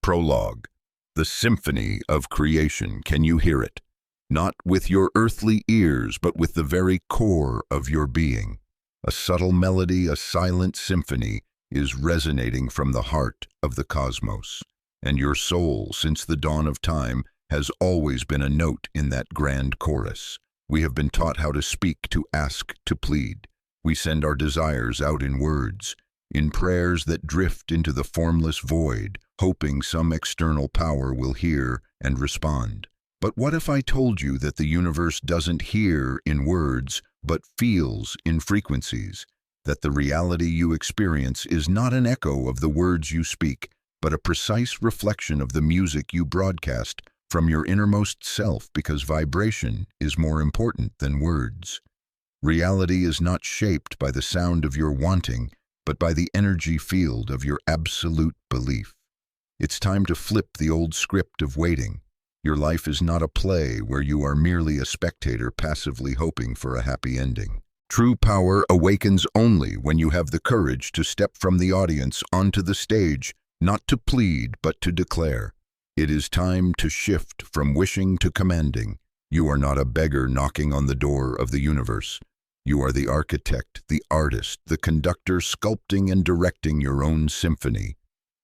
Prologue. The symphony of creation. Can you hear it? Not with your earthly ears, but with the very core of your being. A subtle melody, a silent symphony, is resonating from the heart of the cosmos. And your soul, since the dawn of time, has always been a note in that grand chorus. We have been taught how to speak, to ask, to plead. We send our desires out in words, in prayers that drift into the formless void, hoping some external power will hear and respond. But what if I told you that the universe doesn't hear in words, but feels in frequencies? That the reality you experience is not an echo of the words you speak, but a precise reflection of the music you broadcast from your innermost self, because vibration is more important than words. Reality is not shaped by the sound of your wanting, but by the energy field of your absolute belief. It's time to flip the old script of waiting. Your life is not a play where you are merely a spectator passively hoping for a happy ending. True power awakens only when you have the courage to step from the audience onto the stage, not to plead, but to declare. It is time to shift from wishing to commanding. You are not a beggar knocking on the door of the universe. You are the architect, the artist, the conductor, sculpting and directing your own symphony.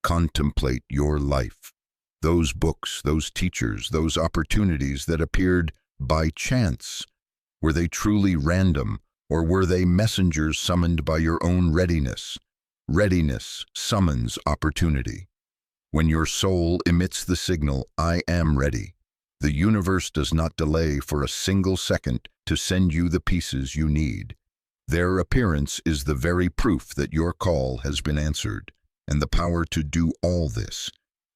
Contemplate your life. Those books, those teachers, those opportunities that appeared by chance. Were they truly random, or were they messengers summoned by your own readiness? Readiness summons opportunity. When your soul emits the signal, "I am ready," the universe does not delay for a single second to send you the pieces you need. Their appearance is the very proof that your call has been answered, and the power to do all this.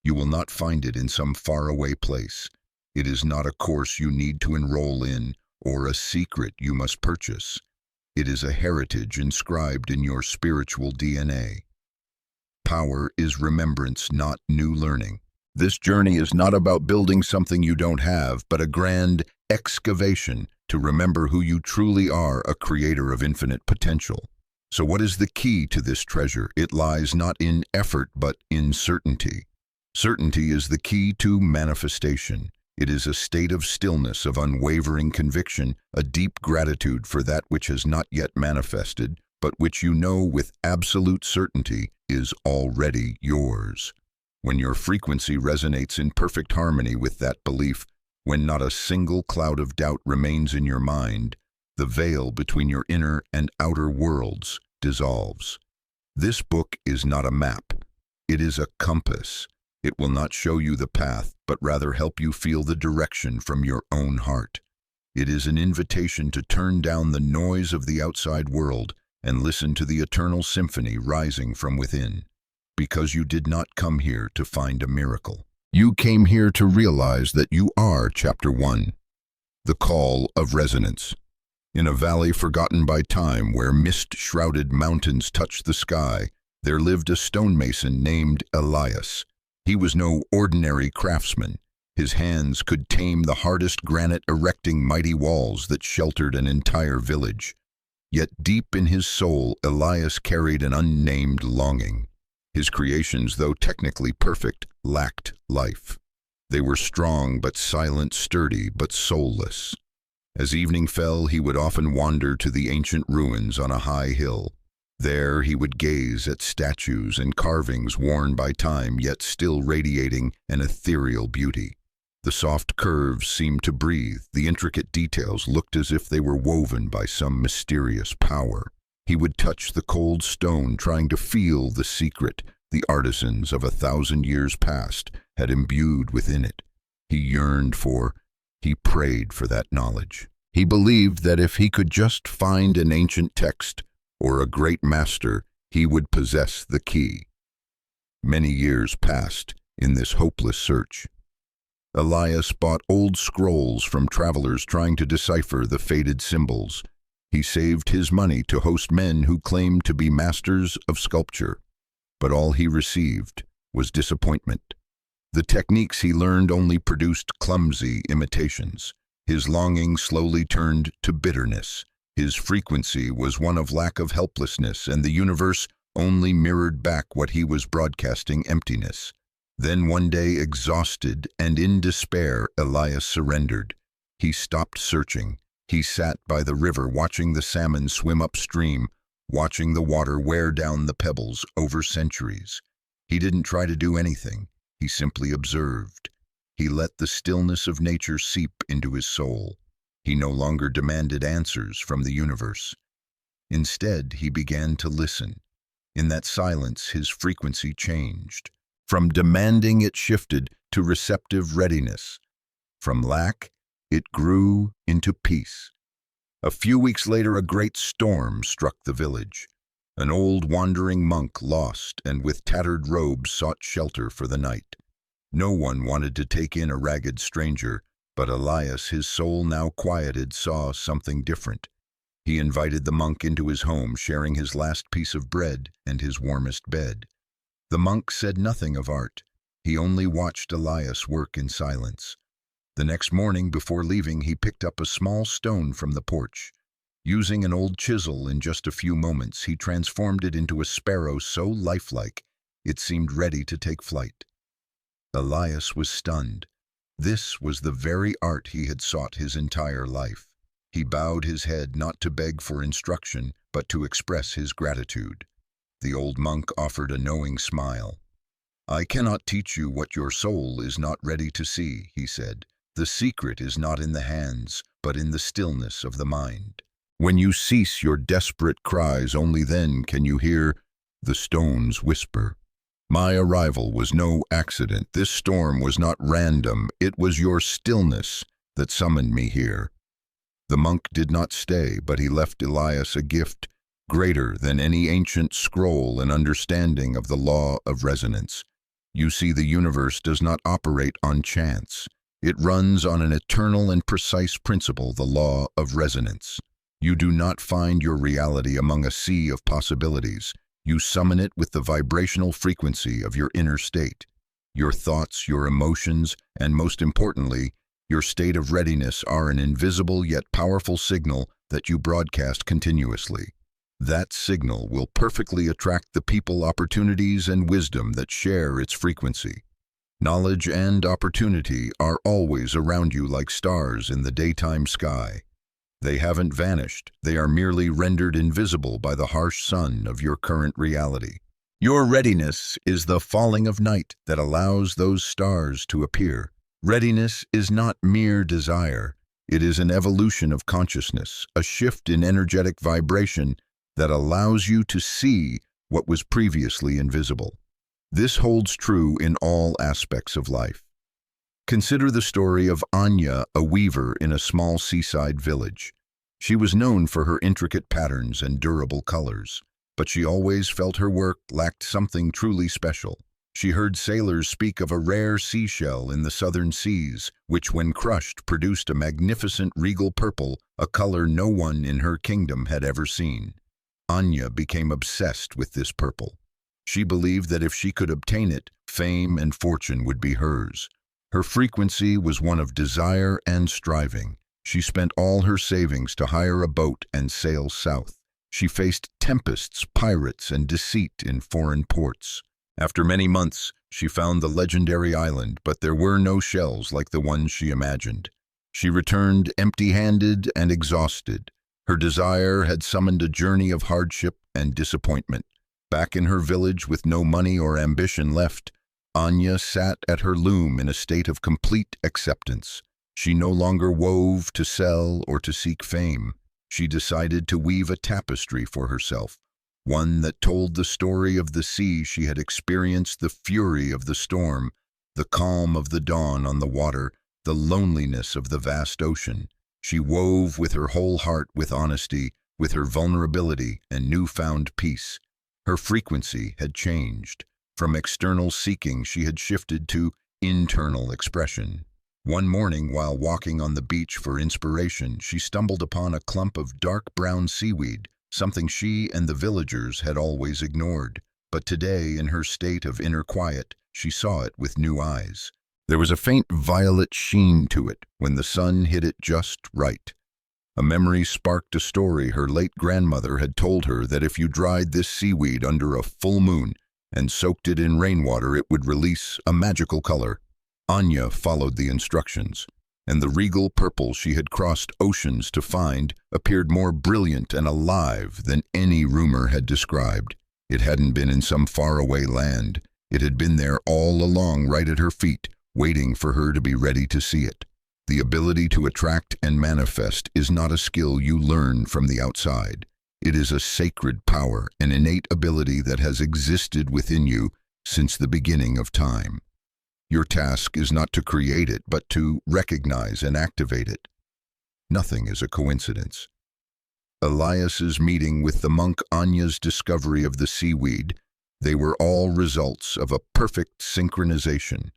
You will not find it in some faraway place. It is not a course you need to enroll in or a secret you must purchase. It is a heritage inscribed in your spiritual DNA. Power is remembrance, not new learning. This journey is not about building something you don't have, but a grand excavation to remember who you truly are, a creator of infinite potential. So what is the key to this treasure? It lies not in effort, but in certainty. Certainty is the key to manifestation. It is a state of stillness, of unwavering conviction, a deep gratitude for that which has not yet manifested, but which you know with absolute certainty is already yours. When your frequency resonates in perfect harmony with that belief, when not a single cloud of doubt remains in your mind, the veil between your inner and outer worlds dissolves. This book is not a map. It is a compass. It will not show you the path, but rather help you feel the direction from your own heart. It is an invitation to turn down the noise of the outside world and listen to the eternal symphony rising from within. Because you did not come here to find a miracle. You came here to realize that you are Chapter 1, the call of resonance. In a valley forgotten by time, where mist-shrouded mountains touched the sky, there lived a stonemason named Elias. He was no ordinary craftsman. His hands could tame the hardest granite, erecting mighty walls that sheltered an entire village. Yet deep in his soul, Elias carried an unnamed longing. His creations, though technically perfect, lacked life. They were strong but silent, sturdy but soulless. As evening fell, he would often wander to the ancient ruins on a high hill. There he would gaze at statues and carvings worn by time, yet still radiating an ethereal beauty. The soft curves seemed to breathe. The intricate details looked as if they were woven by some mysterious power. He would touch the cold stone, trying to feel the secret the artisans of 1,000 years past had imbued within it. He yearned for, he prayed for that knowledge. He believed that if he could just find an ancient text or a great master, he would possess the key. Many years passed in this hopeless search. Elias bought old scrolls from travelers trying to decipher the faded symbols. He saved his money to host men who claimed to be masters of sculpture. But all he received was disappointment. The techniques he learned only produced clumsy imitations. His longing slowly turned to bitterness. His frequency was one of lack of helplessness, and the universe only mirrored back what he was broadcasting: emptiness. Then one day, exhausted and in despair, Elias surrendered. He stopped searching. He sat by the river watching the salmon swim upstream, watching the water wear down the pebbles over centuries. He didn't try to do anything. He simply observed. He let the stillness of nature seep into his soul. He no longer demanded answers from the universe. Instead, he began to listen. In that silence, his frequency changed. From demanding, it shifted to receptive readiness. From lack, it grew into peace. A few weeks later, a great storm struck the village. An old wandering monk, lost and with tattered robes, sought shelter for the night. No one wanted to take in a ragged stranger, but Elias, his soul now quieted, saw something different. He invited the monk into his home, sharing his last piece of bread and his warmest bed. The monk said nothing of art. He only watched Elias work in silence. The next morning, before leaving, he picked up a small stone from the porch. Using an old chisel, in just a few moments, he transformed it into a sparrow so lifelike it seemed ready to take flight. Elias was stunned. This was the very art he had sought his entire life. He bowed his head, not to beg for instruction, but to express his gratitude. The old monk offered a knowing smile. "I cannot teach you what your soul is not ready to see," he said. "The secret is not in the hands, but in the stillness of the mind. When you cease your desperate cries, only then can you hear the stones whisper. My arrival was no accident. This storm was not random. It was your stillness that summoned me here." The monk did not stay, but he left Elias a gift greater than any ancient scroll, an understanding of the law of resonance. You see, the universe does not operate on chance. It runs on an eternal and precise principle, the law of resonance. You do not find your reality among a sea of possibilities. You summon it with the vibrational frequency of your inner state. Your thoughts, your emotions, and most importantly, your state of readiness are an invisible yet powerful signal that you broadcast continuously. That signal will perfectly attract the people, opportunities, and wisdom that share its frequency. Knowledge and opportunity are always around you like stars in the daytime sky. They haven't vanished. They are merely rendered invisible by the harsh sun of your current reality. Your readiness is the falling of night that allows those stars to appear. Readiness is not mere desire. It is an evolution of consciousness, a shift in energetic vibration that allows you to see what was previously invisible. This holds true in all aspects of life. Consider the story of Anya, a weaver in a small seaside village. She was known for her intricate patterns and durable colors, but she always felt her work lacked something truly special. She heard sailors speak of a rare seashell in the southern seas, which when crushed produced a magnificent regal purple, a color no one in her kingdom had ever seen. Anya became obsessed with this purple. She believed that if she could obtain it, fame and fortune would be hers. Her frequency was one of desire and striving. She spent all her savings to hire a boat and sail south. She faced tempests, pirates, and deceit in foreign ports. After many months, she found the legendary island, but there were no shells like the ones she imagined. She returned empty-handed and exhausted. Her desire had summoned a journey of hardship and disappointment. Back in her village with no money or ambition left, Anya sat at her loom in a state of complete acceptance. She no longer wove to sell or to seek fame. She decided to weave a tapestry for herself, one that told the story of the sea she had experienced, the fury of the storm, the calm of the dawn on the water, the loneliness of the vast ocean. She wove with her whole heart, with honesty, with her vulnerability and newfound peace. Her frequency had changed. From external seeking, she had shifted to internal expression. One morning, while walking on the beach for inspiration, she stumbled upon a clump of dark brown seaweed, something she and the villagers had always ignored. But today, in her state of inner quiet, she saw it with new eyes. There was a faint violet sheen to it when the sun hit it just right. A memory sparked a story her late grandmother had told her, that if you dried this seaweed under a full moon, and soaked it in rainwater, it would release a magical color. Anya followed the instructions, and the regal purple she had crossed oceans to find appeared more brilliant and alive than any rumor had described. It hadn't been in some faraway land. It had been there all along, right at her feet, waiting for her to be ready to see it. The ability to attract and manifest is not a skill you learn from the outside. It is a sacred power, an innate ability that has existed within you since the beginning of time. Your task is not to create it, but to recognize and activate it. Nothing is a coincidence. Elias's meeting with the monk, Anya's discovery of the seaweed, they were all results of a perfect synchronization.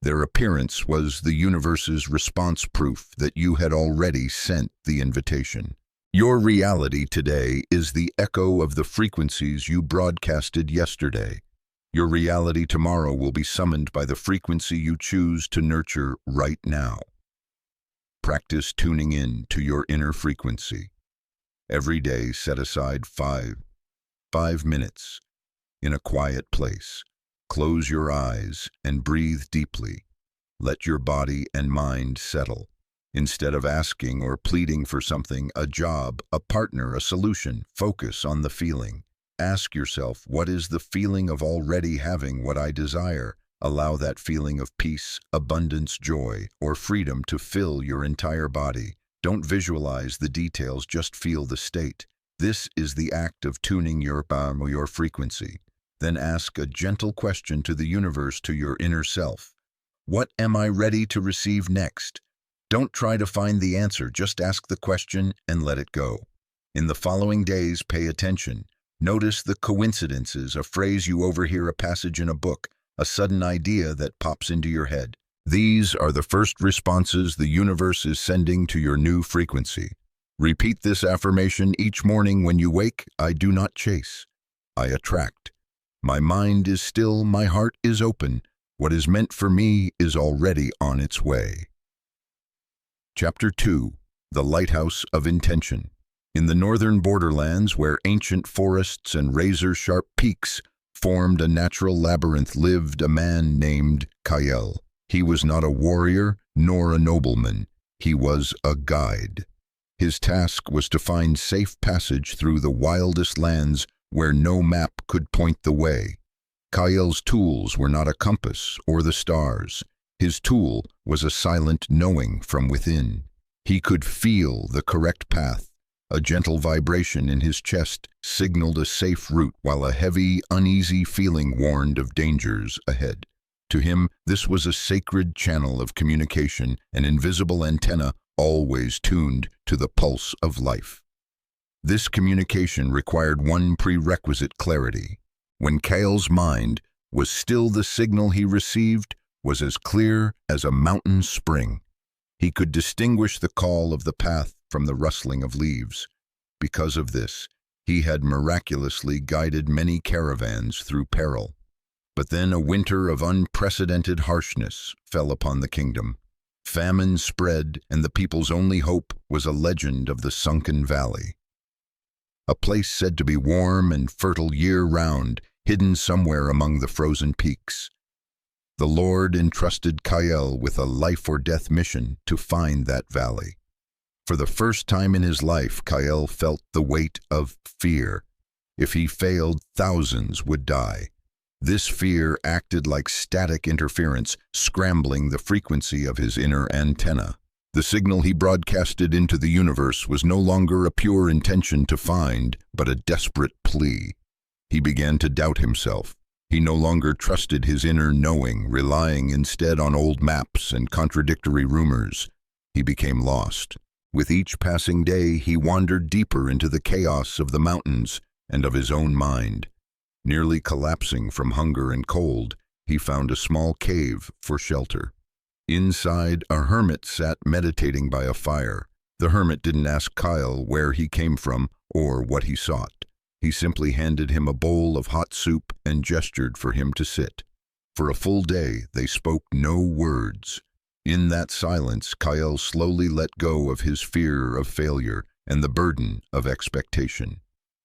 Their appearance was the universe's response proof that you had already sent the invitation. Your reality today is the echo of the frequencies you broadcasted yesterday. Your reality tomorrow will be summoned by the frequency you choose to nurture right now. Practice tuning in to your inner frequency. Every day set aside five minutes in a quiet place. Close your eyes and breathe deeply. Let your body and mind settle. Instead of asking or pleading for something, a job, a partner, a solution, focus on the feeling. Ask yourself, what is the feeling of already having what I desire? Allow that feeling of peace, abundance, joy, or freedom to fill your entire body. Don't visualize the details, just feel the state. This is the act of tuning your frequency. Then ask a gentle question to the universe, to your inner self. What am I ready to receive next? Don't try to find the answer, just ask the question and let it go. In the following days, pay attention. Notice the coincidences, a phrase you overhear, a passage in a book, a sudden idea that pops into your head. These are the first responses the universe is sending to your new frequency. Repeat this affirmation each morning when you wake. I do not chase. I attract. My mind is still, my heart is open. What is meant for me is already on its way. Chapter 2. The Lighthouse of Intention. In the northern borderlands, where ancient forests and razor-sharp peaks formed a natural labyrinth, lived a man named Kael. He was not a warrior nor a nobleman. He was a guide. His task was to find safe passage through the wildest lands where no map could point the way. Kael's tools were not a compass or the stars. His tool was a silent knowing from within. He could feel the correct path. A gentle vibration in his chest signaled a safe route, while a heavy, uneasy feeling warned of dangers ahead. To him, this was a sacred channel of communication, an invisible antenna always tuned to the pulse of life. This communication required one prerequisite: clarity. When Kael's mind was still, the signal he received was as clear as a mountain spring. He could distinguish the call of the path from the rustling of leaves. Because of this, he had miraculously guided many caravans through peril. But then a winter of unprecedented harshness fell upon the kingdom. Famine spread, and the people's only hope was a legend of the sunken valley. A place said to be warm and fertile year-round, hidden somewhere among the frozen peaks. The Lord entrusted Kael with a life-or-death mission to find that valley. For the first time in his life, Kael felt the weight of fear. If he failed, thousands would die. This fear acted like static interference, scrambling the frequency of his inner antenna. The signal he broadcasted into the universe was no longer a pure intention to find, but a desperate plea. He began to doubt himself. He no longer trusted his inner knowing, relying instead on old maps and contradictory rumors. He became lost. With each passing day, he wandered deeper into the chaos of the mountains and of his own mind. Nearly collapsing from hunger and cold, he found a small cave for shelter. Inside, a hermit sat meditating by a fire. The hermit didn't ask Kael where he came from or what he sought. He simply handed him a bowl of hot soup and gestured for him to sit. For a full day, they spoke no words. In that silence, Kael slowly let go of his fear of failure and the burden of expectation.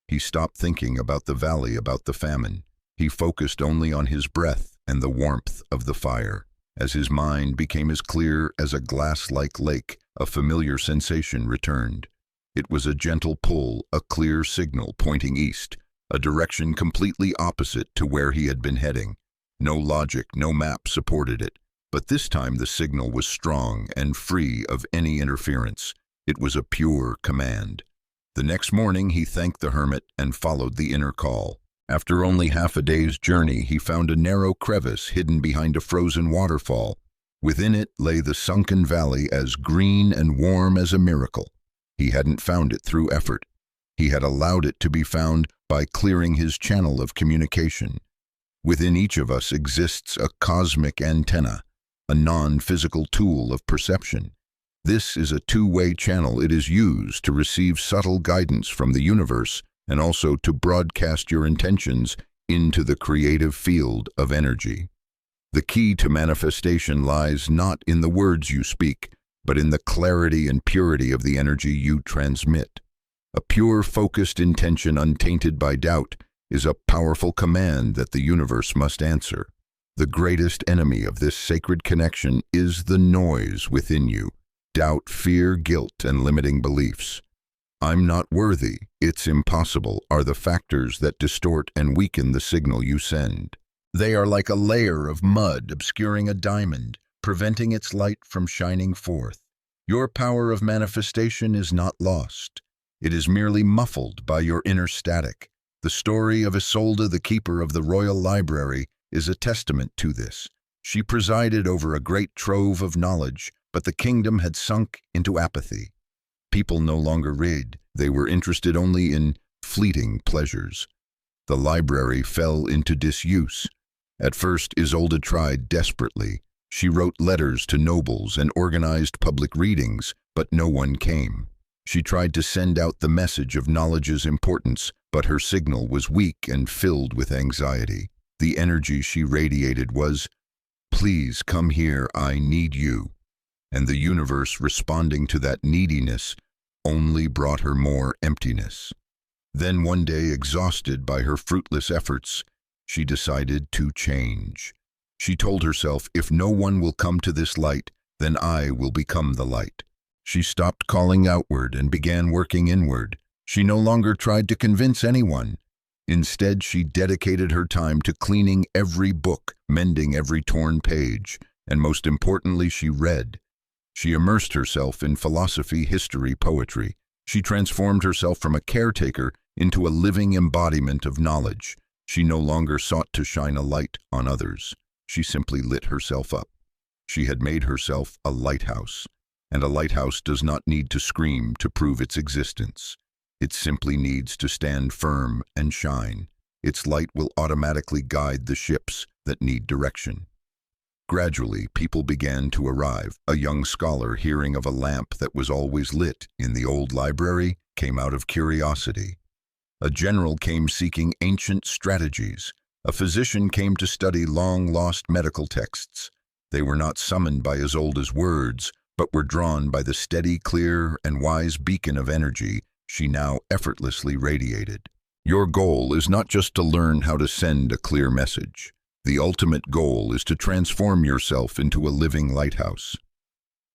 He stopped thinking about the valley, about the famine. He focused only on his breath and the warmth of the fire. As his mind became as clear as a glass-like lake, a familiar sensation returned. It was a gentle pull, a clear signal pointing east, a direction completely opposite to where he had been heading. No logic, no map supported it, but this time the signal was strong and free of any interference. It was a pure command. The next morning he thanked the hermit and followed the inner call. After only half a day's journey, he found a narrow crevice hidden behind a frozen waterfall. Within it lay the sunken valley, as green and warm as a miracle. He hadn't found it through effort. He had allowed it to be found by clearing his channel of communication. Within each of us exists a cosmic antenna, a non-physical tool of perception. This is a two-way channel. It is used to receive subtle guidance from the universe and also to broadcast your intentions into the creative field of energy. The key to manifestation lies not in the words you speak, but in the clarity and purity of the energy you transmit. A pure, focused intention untainted by doubt is a powerful command that the universe must answer. The greatest enemy of this sacred connection is the noise within you: doubt, fear, guilt, and limiting beliefs. "I'm not worthy," "it's impossible," are the factors that distort and weaken the signal you send. They are like a layer of mud obscuring a diamond, preventing its light from shining forth. Your power of manifestation is not lost. It is merely muffled by your inner static. The story of Isolde, the keeper of the royal library, is a testament to this. She presided over a great trove of knowledge, but the kingdom had sunk into apathy. People no longer read. They were interested only in fleeting pleasures. The library fell into disuse. At first, Isolde tried desperately. She wrote letters to nobles and organized public readings, but no one came. She tried to send out the message of knowledge's importance, but her signal was weak and filled with anxiety. The energy she radiated was, "Please come here, I need you." And the universe, responding to that neediness, only brought her more emptiness. Then one day, exhausted by her fruitless efforts, she decided to change. She told herself, "If no one will come to this light, then I will become the light." She stopped calling outward and began working inward. She no longer tried to convince anyone. Instead, she dedicated her time to cleaning every book, mending every torn page, and most importantly, she read. She immersed herself in philosophy, history, poetry. She transformed herself from a caretaker into a living embodiment of knowledge. She no longer sought to shine a light on others. She simply lit herself up. She had made herself a lighthouse, and a lighthouse does not need to scream to prove its existence. It simply needs to stand firm and shine. Its light will automatically guide the ships that need direction. Gradually, people began to arrive. A young scholar, hearing of a lamp that was always lit in the old library, came out of curiosity. A general came seeking ancient strategies. A physician came to study long-lost medical texts. They were not summoned by Isolde's words, but were drawn by the steady, clear, and wise beacon of energy she now effortlessly radiated. Your goal is not just to learn how to send a clear message. The ultimate goal is to transform yourself into a living lighthouse.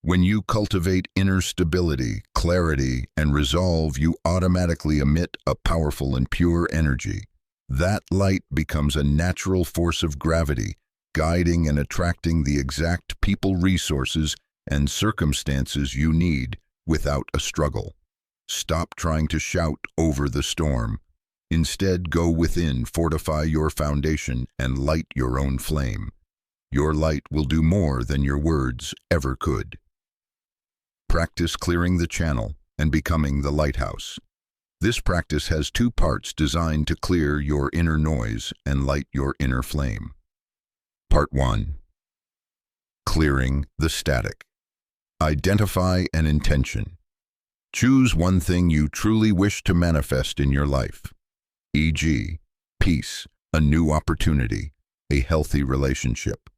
When you cultivate inner stability, clarity, and resolve, you automatically emit a powerful and pure energy. That light becomes a natural force of gravity, guiding and attracting the exact people, resources, and circumstances you need without a struggle. Stop trying to shout over the storm. Instead, go within, fortify your foundation, and light your own flame. Your light will do more than your words ever could. Practice clearing the channel and becoming the lighthouse. This practice has two parts designed to clear your inner noise and light your inner flame. Part 1. Clearing the static. Identify an intention. Choose one thing you truly wish to manifest in your life, e.g., peace, a new opportunity, a healthy relationship.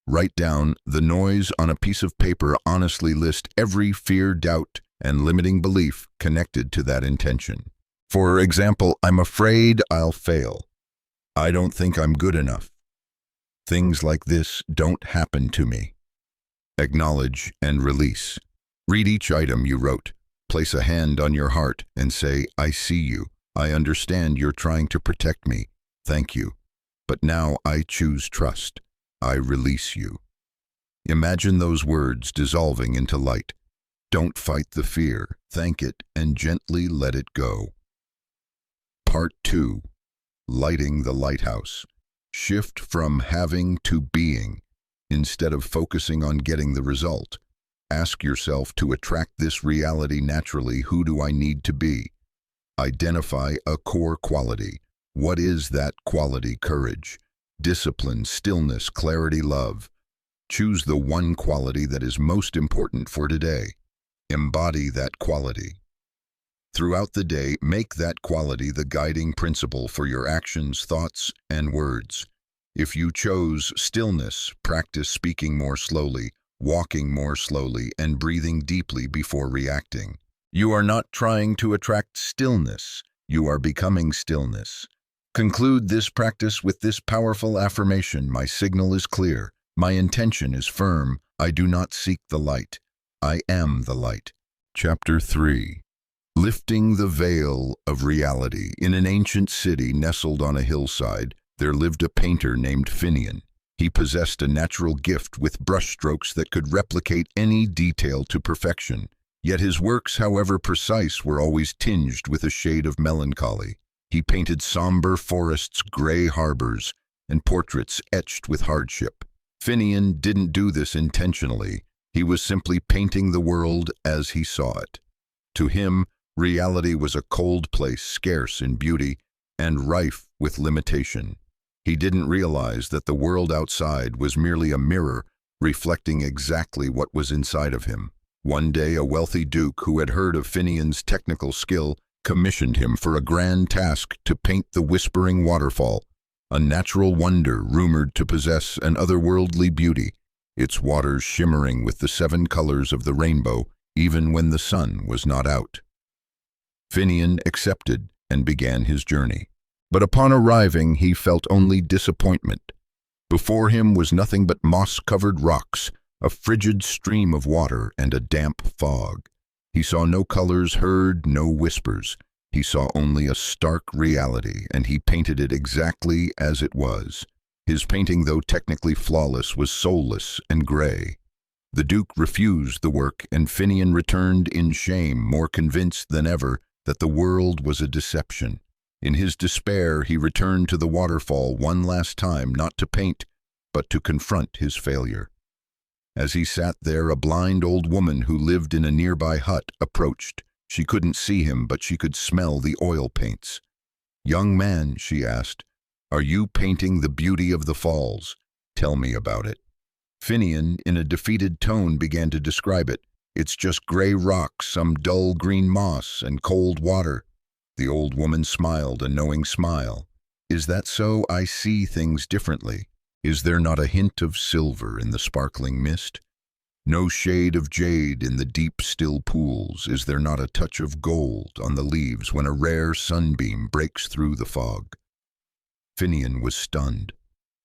Write down the noise on a piece of paper. Honestly list every fear, doubt, and limiting belief connected to that intention. For example, "I'm afraid I'll fail." I don't think I'm good enough. Things like this don't happen to me. Acknowledge and release. Read each item you wrote. Place a hand on your heart and say, I see you. I understand you're trying to protect me. Thank you. But now I choose trust. I release you. Imagine those words dissolving into light. Don't fight the fear. Thank it and gently let it go. Part 2. Lighting the lighthouse. Shift from having to being. Instead of focusing on getting the result, ask yourself, to attract this reality naturally, who do I need to be? Identify a core quality. What is that quality? Courage, discipline, stillness, clarity, love. Choose the one quality that is most important for today. Embody that quality. Throughout the day, make that quality the guiding principle for your actions, thoughts, and words. If you chose stillness, practice speaking more slowly, walking more slowly, and breathing deeply before reacting. You are not trying to attract stillness. You are becoming stillness. Conclude this practice with this powerful affirmation. My signal is clear. My intention is firm. I do not seek the light. I am the light. Chapter 3. Lifting the veil of reality. In an ancient city nestled on a hillside, there lived a painter named Finian. He possessed a natural gift with brushstrokes that could replicate any detail to perfection. Yet his works, however precise, were always tinged with a shade of melancholy. He painted somber forests, gray harbors, and portraits etched with hardship. Finian didn't do this intentionally. He was simply painting the world as he saw it. To him, reality was a cold place, scarce in beauty and rife with limitation. He didn't realize that the world outside was merely a mirror reflecting exactly what was inside of him. One day, a wealthy duke who had heard of Finian's technical skill commissioned him for a grand task to paint the Whispering Waterfall, a natural wonder rumored to possess an otherworldly beauty, its waters shimmering with the 7 colors of the rainbow even when the sun was not out. Finian accepted and began his journey. But upon arriving, he felt only disappointment. Before him was nothing but moss-covered rocks, a frigid stream of water, and a damp fog. He saw no colors, heard no whispers. He saw only a stark reality, and he painted it exactly as it was. His painting, though technically flawless, was soulless and gray. The Duke refused the work, and Finian returned in shame, more convinced than ever that the world was a deception. In his despair, he returned to the waterfall one last time, not to paint, but to confront his failure. As he sat there, a blind old woman who lived in a nearby hut approached. She couldn't see him, but she could smell the oil paints. "Young man," she asked, "are you painting the beauty of the falls? Tell me about it." Finian, in a defeated tone, began to describe it. "It's just gray rocks, some dull green moss, and cold water." The old woman smiled a knowing smile. "Is that so? I see things differently. Is there not a hint of silver in the sparkling mist? No shade of jade in the deep, still pools? Is there not a touch of gold on the leaves when a rare sunbeam breaks through the fog?" Finian was stunned.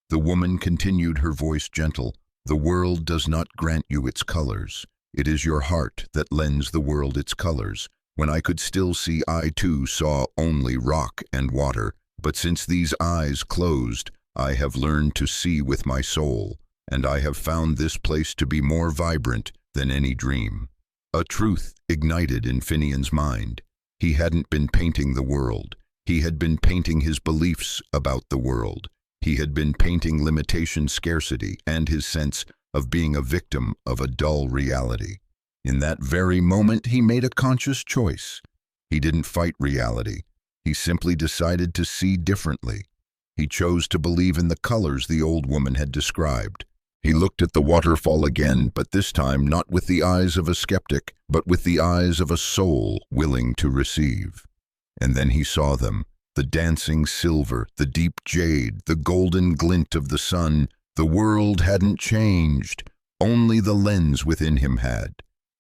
The woman continued, her voice gentle. "The world does not grant you its colors. It is your heart that lends the world its colors. When I could still see, I too saw only rock and water. But since these eyes closed, I have learned to see with my soul, and I have found this place to be more vibrant than any dream." A truth ignited in Finian's mind. He hadn't been painting the world. He had been painting his beliefs about the world. He had been painting limitation, scarcity, and his sense of being a victim of a dull reality. In that very moment, he made a conscious choice. He didn't fight reality. He simply decided to see differently. He chose to believe in the colors the old woman had described. He looked at the waterfall again, but this time not with the eyes of a skeptic, but with the eyes of a soul willing to receive. And then he saw them, the dancing silver, the deep jade, the golden glint of the sun. The world hadn't changed, only the lens within him had.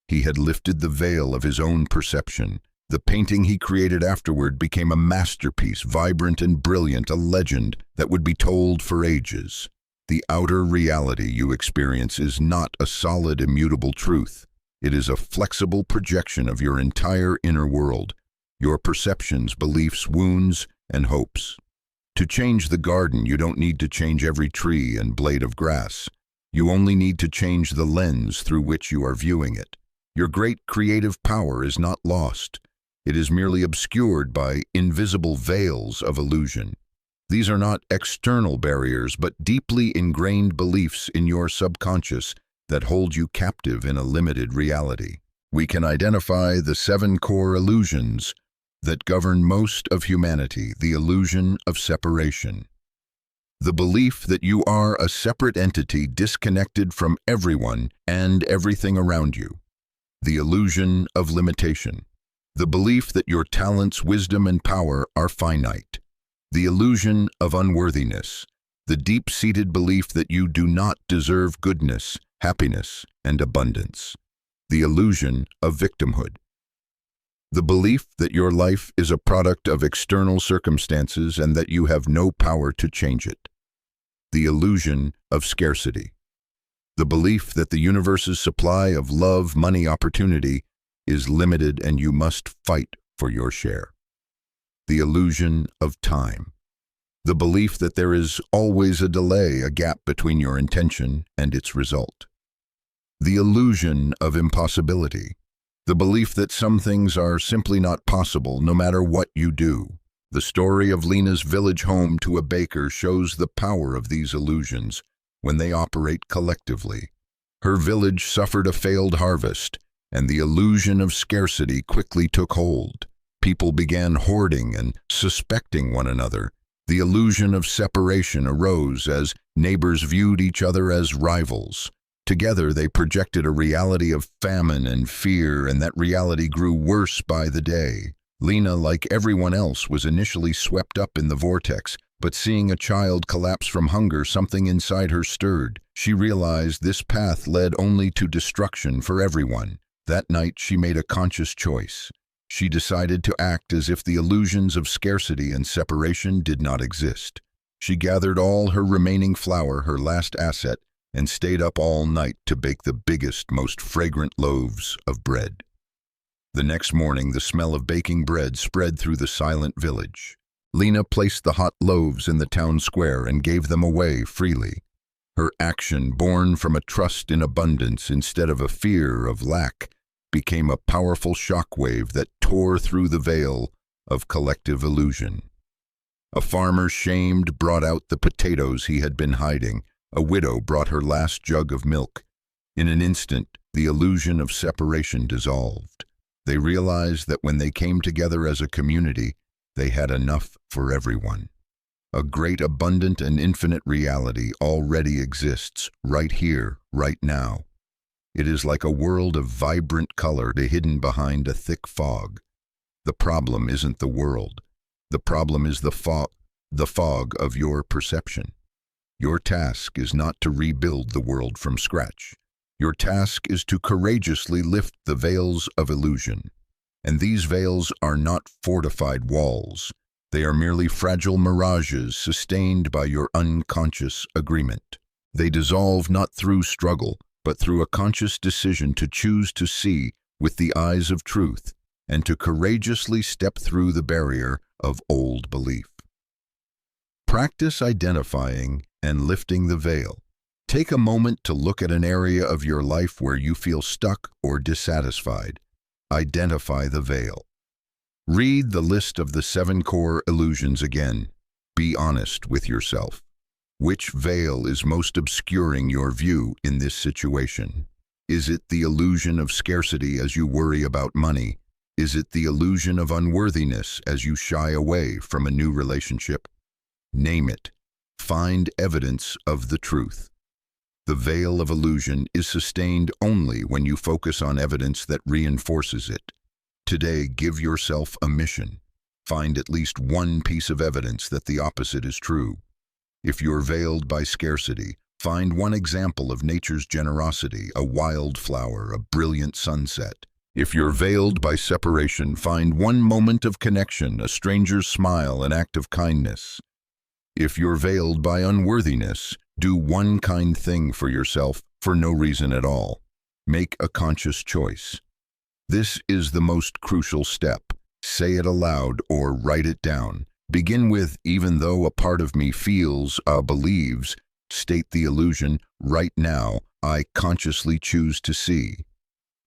He had lifted the veil of his own perception, The painting he created afterward became a masterpiece, vibrant and brilliant, a legend that would be told for ages. The outer reality you experience is not a solid, immutable truth. It is a flexible projection of your entire inner world, your perceptions, beliefs, wounds, and hopes. To change the garden, you don't need to change every tree and blade of grass. You only need to change the lens through which you are viewing it. Your great creative power is not lost. It is merely obscured by invisible veils of illusion. These are not external barriers, but deeply ingrained beliefs in your subconscious that hold you captive in a limited reality. We can identify the 7 core illusions that govern most of humanity: the illusion of separation. The belief that you are a separate entity disconnected from everyone and everything around you. The illusion of limitation. The belief that your talents, wisdom, and power are finite. The illusion of unworthiness. The deep-seated belief that you do not deserve goodness, happiness, and abundance. The illusion of victimhood. The belief that your life is a product of external circumstances and that you have no power to change it. The illusion of scarcity. The belief that the universe's supply of love, money, opportunity is limited and you must fight for your share. The illusion of time. The belief that there is always a delay, a gap between your intention and its result. The illusion of impossibility. The belief that some things are simply not possible no matter what you do. The story of Lena's village home to a baker shows the power of these illusions when they operate collectively. Her village suffered a failed harvest, and the illusion of scarcity quickly took hold. People began hoarding and suspecting one another. The illusion of separation arose as neighbors viewed each other as rivals. Together they projected a reality of famine and fear, and that reality grew worse by the day. Lena, like everyone else, was initially swept up in the vortex, but seeing a child collapse from hunger, something inside her stirred. She realized this path led only to destruction for everyone. That night she made a conscious choice. She decided to act as if the illusions of scarcity and separation did not exist. She gathered all her remaining flour, her last asset, and stayed up all night to bake the biggest, most fragrant loaves of bread. The next morning, the smell of baking bread spread through the silent village. Lena placed the hot loaves in the town square and gave them away freely. Her action, born from a trust in abundance instead of a fear of lack, became a powerful shockwave that tore through the veil of collective illusion. A farmer, shamed, brought out the potatoes he had been hiding. A widow brought her last jug of milk. In an instant, the illusion of separation dissolved. They realized that when they came together as a community, they had enough for everyone. A great, abundant, and infinite reality already exists right here, right now. It is like a world of vibrant color hidden behind a thick fog. The problem isn't the world. The problem is the fog of your perception. Your task is not to rebuild the world from scratch. Your task is to courageously lift the veils of illusion. And these veils are not fortified walls. They are merely fragile mirages sustained by your unconscious agreement. They dissolve not through struggle, but through a conscious decision to choose to see with the eyes of truth and to courageously step through the barrier of old belief. Practice identifying and lifting the veil. Take a moment to look at an area of your life where you feel stuck or dissatisfied. Identify the veil. Read the list of the 7 core illusions again. Be honest with yourself. Which veil is most obscuring your view in this situation? Is it the illusion of scarcity as you worry about money? Is it the illusion of unworthiness as you shy away from a new relationship? Name it. Find evidence of the truth. The veil of illusion is sustained only when you focus on evidence that reinforces it. Today, give yourself a mission. Find at least one piece of evidence that the opposite is true. If you're veiled by scarcity, find one example of nature's generosity, a wildflower, a brilliant sunset. If you're veiled by separation, find one moment of connection, a stranger's smile, an act of kindness. If you're veiled by unworthiness, do one kind thing for yourself for no reason at all. Make a conscious choice. This is the most crucial step. Say it aloud or write it down. Begin with, even though a part of me feels, believes. State the illusion, right now, I consciously choose to see.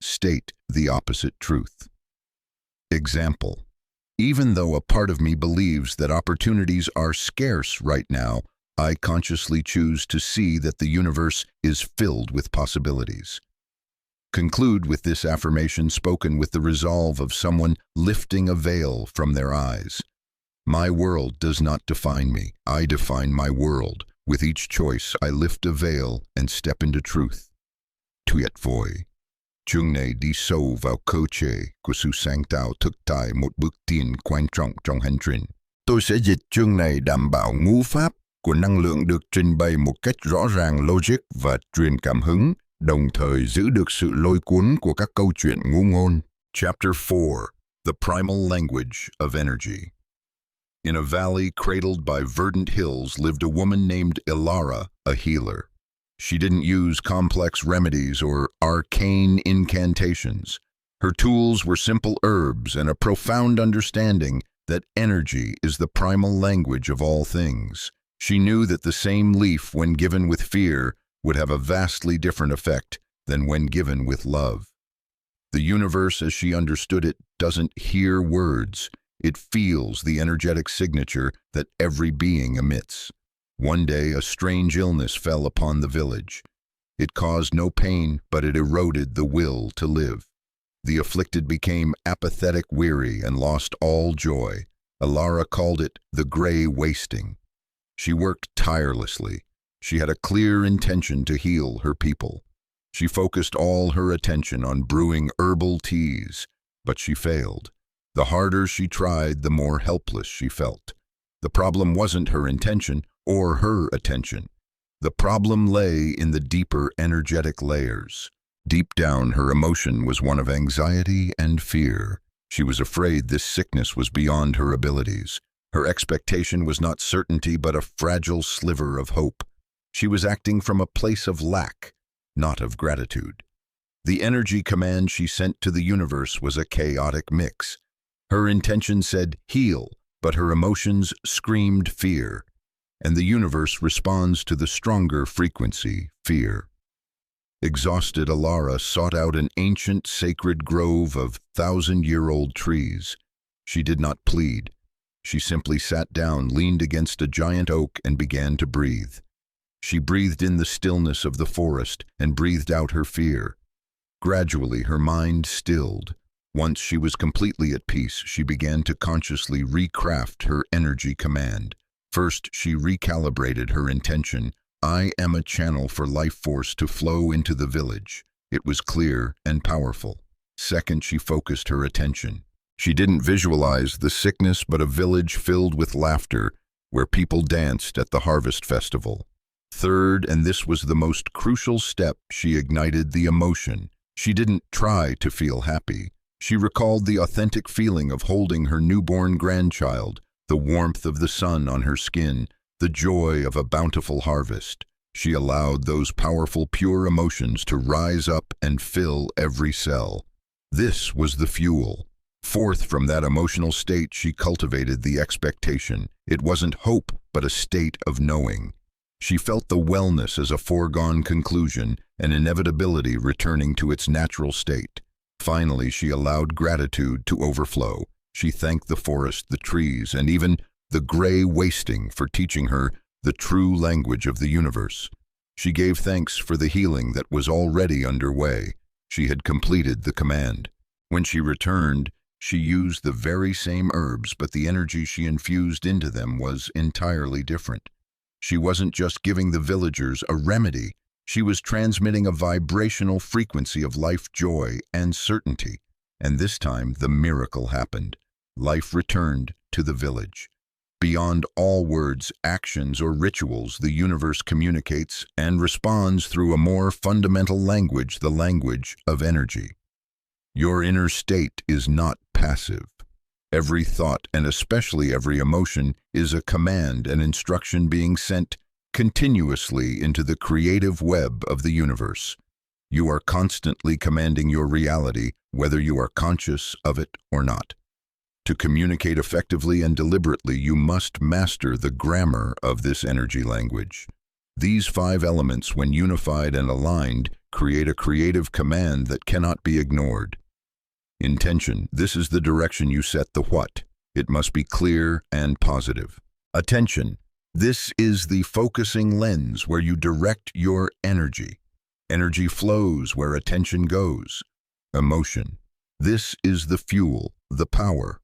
State the opposite truth. Example. Even though a part of me believes that opportunities are scarce right now, I consciously choose to see that the universe is filled with possibilities. Conclude with this affirmation spoken with the resolve of someone lifting a veil from their eyes. My world does not define me. I define my world. With each choice, I lift a veil and step into truth. Tuyệt vời. Chương này đi sâu vào cơ chế của sự sáng tạo thực tại, một bước tiến quan trọng trong hành trình. Tôi sẽ dịch chương này đảm bảo ngũ pháp của năng lượng được trình bày một cách rõ ràng, logic và truyền cảm hứng, đồng thời giữ được sự lôi cuốn của các câu chuyện ngụ ngôn. Chapter 4. The Primal Language of Energy. In a valley cradled by verdant hills lived a woman named Ilara, a healer. She didn't use complex remedies or arcane incantations. Her tools were simple herbs and a profound understanding that energy is the primal language of all things. She knew that the same leaf, when given with fear, would have a vastly different effect than when given with love. The universe, as she understood it, doesn't hear words. It feels the energetic signature that every being emits. One day, a strange illness fell upon the village. It caused no pain, but it eroded the will to live. The afflicted became apathetic, weary, and lost all joy. Ilara called it the gray wasting. She worked tirelessly. She had a clear intention to heal her people. She focused all her attention on brewing herbal teas, but she failed. The harder she tried, the more helpless she felt. The problem wasn't her intention or her attention. The problem lay in the deeper energetic layers. Deep down, her emotion was one of anxiety and fear. She was afraid this sickness was beyond her abilities. Her expectation was not certainty, but a fragile sliver of hope. She was acting from a place of lack, not of gratitude. The energy command she sent to the universe was a chaotic mix. Her intention said, heal, but her emotions screamed fear. And the universe responds to the stronger frequency, fear. Exhausted, Ilara sought out an ancient sacred grove of 1,000-year-old trees. She did not plead. She simply sat down, leaned against a giant oak, and began to breathe. She breathed in the stillness of the forest and breathed out her fear. Gradually, her mind stilled. Once she was completely at peace, she began to consciously recraft her energy command. First, she recalibrated her intention. I am a channel for life force to flow into the village. It was clear and powerful. Second, she focused her attention. She didn't visualize the sickness, but a village filled with laughter, where people danced at the harvest festival. Third, and this was the most crucial step, she ignited the emotion. She didn't try to feel happy. She recalled the authentic feeling of holding her newborn grandchild, the warmth of the sun on her skin, the joy of a bountiful harvest. She allowed those powerful, pure emotions to rise up and fill every cell. This was the fuel. Forth from that emotional state, she cultivated the expectation. It wasn't hope, but a state of knowing. She felt the wellness as a foregone conclusion, an inevitability returning to its natural state. Finally, she allowed gratitude to overflow. She thanked the forest, the trees, and even the gray wasting for teaching her the true language of the universe. She gave thanks for the healing that was already underway. She had completed the command. When she returned, she used the very same herbs, but the energy she infused into them was entirely different. She wasn't just giving the villagers a remedy. She was transmitting a vibrational frequency of life, joy, and certainty. And this time, the miracle happened. Life returned to the village. Beyond all words, actions, or rituals, the universe communicates and responds through a more fundamental language, the language of energy. Your inner state is not passive. Every thought, and especially every emotion, is a command and instruction being sent continuously into the creative web of the universe. You are constantly commanding your reality, whether you are conscious of it or not. To communicate effectively and deliberately, you must master the grammar of this energy language. These 5 elements, when unified and aligned, create a creative command that cannot be ignored. Intention. This is the direction you set the what. It must be clear and positive. Attention. This is the focusing lens where you direct your energy. Energy flows where attention goes. Emotion. This is the fuel, the power.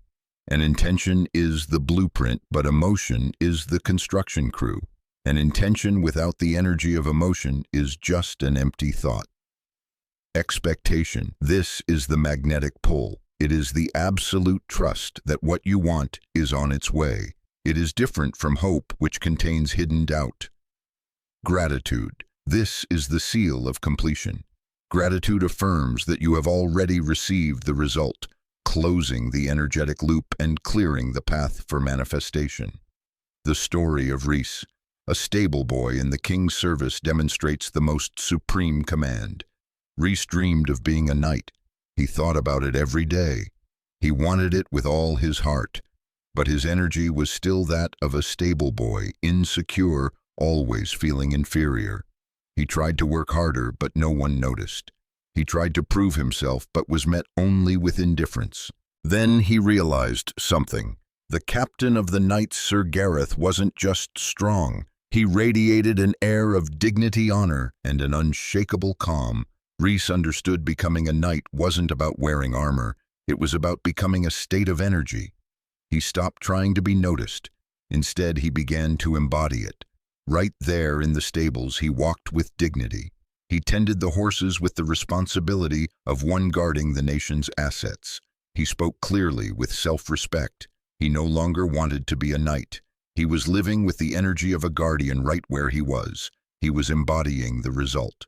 An intention is the blueprint, but emotion is the construction crew. An intention without the energy of emotion is just an empty thought. Expectation. This is the magnetic pull. It is the absolute trust that what you want is on its way. It is different from hope, which contains hidden doubt. Gratitude. This is the seal of completion. Gratitude affirms that you have already received the result, closing the energetic loop and clearing the path for manifestation. The story of Rhys, a stable boy in the king's service, demonstrates the most supreme command. Rhys dreamed of being a knight. He thought about it every day. He wanted it with all his heart, but his energy was still that of a stable boy, insecure, always feeling inferior. He tried to work harder, but no one noticed. He tried to prove himself, but was met only with indifference. Then he realized something. The captain of the knights, Sir Gareth, wasn't just strong. He radiated an air of dignity, honor, and an unshakable calm. Rhys understood becoming a knight wasn't about wearing armor. It was about becoming a state of energy. He stopped trying to be noticed. Instead, he began to embody it. Right there in the stables, he walked with dignity. He tended the horses with the responsibility of one guarding the nation's assets. He spoke clearly with self-respect. He no longer wanted to be a knight. He was living with the energy of a guardian right where he was. He was embodying the result.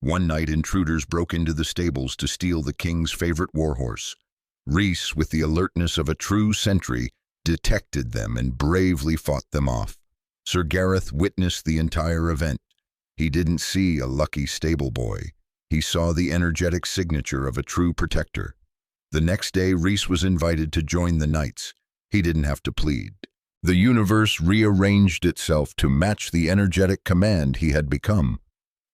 One night, intruders broke into the stables to steal the king's favorite warhorse. Rhys, with the alertness of a true sentry, detected them and bravely fought them off. Sir Gareth witnessed the entire event. He didn't see a lucky stable boy. He saw the energetic signature of a true protector. The next day, Rhys was invited to join the knights. He didn't have to plead. The universe rearranged itself to match the energetic command he had become.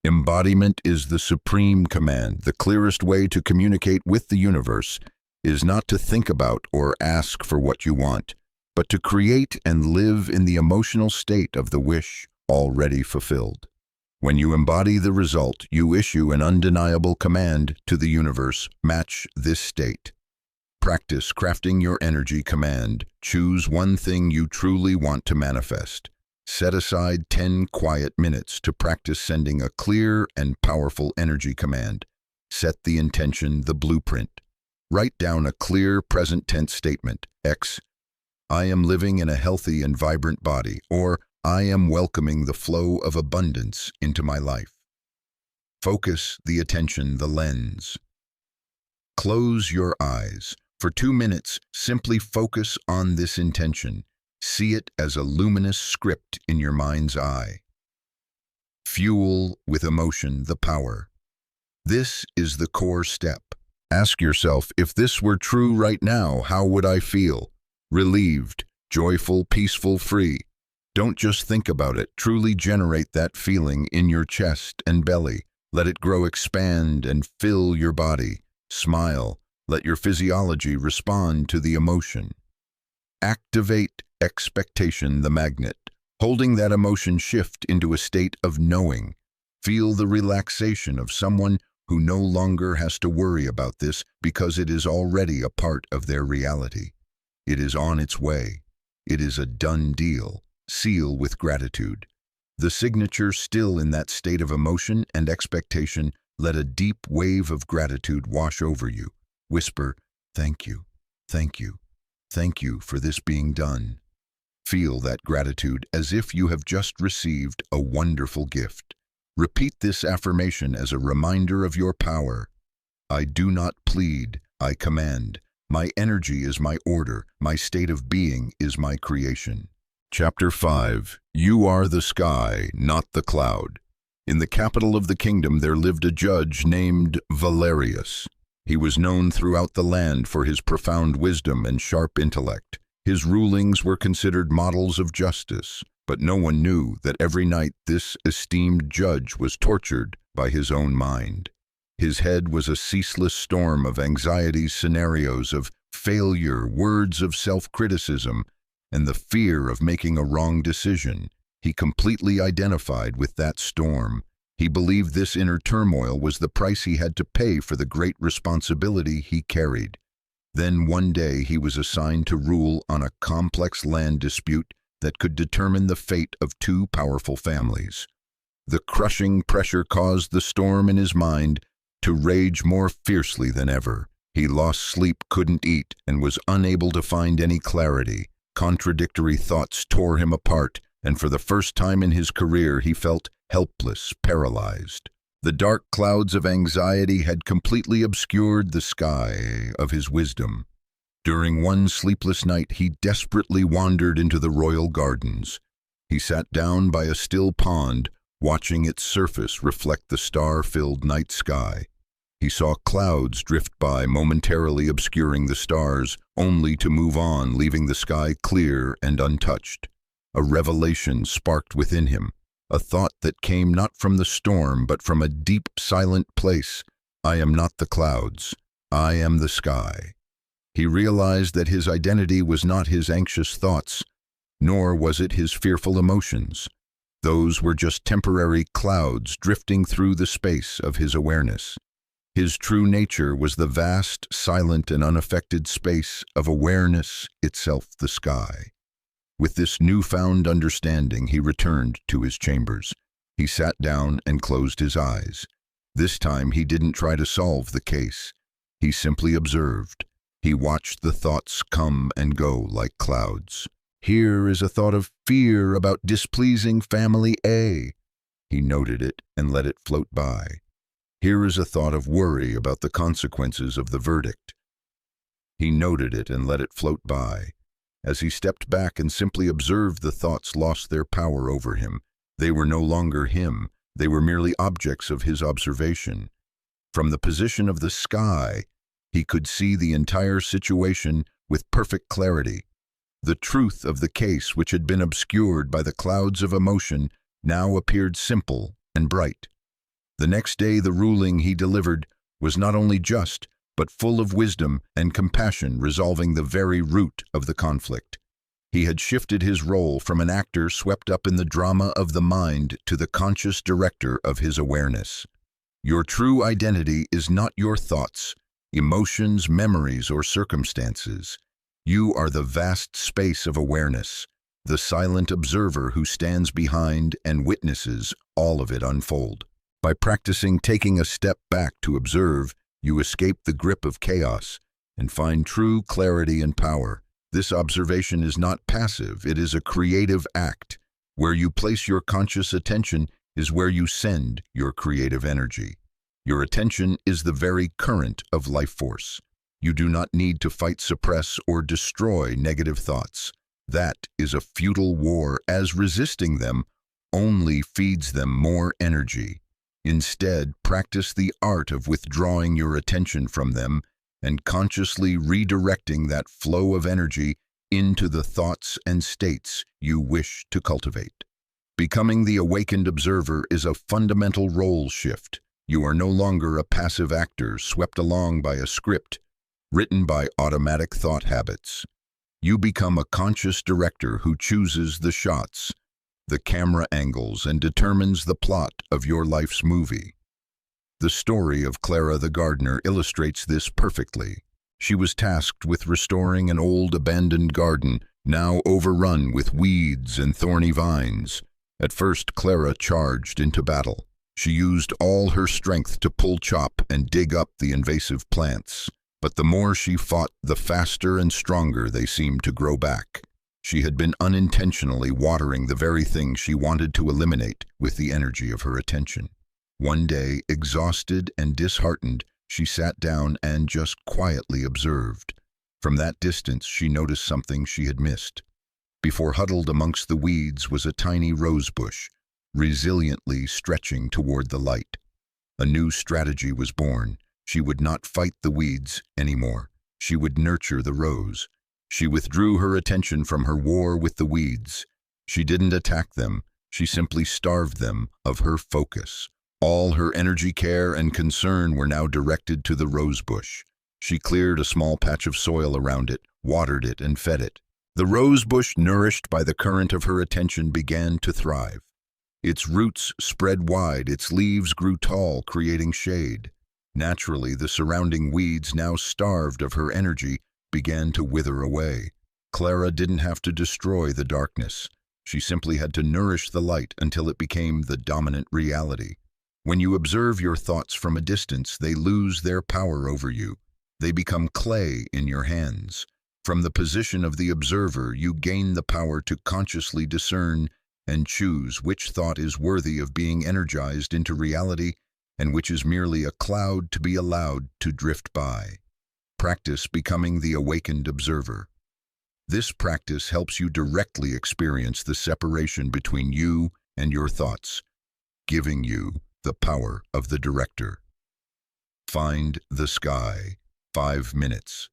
Embodiment is the supreme command. The clearest way to communicate with the universe is not to think about or ask for what you want, but to create and live in the emotional state of the wish already fulfilled. When you embody the result, you issue an undeniable command to the universe: match this state. Practice crafting your energy command. Choose one thing you truly want to manifest. Set aside 10 quiet minutes to practice sending a clear and powerful energy command. Set the intention, the blueprint. Write down a clear present tense statement. X, I am living in a healthy and vibrant body, or I am welcoming the flow of abundance into my life. Focus the attention, the lens. Close your eyes. For 2 minutes, simply focus on this intention. See it as a luminous script in your mind's eye. Fuel with emotion the power. This is the core step. Ask yourself, if this were true right now, how would I feel? Relieved, joyful, peaceful, free. Don't just think about it. Truly generate that feeling in your chest and belly. Let it grow, expand, and fill your body. Smile. Let your physiology respond to the emotion. Activate expectation, the magnet. Holding that emotion, shift into a state of knowing. Feel the relaxation of someone who no longer has to worry about this because it is already a part of their reality. It is on its way. It is a done deal. Seal with gratitude. The signature still in that state of emotion and expectation. Let a deep wave of gratitude wash over you. Whisper, thank you, thank you, thank you for this being done. Feel that gratitude as if you have just received a wonderful gift. Repeat this affirmation as a reminder of your power. I do not plead, I command. My energy is my order. My state of being is my creation. Chapter 5. You are the sky, not the cloud. In the capital of the kingdom there lived a judge named Valerius. He was known throughout the land for his profound wisdom and sharp intellect. His rulings were considered models of justice, but no one knew that every night this esteemed judge was tortured by his own mind. His head was a ceaseless storm of anxiety, scenarios of failure, words of self-criticism, and the fear of making a wrong decision. He completely identified with that storm. He believed this inner turmoil was the price he had to pay for the great responsibility he carried. Then one day he was assigned to rule on a complex land dispute that could determine the fate of two powerful families. The crushing pressure caused the storm in his mind to rage more fiercely than ever. He lost sleep, couldn't eat, and was unable to find any clarity. Contradictory thoughts tore him apart, and for the first time in his career he felt helpless, paralyzed. The dark clouds of anxiety had completely obscured the sky of his wisdom. During one sleepless night, he desperately wandered into the royal gardens. He sat down by a still pond, watching its surface reflect the star-filled night sky. He saw clouds drift by, momentarily obscuring the stars, only to move on, leaving the sky clear and untouched. A revelation sparked within him, a thought that came not from the storm, but from a deep, silent place. I am not the clouds. I am the sky. He realized that his identity was not his anxious thoughts, nor was it his fearful emotions. Those were just temporary clouds drifting through the space of his awareness. His true nature was the vast, silent, and unaffected space of awareness itself, the sky. With this newfound understanding, he returned to his chambers. He sat down and closed his eyes. This time he didn't try to solve the case. He simply observed. He watched the thoughts come and go like clouds. Here is a thought of fear about displeasing family A. He noted it and let it float by. Here is a thought of worry about the consequences of the verdict. He noted it and let it float by. As he stepped back and simply observed, the thoughts lost their power over him. They were no longer him. They were merely objects of his observation. From the position of the sky, he could see the entire situation with perfect clarity. The truth of the case, which had been obscured by the clouds of emotion, now appeared simple and bright. The next day, the ruling he delivered was not only just, but full of wisdom and compassion, resolving the very root of the conflict. He had shifted his role from an actor swept up in the drama of the mind to the conscious director of his awareness. Your true identity is not your thoughts, emotions, memories, or circumstances. You are the vast space of awareness, the silent observer who stands behind and witnesses all of it unfold. By practicing taking a step back to observe, you escape the grip of chaos and find true clarity and power. This observation is not passive, it is a creative act. Where you place your conscious attention is where you send your creative energy. Your attention is the very current of life force. You do not need to fight, suppress, or destroy negative thoughts. That is a futile war, as resisting them only feeds them more energy. Instead, practice the art of withdrawing your attention from them and consciously redirecting that flow of energy into the thoughts and states you wish to cultivate. Becoming the awakened observer is a fundamental role shift. You are no longer a passive actor swept along by a script written by automatic thought habits. You become a conscious director who chooses the shots, the camera angles, and determines the plot of your life's movie. The story of Clara the gardener illustrates this perfectly. She was tasked with restoring an old abandoned garden, now overrun with weeds and thorny vines. At first, Clara charged into battle. She used all her strength to pull, chop, and dig up the invasive plants. But the more she fought, the faster and stronger they seemed to grow back. She had been unintentionally watering the very thing she wanted to eliminate with the energy of her attention. One day, exhausted and disheartened, She sat down and just quietly observed. From that distance, she noticed something she had missed. Before huddled amongst the weeds was a tiny rose bush, resiliently stretching toward the light. A new strategy was born. She would not fight the weeds anymore. She would nurture the rose. She withdrew her attention from her war with the weeds. She didn't attack them. She simply starved them of her focus. All her energy, care, and concern were now directed to the rose bush. She cleared a small patch of soil around it, watered it, and fed it. The rose bush, nourished by the current of her attention, began to thrive. Its roots spread wide, its leaves grew tall, creating shade. Naturally, the surrounding weeds, now starved of her energy, began to wither away. Clara didn't have to destroy the darkness. She simply had to nourish the light until it became the dominant reality. When you observe your thoughts from a distance, they lose their power over you. They become clay in your hands. From the position of the observer, you gain the power to consciously discern and choose which thought is worthy of being energized into reality and which is merely a cloud to be allowed to drift by. Practice becoming the awakened observer. This practice helps you directly experience the separation between you and your thoughts, giving you the power of the director. Find the sky. 5 minutes.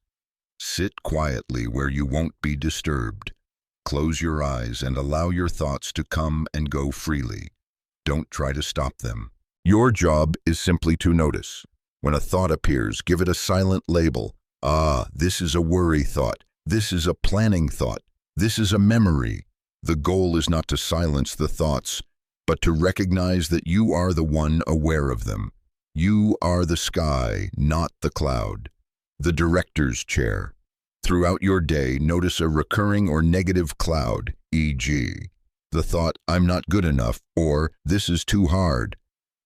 Sit quietly where you won't be disturbed. Close your eyes and allow your thoughts to come and go freely. Don't try to stop them. Your job is simply to notice. When a thought appears, give it a silent label. This is a worry thought. This is a planning thought. This is a memory. The goal is not to silence the thoughts, but to recognize that you are the one aware of them. You are the sky, not the cloud. The director's chair. Throughout your day, notice a recurring or negative cloud, e.g., the thought, "I'm not good enough," or "this is too hard."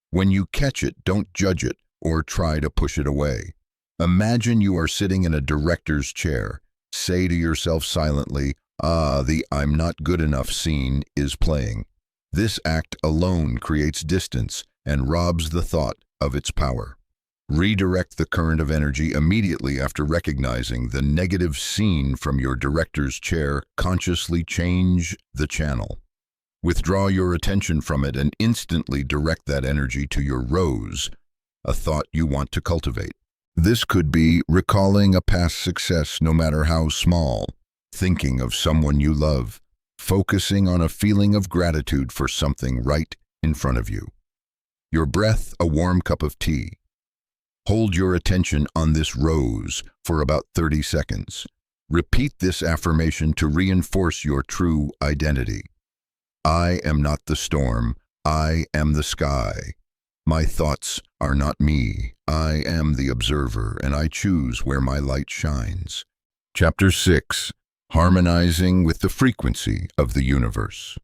When you catch it, don't judge it or try to push it away. Imagine you are sitting in a director's chair. Say to yourself silently, the "I'm not good enough" scene is playing. This act alone creates distance and robs the thought of its power. Redirect the current of energy immediately after recognizing the negative scene from your director's chair. Consciously change the channel. Withdraw your attention from it and instantly direct that energy to your rose, a thought you want to cultivate. This could be recalling a past success, no matter how small, thinking of someone you love, focusing on a feeling of gratitude for something right in front of you. Your breath, a warm cup of tea. Hold your attention on this rose for about 30 seconds. Repeat this affirmation to reinforce your true identity. I am not the storm. I am the sky. My thoughts are not me. I am the observer, and I choose where my light shines. Chapter 6. Harmonizing with the frequency of the universe.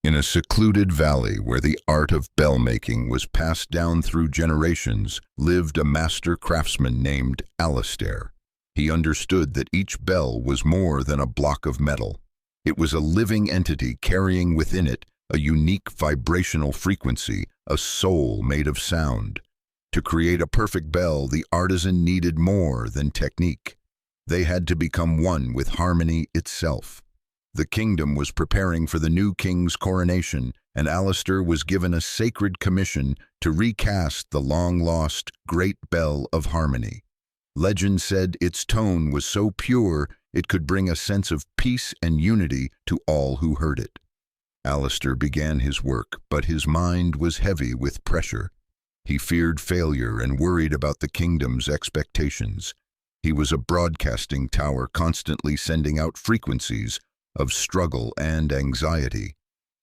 In a secluded valley where the art of bell-making was passed down through generations, lived a master craftsman named Alistair. He understood that each bell was more than a block of metal. It was a living entity carrying within it a unique vibrational frequency, a soul made of sound. To create a perfect bell, the artisan needed more than technique. They had to become one with harmony itself. The kingdom was preparing for the new king's coronation, and Alistair was given a sacred commission to recast the long-lost great bell of harmony. Legend said its tone was so pure it could bring a sense of peace and unity to all who heard it. Alistair began his work, but his mind was heavy with pressure. He feared failure and worried about the kingdom's expectations. He was a broadcasting tower, constantly sending out frequencies of struggle and anxiety.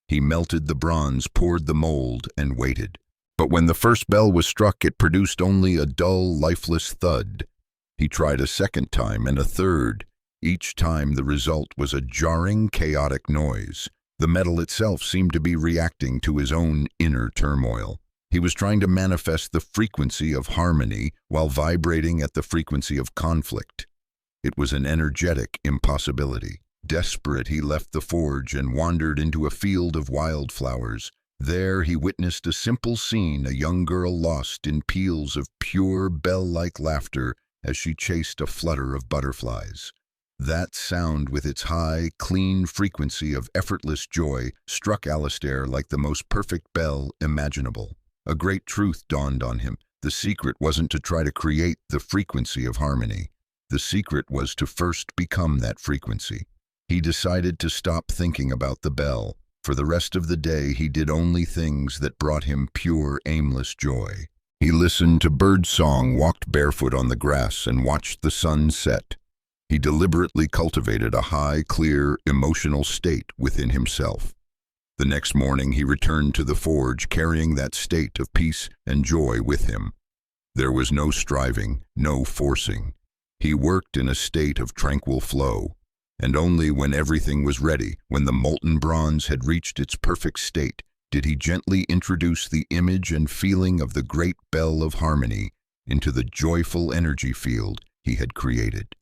He melted the bronze, poured the mold, and waited. But when the first bell was struck, it produced only a dull, lifeless thud. He tried a second time and a third. Each time the result was a jarring, chaotic noise. The metal itself seemed to be reacting to his own inner turmoil. He was trying to manifest the frequency of harmony while vibrating at the frequency of conflict. It was an energetic impossibility. Desperate, he left the forge and wandered into a field of wildflowers. There he witnessed a simple scene, a young girl lost in peals of pure bell-like laughter as she chased a flutter of butterflies. That sound, with its high, clean frequency of effortless joy, struck Alistair like the most perfect bell imaginable. A great truth dawned on him. The secret wasn't to try to create the frequency of harmony. The secret was to first become that frequency. He decided to stop thinking about the bell. For the rest of the day, he did only things that brought him pure, aimless joy. He listened to birdsong, walked barefoot on the grass, and watched the sun set. He deliberately cultivated a high, clear, emotional state within himself. The next morning, he returned to the forge, carrying that state of peace and joy with him. There was no striving, no forcing. He worked in a state of tranquil flow, and only when everything was ready, when the molten bronze had reached its perfect state, did he gently introduce the image and feeling of the great bell of harmony into the joyful energy field he had created.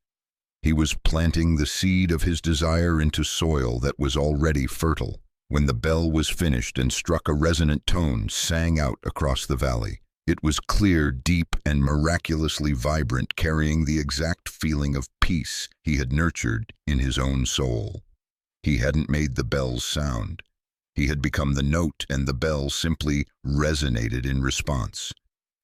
He was planting the seed of his desire into soil that was already fertile. When the bell was finished and struck a resonant tone, sang out across the valley. It was clear, deep, and miraculously vibrant, carrying the exact feeling of peace he had nurtured in his own soul. He hadn't made the bell's sound. He had become the note, and the bell simply resonated in response.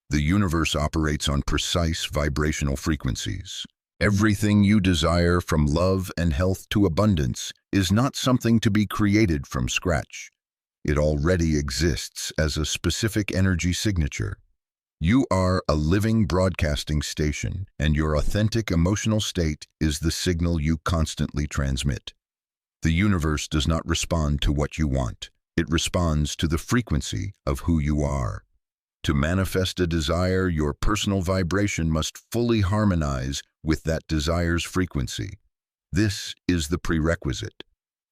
The universe operates on precise vibrational frequencies. Everything you desire, from love and health to abundance, is not something to be created from scratch. It already exists as a specific energy signature. You are a living broadcasting station, and your authentic emotional state is the signal you constantly transmit. The universe does not respond to what you want. It responds to the frequency of who you are. To manifest a desire, your personal vibration must fully harmonize with that desire's frequency. This is the prerequisite.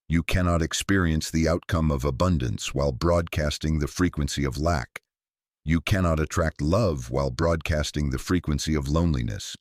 You cannot experience the outcome of abundance while broadcasting the frequency of lack. You cannot attract love while broadcasting the frequency of loneliness.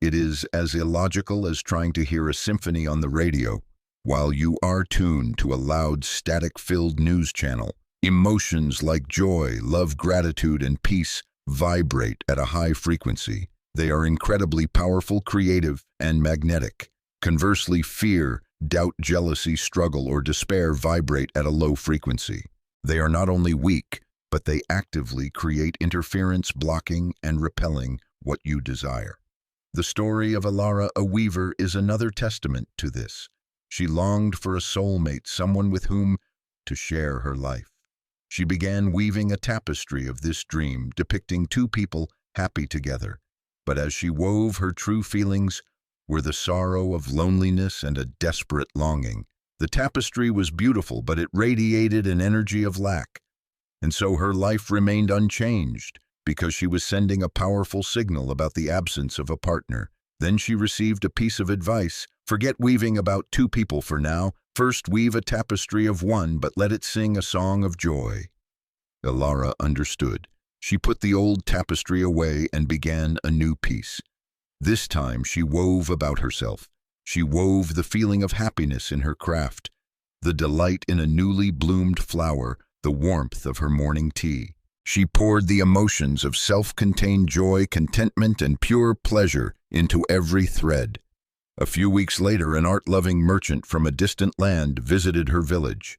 It is as illogical as trying to hear a symphony on the radio while you are tuned to a loud, static-filled news channel. Emotions like joy, love, gratitude, and peace vibrate at a high frequency. They are incredibly powerful, creative, and magnetic. Conversely, fear, doubt, jealousy, struggle, or despair vibrate at a low frequency. They are not only weak, but they actively create interference, blocking and repelling what you desire. The story of Alara, a weaver, is another testament to this. She longed for a soulmate, someone with whom to share her life. She began weaving a tapestry of this dream, depicting two people happy together. But as she wove, her true feelings were the sorrow of loneliness and a desperate longing. The tapestry was beautiful, but it radiated an energy of lack. And so her life remained unchanged, because she was sending a powerful signal about the absence of a partner. Then she received a piece of advice: forget weaving about two people for now. First weave a tapestry of one, but let it sing a song of joy. Alara understood. She put the old tapestry away and began a new piece. This time she wove about herself. She wove the feeling of happiness in her craft, the delight in a newly bloomed flower, the warmth of her morning tea. She poured the emotions of self-contained joy, contentment, and pure pleasure into every thread. A few weeks later, an art-loving merchant from a distant land visited her village.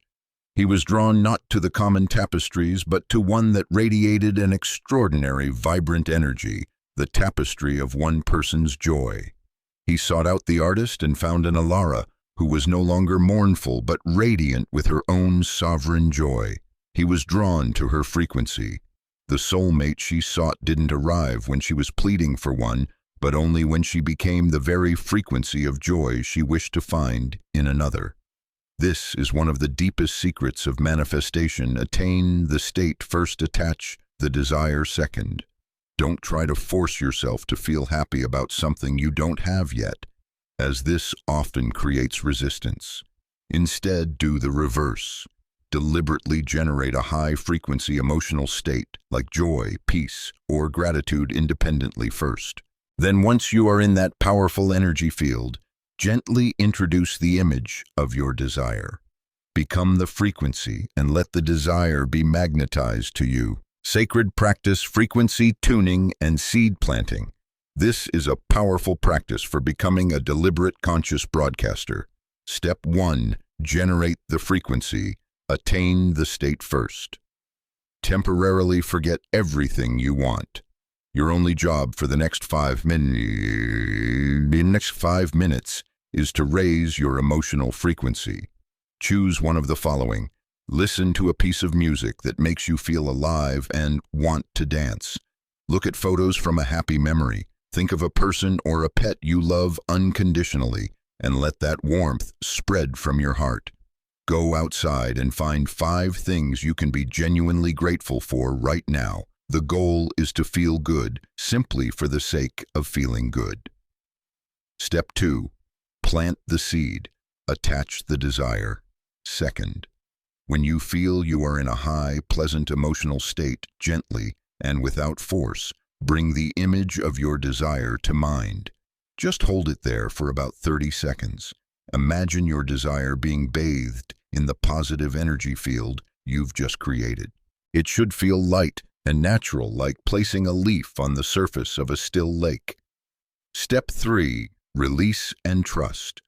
He was drawn not to the common tapestries, but to one that radiated an extraordinary, vibrant energy, the tapestry of one person's joy. He sought out the artist and found an Alara who was no longer mournful, but radiant with her own sovereign joy. He was drawn to her frequency. The soulmate she sought didn't arrive when she was pleading for one, but only when she became the very frequency of joy she wished to find in another. This is one of the deepest secrets of manifestation. Attain the state first, attach the desire second. Don't try to force yourself to feel happy about something you don't have yet, as this often creates resistance. Instead, do the reverse. Deliberately generate a high-frequency emotional state like joy, peace, or gratitude independently first. Then once you are in that powerful energy field, gently introduce the image of your desire. Become the frequency and let the desire be magnetized to you. Sacred practice, frequency tuning, and seed planting. This is a powerful practice for becoming a deliberate conscious broadcaster. Step 1. Generate the frequency. Attain the state first. Temporarily forget everything you want. Your only job for the next 5 minutes is to raise your emotional frequency. Choose one of the following. Listen to a piece of music that makes you feel alive and want to dance. Look at photos from a happy memory. Think of a person or a pet you love unconditionally, and let that warmth spread from your heart. Go outside and find 5 things you can be genuinely grateful for right now. The goal is to feel good simply for the sake of feeling good. Step 2. Plant the seed. Attach the desire. Second, when you feel you are in a high, pleasant emotional state, gently and without force, bring the image of your desire to mind. Just hold it there for about 30 seconds. Imagine your desire being bathed in the positive energy field you've just created. It should feel light and natural, like placing a leaf on the surface of a still lake. Step 3. Release and trust.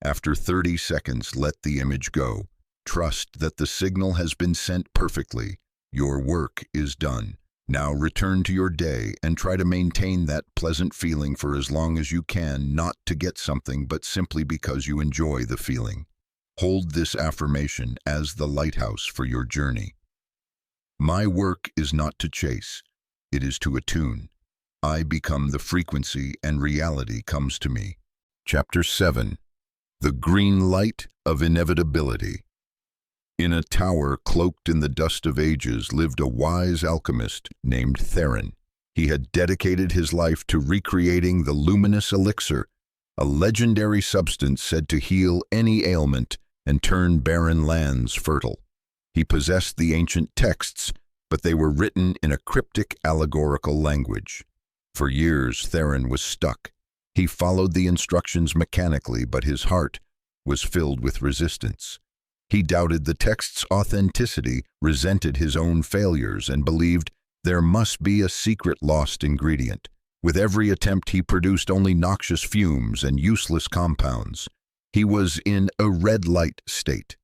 After 30 seconds, let the image go. Trust that the signal has been sent perfectly. Your work is done. Now return to your day and try to maintain that pleasant feeling for as long as you can, not to get something, but simply because you enjoy the feeling. Hold this affirmation as the lighthouse for your journey. My work is not to chase, it is to attune. I become the frequency and reality comes to me. Chapter 7. The Green Light of Inevitability. In a tower cloaked in the dust of ages lived a wise alchemist named Theron. He had dedicated his life to recreating the luminous elixir, a legendary substance said to heal any ailment and turn barren lands fertile. He possessed the ancient texts, but they were written in a cryptic allegorical language. For years, Theron was stuck. He followed the instructions mechanically, but his heart was filled with resistance. He doubted the text's authenticity, resented his own failures, and believed there must be a secret lost ingredient. With every attempt, he produced only noxious fumes and useless compounds. He was in a red light state.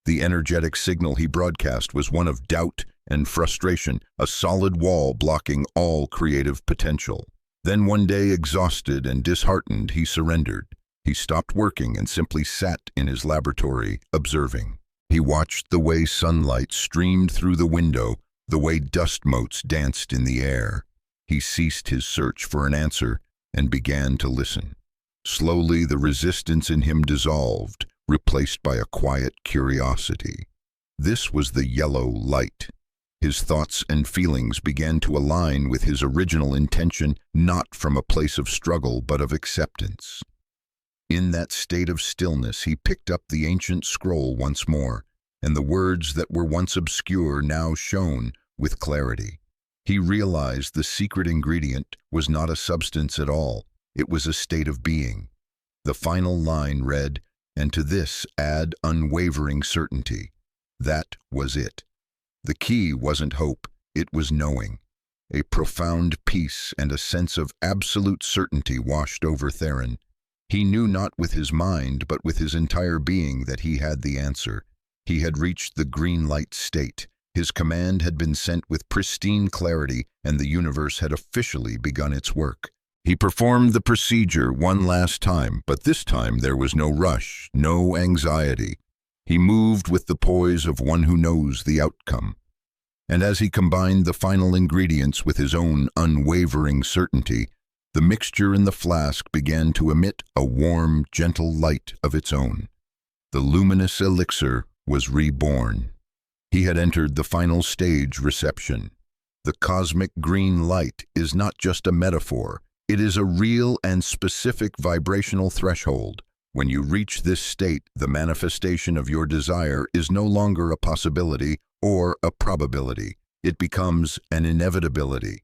The energetic signal he broadcast was one of doubt and frustration, a solid wall blocking all creative potential. Then one day, exhausted and disheartened, he surrendered. He stopped working and simply sat in his laboratory, observing. He watched the way sunlight streamed through the window, the way dust motes danced in the air. He ceased his search for an answer and began to listen. Slowly, the resistance in him dissolved, replaced by a quiet curiosity. This was the yellow light. His thoughts and feelings began to align with his original intention, not from a place of struggle but of acceptance. In that state of stillness, he picked up the ancient scroll once more, and the words that were once obscure now shone with clarity. He realized the secret ingredient was not a substance at all, it was a state of being. The final line read, "And to this add unwavering certainty." That was it. The key wasn't hope, it was knowing. A profound peace and a sense of absolute certainty washed over Theron. He knew not with his mind, but with his entire being that he had the answer. He had reached the green light state. His command had been sent with pristine clarity, and the universe had officially begun its work. He performed the procedure one last time, but this time there was no rush, no anxiety. He moved with the poise of one who knows the outcome. And as he combined the final ingredients with his own unwavering certainty, the mixture in the flask began to emit a warm, gentle light of its own. The luminous elixir was reborn. He had entered the final stage, reception. The cosmic green light is not just a metaphor, it is a real and specific vibrational threshold. When you reach this state, the manifestation of your desire is no longer a possibility or a probability. It becomes an inevitability.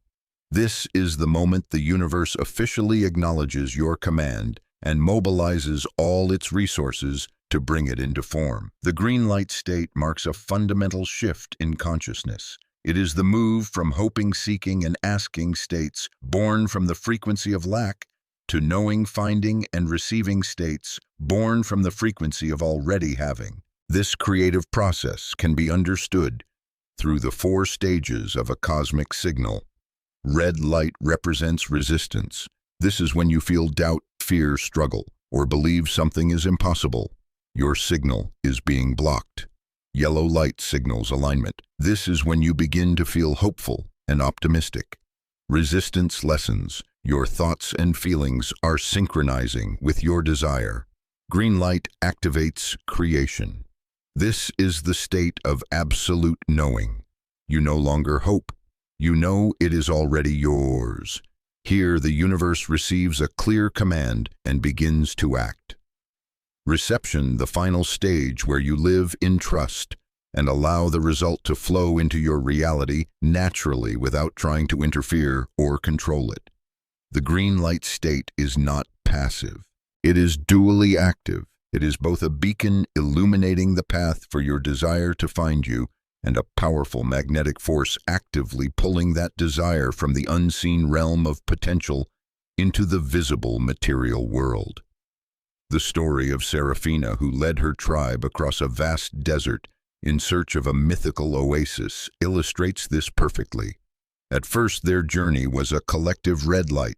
This is the moment the universe officially acknowledges your command and mobilizes all its resources to bring it into form. The green light state marks a fundamental shift in consciousness. It is the move from hoping, seeking, and asking states born from the frequency of lack to knowing, finding, and receiving states born from the frequency of already having. This creative process can be understood through the 4 stages of a cosmic signal. Red light represents resistance. This is when you feel doubt, fear, struggle, or believe something is impossible. Your signal is being blocked. Yellow light signals alignment. This is when you begin to feel hopeful and optimistic. Resistance lessens. Your thoughts and feelings are synchronizing with your desire. Green light activates creation. This is the state of absolute knowing. You no longer hope. You know it is already yours. Here, the universe receives a clear command and begins to act. Reception, the final stage where you live in trust and allow the result to flow into your reality naturally without trying to interfere or control it. The green light state is not passive. It is dually active. It is both a beacon illuminating the path for your desire to find you and a powerful magnetic force actively pulling that desire from the unseen realm of potential into the visible material world. The story of Seraphina, who led her tribe across a vast desert in search of a mythical oasis, illustrates this perfectly. At first, their journey was a collective red light.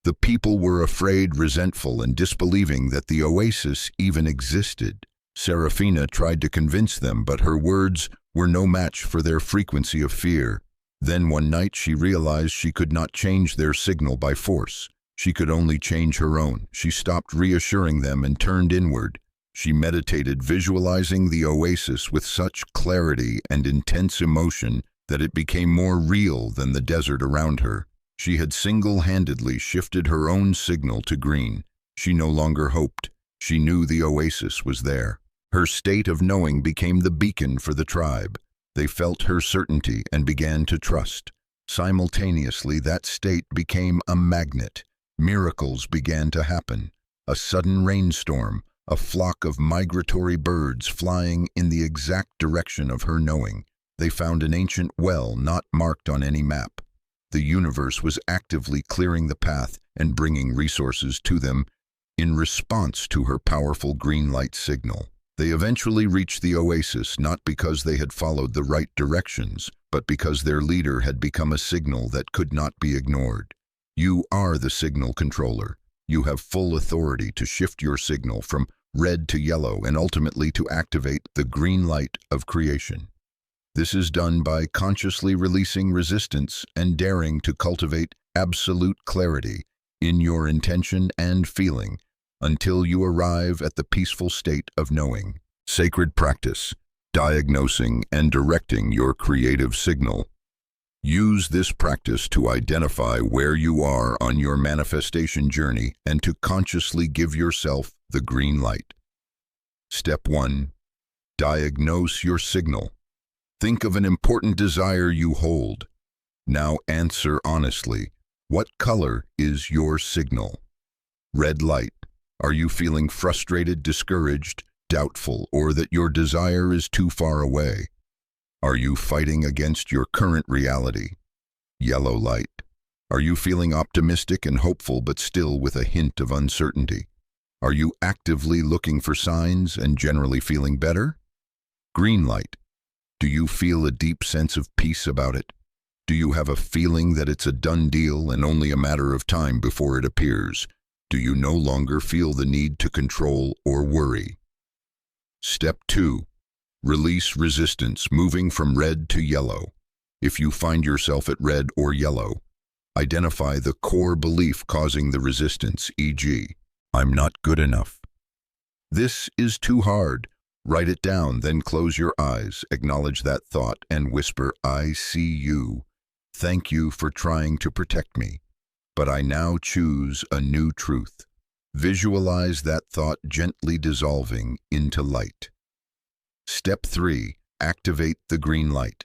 The people were afraid, resentful, and disbelieving that the oasis even existed. Seraphina tried to convince them, but her words were no match for their frequency of fear. Then one night she realized she could not change their signal by force. She could only change her own. She stopped reassuring them and turned inward. She meditated, visualizing the oasis with such clarity and intense emotion that it became more real than the desert around her. She had single-handedly shifted her own signal to green. She no longer hoped. She knew the oasis was there. Her state of knowing became the beacon for the tribe. They felt her certainty and began to trust. Simultaneously, that state became a magnet. Miracles began to happen. A sudden rainstorm, a flock of migratory birds flying in the exact direction of her knowing. They found an ancient well not marked on any map. The universe was actively clearing the path and bringing resources to them in response to her powerful green light signal. They eventually reached the oasis not because they had followed the right directions, but because their leader had become a signal that could not be ignored. You are the signal controller. You have full authority to shift your signal from red to yellow and ultimately to activate the green light of creation. This is done by consciously releasing resistance and daring to cultivate absolute clarity in your intention and feeling until you arrive at the peaceful state of knowing. Sacred practice, diagnosing and directing your creative signal. Use this practice to identify where you are on your manifestation journey and to consciously give yourself the green light. Step 1. Diagnose your signal. Think of an important desire you hold. Now answer honestly. What color is your signal? Red light. Are you feeling frustrated, discouraged, doubtful, or that your desire is too far away? Are you fighting against your current reality? Yellow light. Are you feeling optimistic and hopeful but still with a hint of uncertainty? Are you actively looking for signs and generally feeling better? Green light. Do you feel a deep sense of peace about it? Do you have a feeling that it's a done deal and only a matter of time before it appears? Do you no longer feel the need to control or worry? Step 2. Release resistance, moving from red to yellow. If you find yourself at red or yellow, identify the core belief causing the resistance, e.g., I'm not good enough. This is too hard. Write it down, then close your eyes, acknowledge that thought, and whisper, I see you. Thank you for trying to protect me, but I now choose a new truth. Visualize that thought gently dissolving into light. Step 3. Activate the green light.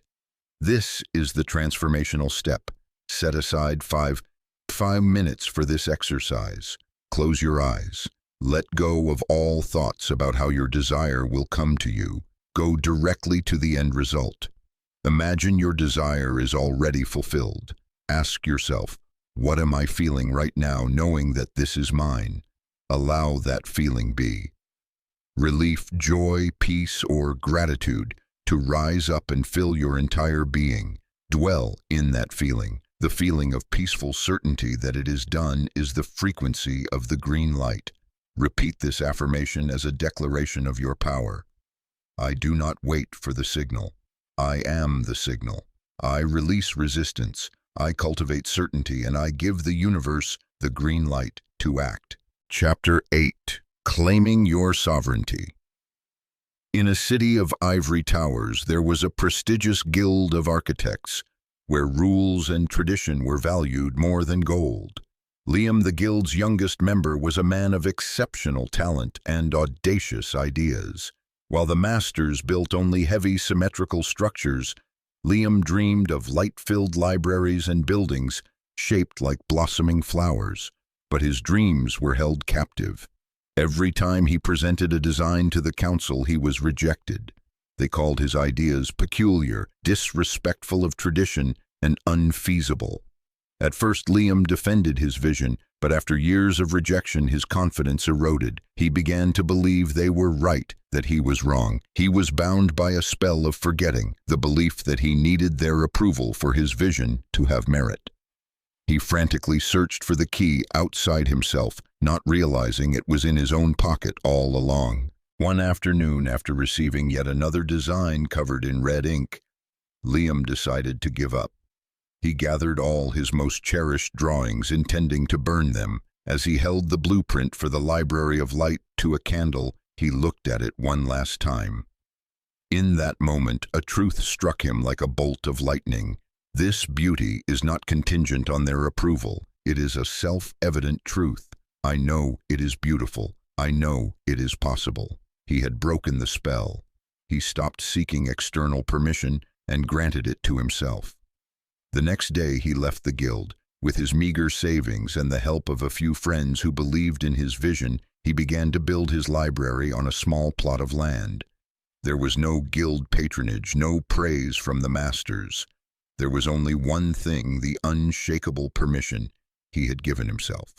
This is the transformational step. Set aside five minutes for this exercise. Close your eyes. Let go of all thoughts about how your desire will come to you. Go directly to the end result. Imagine your desire is already fulfilled. Ask yourself, what am I feeling right now knowing that this is mine? Allow that feeling be. Relief, joy, peace, or gratitude to rise up and fill your entire being. Dwell in that feeling. The feeling of peaceful certainty that it is done is the frequency of the green light. Repeat this affirmation as a declaration of your power. I do not wait for the signal. I am the signal. I release resistance. I cultivate certainty, and I give the universe the green light to act. Chapter 8. Claiming Your Sovereignty. In a city of ivory towers, there was a prestigious guild of architects, where rules and tradition were valued more than gold. Liam, the guild's youngest member, was a man of exceptional talent and audacious ideas. While the masters built only heavy, symmetrical structures, Liam dreamed of light-filled libraries and buildings shaped like blossoming flowers. But his dreams were held captive. Every time he presented a design to the council, he was rejected. They called his ideas peculiar, disrespectful of tradition, and unfeasible. At first, Liam defended his vision, but after years of rejection, his confidence eroded. He began to believe they were right, that he was wrong. He was bound by a spell of forgetting, the belief that he needed their approval for his vision to have merit. He frantically searched for the key outside himself, not realizing it was in his own pocket all along. One afternoon, after receiving yet another design covered in red ink, Liam decided to give up. He gathered all his most cherished drawings, intending to burn them. As he held the blueprint for the Library of Light to a candle, he looked at it one last time. In that moment, a truth struck him like a bolt of lightning. This beauty is not contingent on their approval. It is a self-evident truth. I know it is beautiful. I know it is possible. He had broken the spell. He stopped seeking external permission and granted it to himself. The next day he left the guild. With his meager savings and the help of a few friends who believed in his vision, he began to build his library on a small plot of land. There was no guild patronage, no praise from the masters. There was only one thing, the unshakable permission he had given himself.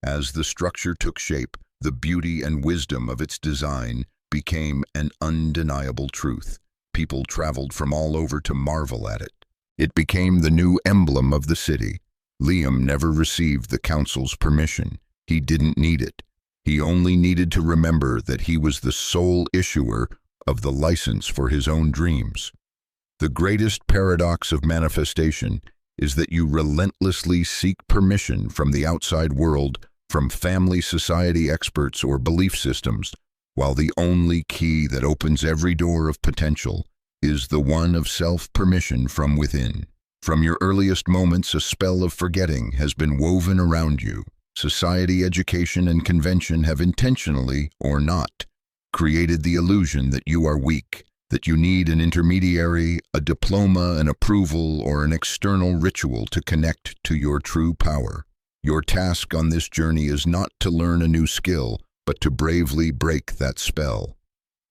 As the structure took shape, the beauty and wisdom of its design became an undeniable truth. People traveled from all over to marvel at it. It became the new emblem of the city. Liam never received the council's permission. He didn't need it. He only needed to remember that he was the sole issuer of the license for his own dreams. The greatest paradox of manifestation is that you relentlessly seek permission from the outside world, from family, society, experts, or belief systems, while the only key that opens every door of potential is the one of self-permission from within. From your earliest moments, a spell of forgetting has been woven around you. Society, education, and convention have intentionally, or not, created the illusion that you are weak, that you need an intermediary, a diploma, an approval, or an external ritual to connect to your true power. Your task on this journey is not to learn a new skill, but to bravely break that spell.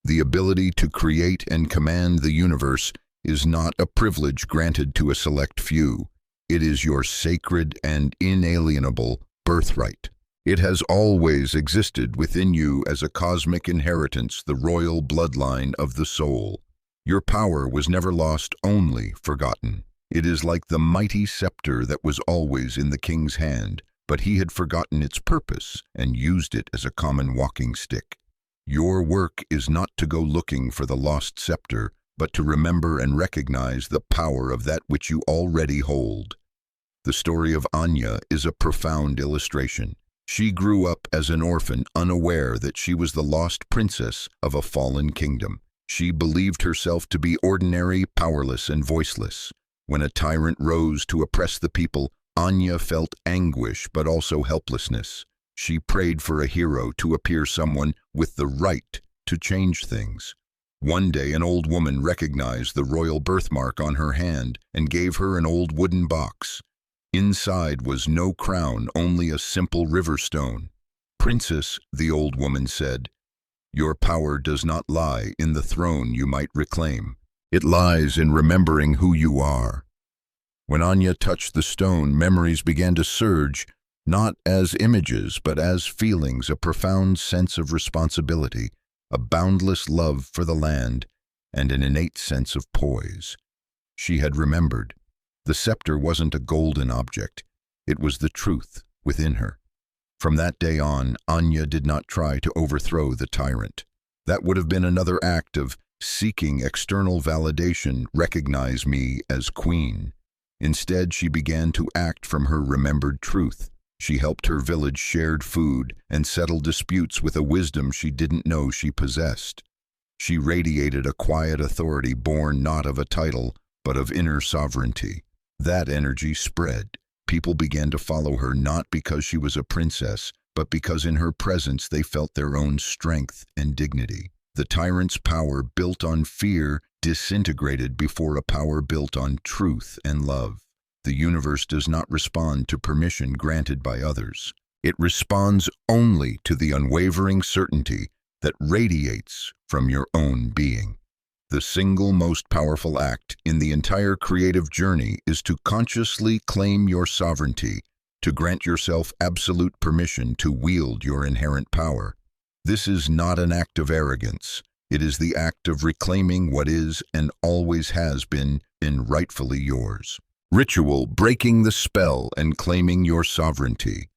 The ability to create and command the universe is not a privilege granted to a select few. It is your sacred and inalienable birthright. It has always existed within you as a cosmic inheritance, the royal bloodline of the soul. Your power was never lost, only forgotten. It is like the mighty scepter that was always in the king's hand, but he had forgotten its purpose and used it as a common walking stick. Your work is not to go looking for the lost scepter, but to remember and recognize the power of that which you already hold. The story of Anya is a profound illustration. She grew up as an orphan, unaware that she was the lost princess of a fallen kingdom. She believed herself to be ordinary, powerless, and voiceless. When a tyrant rose to oppress the people, Anya felt anguish but also helplessness. She prayed for a hero to appear, someone with the right to change things. One day, an old woman recognized the royal birthmark on her hand and gave her an old wooden box. Inside was no crown, only a simple river stone. "Princess," the old woman said, "your power does not lie in the throne you might reclaim. It lies in remembering who you are." When Anya touched the stone, memories began to surge, not as images, but as feelings, a profound sense of responsibility, a boundless love for the land, and an innate sense of poise. She had remembered. The scepter wasn't a golden object. It was the truth within her. From that day on, Anya did not try to overthrow the tyrant. That would have been another act of seeking external validation, recognize me as queen. Instead, she began to act from her remembered truth. She helped her village share food and settled disputes with a wisdom she didn't know she possessed. She radiated a quiet authority born not of a title, but of inner sovereignty. That energy spread. People began to follow her not because she was a princess, but because in her presence they felt their own strength and dignity. The tyrant's power built on fear disintegrated before a power built on truth and love. The universe does not respond to permission granted by others. It responds only to the unwavering certainty that radiates from your own being. The single most powerful act in the entire creative journey is to consciously claim your sovereignty, to grant yourself absolute permission to wield your inherent power. This is not an act of arrogance. It is the act of reclaiming what is and always has been rightfully yours. Ritual, breaking the spell and claiming your sovereignty.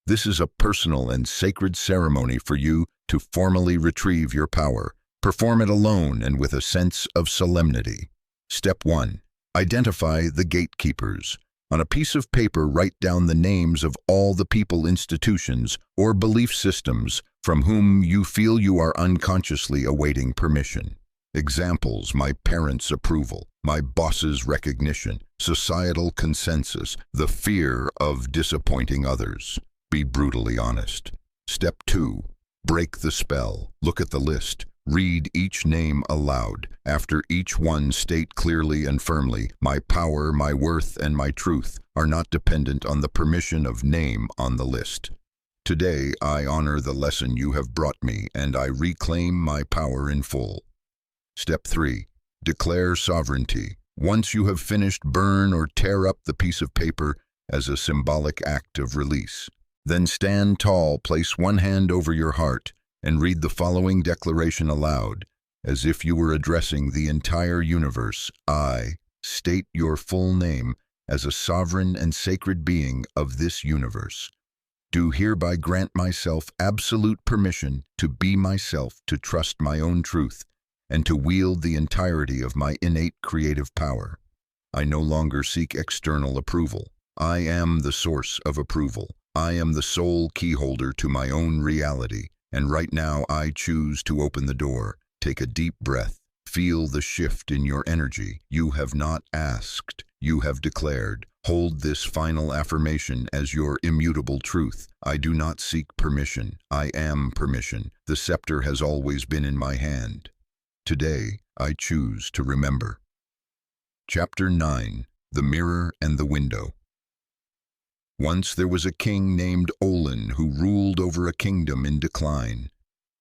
This is a personal and sacred ceremony for you to formally retrieve your power. Perform it alone and with a sense of solemnity. Step 1. Identify the gatekeepers. On a piece of paper, write down the names of all the people, institutions, or belief systems from whom you feel you are unconsciously awaiting permission. Examples: my parents' approval, my boss's recognition, societal consensus, the fear of disappointing others. Be brutally honest. Step 2. Break the spell. Look at the list. Read each name aloud. After each one, state clearly and firmly, my power, my worth, and my truth are not dependent on the permission of name on the list. Today, I honor the lesson you have brought me, and I reclaim my power in full. Step 3. Declare sovereignty. Once you have finished, burn or tear up the piece of paper as a symbolic act of release. Then stand tall, place one hand over your heart, and read the following declaration aloud, as if you were addressing the entire universe. I state your full name as a sovereign and sacred being of this universe. Do hereby grant myself absolute permission to be myself, to trust my own truth, and to wield the entirety of my innate creative power. I no longer seek external approval. I am the source of approval. I am the sole keyholder to my own reality. And right now, I choose to open the door. Take a deep breath. Feel the shift in your energy. You have not asked. You have declared. Hold this final affirmation as your immutable truth. I do not seek permission. I am permission. The scepter has always been in my hand. Today, I choose to remember. Chapter 9. The Mirror and the Window. Once there was a king named Olin who ruled over a kingdom in decline.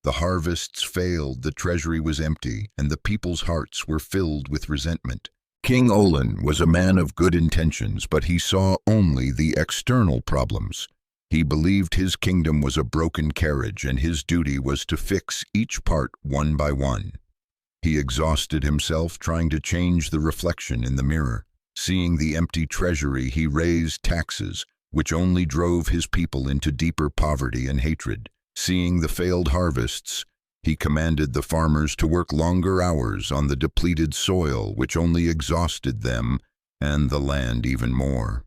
The harvests failed, the treasury was empty, and the people's hearts were filled with resentment. King Olin was a man of good intentions, but he saw only the external problems. He believed his kingdom was a broken carriage, and his duty was to fix each part one by one. He exhausted himself trying to change the reflection in the mirror. Seeing the empty treasury, he raised taxes, which only drove his people into deeper poverty and hatred. Seeing the failed harvests, he commanded the farmers to work longer hours on the depleted soil, which only exhausted them and the land even more.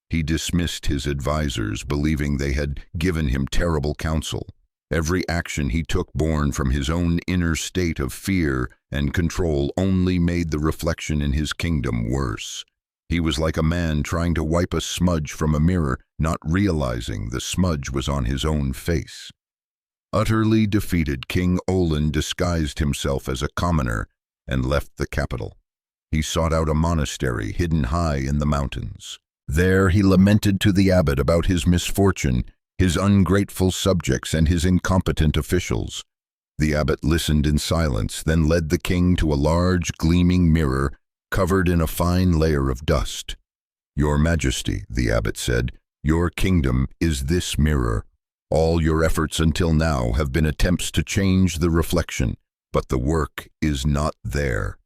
He dismissed his advisors, believing they had given him terrible counsel. Every action he took, born from his own inner state of fear and control, only made the reflection in his kingdom worse. He was like a man trying to wipe a smudge from a mirror, not realizing the smudge was on his own face. Utterly defeated, King Olin disguised himself as a commoner and left the capital. He sought out a monastery hidden high in the mountains. There he lamented to the abbot about his misfortune his ungrateful subjects and his incompetent officials. The abbot listened in silence, then led the king to a large, gleaming mirror covered in a fine layer of dust. "Your Majesty," the abbot said, "your kingdom is this mirror. All your efforts until now have been attempts to change the reflection, but the work is not there."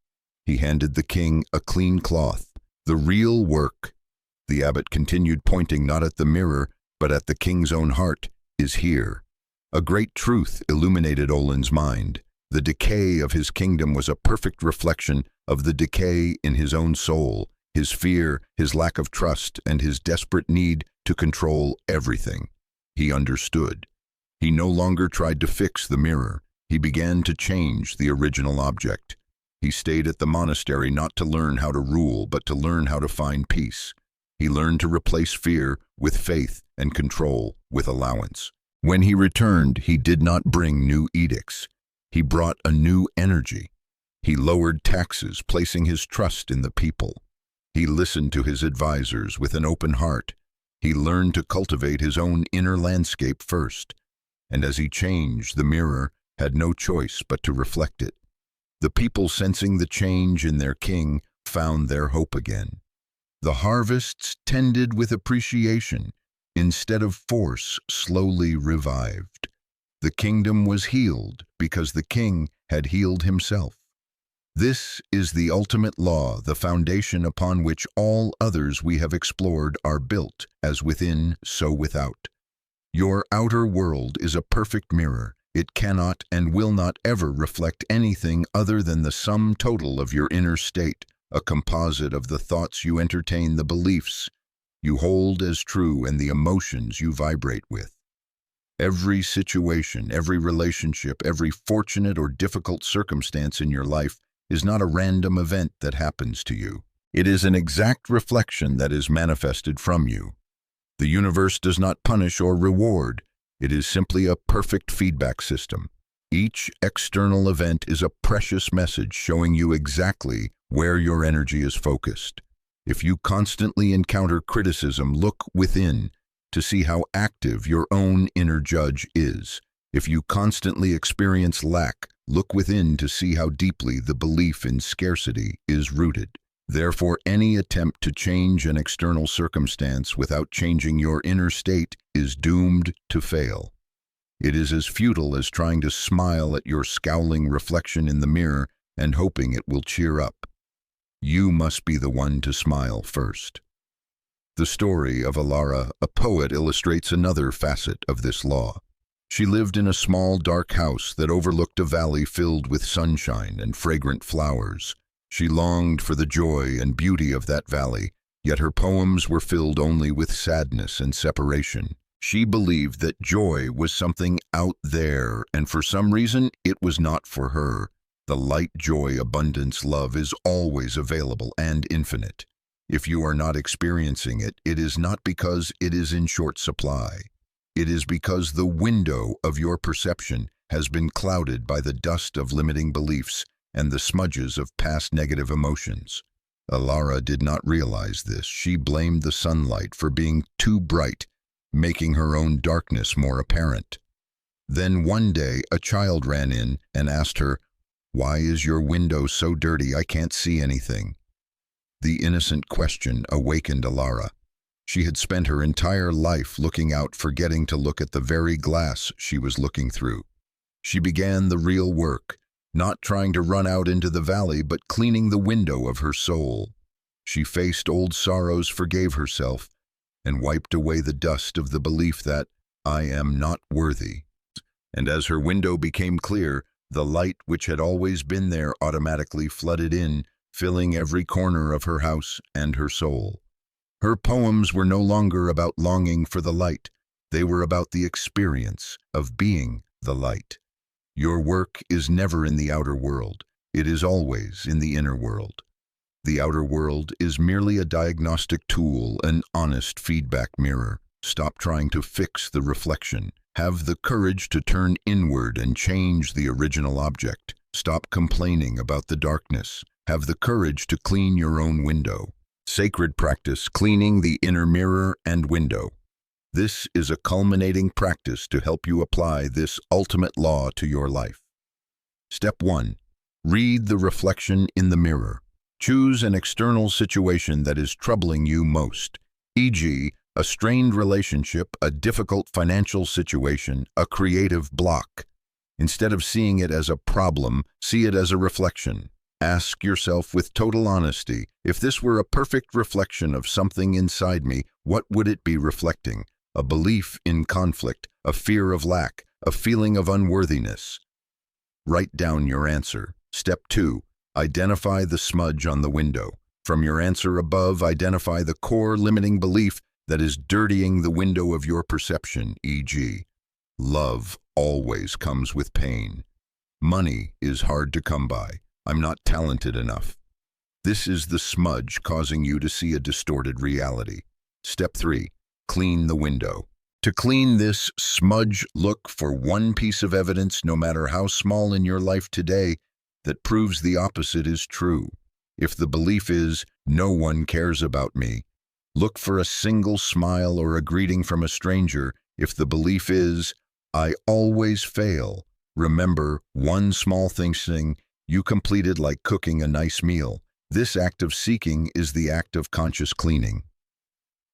He handed the king a clean cloth. "The real work," the abbot continued, pointing not at the mirror, but at the king's own heart, "is here." A great truth illuminated Olin's mind. The decay of his kingdom was a perfect reflection of the decay in his own soul, his fear, his lack of trust, and his desperate need to control everything. He understood. He no longer tried to fix the mirror. He began to change the original object. He stayed at the monastery not to learn how to rule, but to learn how to find peace. He learned to replace fear with faith and control with allowance. When he returned, he did not bring new edicts. He brought a new energy. He lowered taxes, placing his trust in the people. He listened to his advisors with an open heart. He learned to cultivate his own inner landscape first. And as he changed, the mirror had no choice but to reflect it. The people, sensing the change in their king, found their hope again. The harvests tended with appreciation, instead of force, slowly revived. The kingdom was healed because the king had healed himself. This is the ultimate law, the foundation upon which all others we have explored are built, as within, so without. Your outer world is a perfect mirror. It cannot and will not ever reflect anything other than the sum total of your inner state, a composite of the thoughts you entertain, the beliefs you hold as true, and the emotions you vibrate with. Every situation, every relationship, every fortunate or difficult circumstance in your life is not a random event that happens to you. It is an exact reflection that is manifested from you. The universe does not punish or reward. It is simply a perfect feedback system. Each external event is a precious message showing you exactly where your energy is focused. If you constantly encounter criticism, look within to see how active your own inner judge is. If you constantly experience lack, look within to see how deeply the belief in scarcity is rooted. Therefore, any attempt to change an external circumstance without changing your inner state is doomed to fail. It is as futile as trying to smile at your scowling reflection in the mirror and hoping it will cheer up. You must be the one to smile first. The story of Alara, a poet, illustrates another facet of this law. She lived in a small, dark house that overlooked a valley filled with sunshine and fragrant flowers. She longed for the joy and beauty of that valley, yet her poems were filled only with sadness and separation. She believed that joy was something out there, and for some reason it was not for her. The light, joy, abundance, love is always available and infinite. If you are not experiencing it, it is not because it is in short supply. It is because the window of your perception has been clouded by the dust of limiting beliefs and the smudges of past negative emotions. Alara did not realize this. She blamed the sunlight for being too bright, making her own darkness more apparent. Then one day, a child ran in and asked her, "Why is your window so dirty? I can't see anything." The innocent question awakened Alara. She had spent her entire life looking out, forgetting to look at the very glass she was looking through. She began the real work, not trying to run out into the valley, but cleaning the window of her soul. She faced old sorrows, forgave herself, and wiped away the dust of the belief that I am not worthy. And as her window became clear, the light which had always been there automatically flooded in, filling every corner of her house and her soul. Her poems were no longer about longing for the light. They were about the experience of being the light. Your work is never in the outer world. It is always in the inner world. The outer world is merely a diagnostic tool, an honest feedback mirror. Stop trying to fix the reflection. Have the courage to turn inward and change the original object. Stop complaining about the darkness. Have the courage to clean your own window. Sacred practice, cleaning the inner mirror and window. This is a culminating practice to help you apply this ultimate law to your life. Step 1. Read the reflection in the mirror. Choose an external situation that is troubling you most, e.g., a strained relationship, a difficult financial situation, a creative block. Instead of seeing it as a problem, see it as a reflection. Ask yourself with total honesty, if this were a perfect reflection of something inside me, what would it be reflecting? A belief in conflict, a fear of lack, a feeling of unworthiness. Write down your answer. Step 2. Identify the smudge on the window. From your answer above, identify the core limiting belief that is dirtying the window of your perception, e.g., love always comes with pain. Money is hard to come by. I'm not talented enough. This is the smudge causing you to see a distorted reality. Step 3. Clean the window. To clean this smudge, look for one piece of evidence, no matter how small in your life today, that proves the opposite is true. If the belief is, no one cares about me, look for a single smile or a greeting from a stranger. If the belief is, I always fail, remember one small thing you completed, like cooking a nice meal. This act of seeking is the act of conscious cleaning.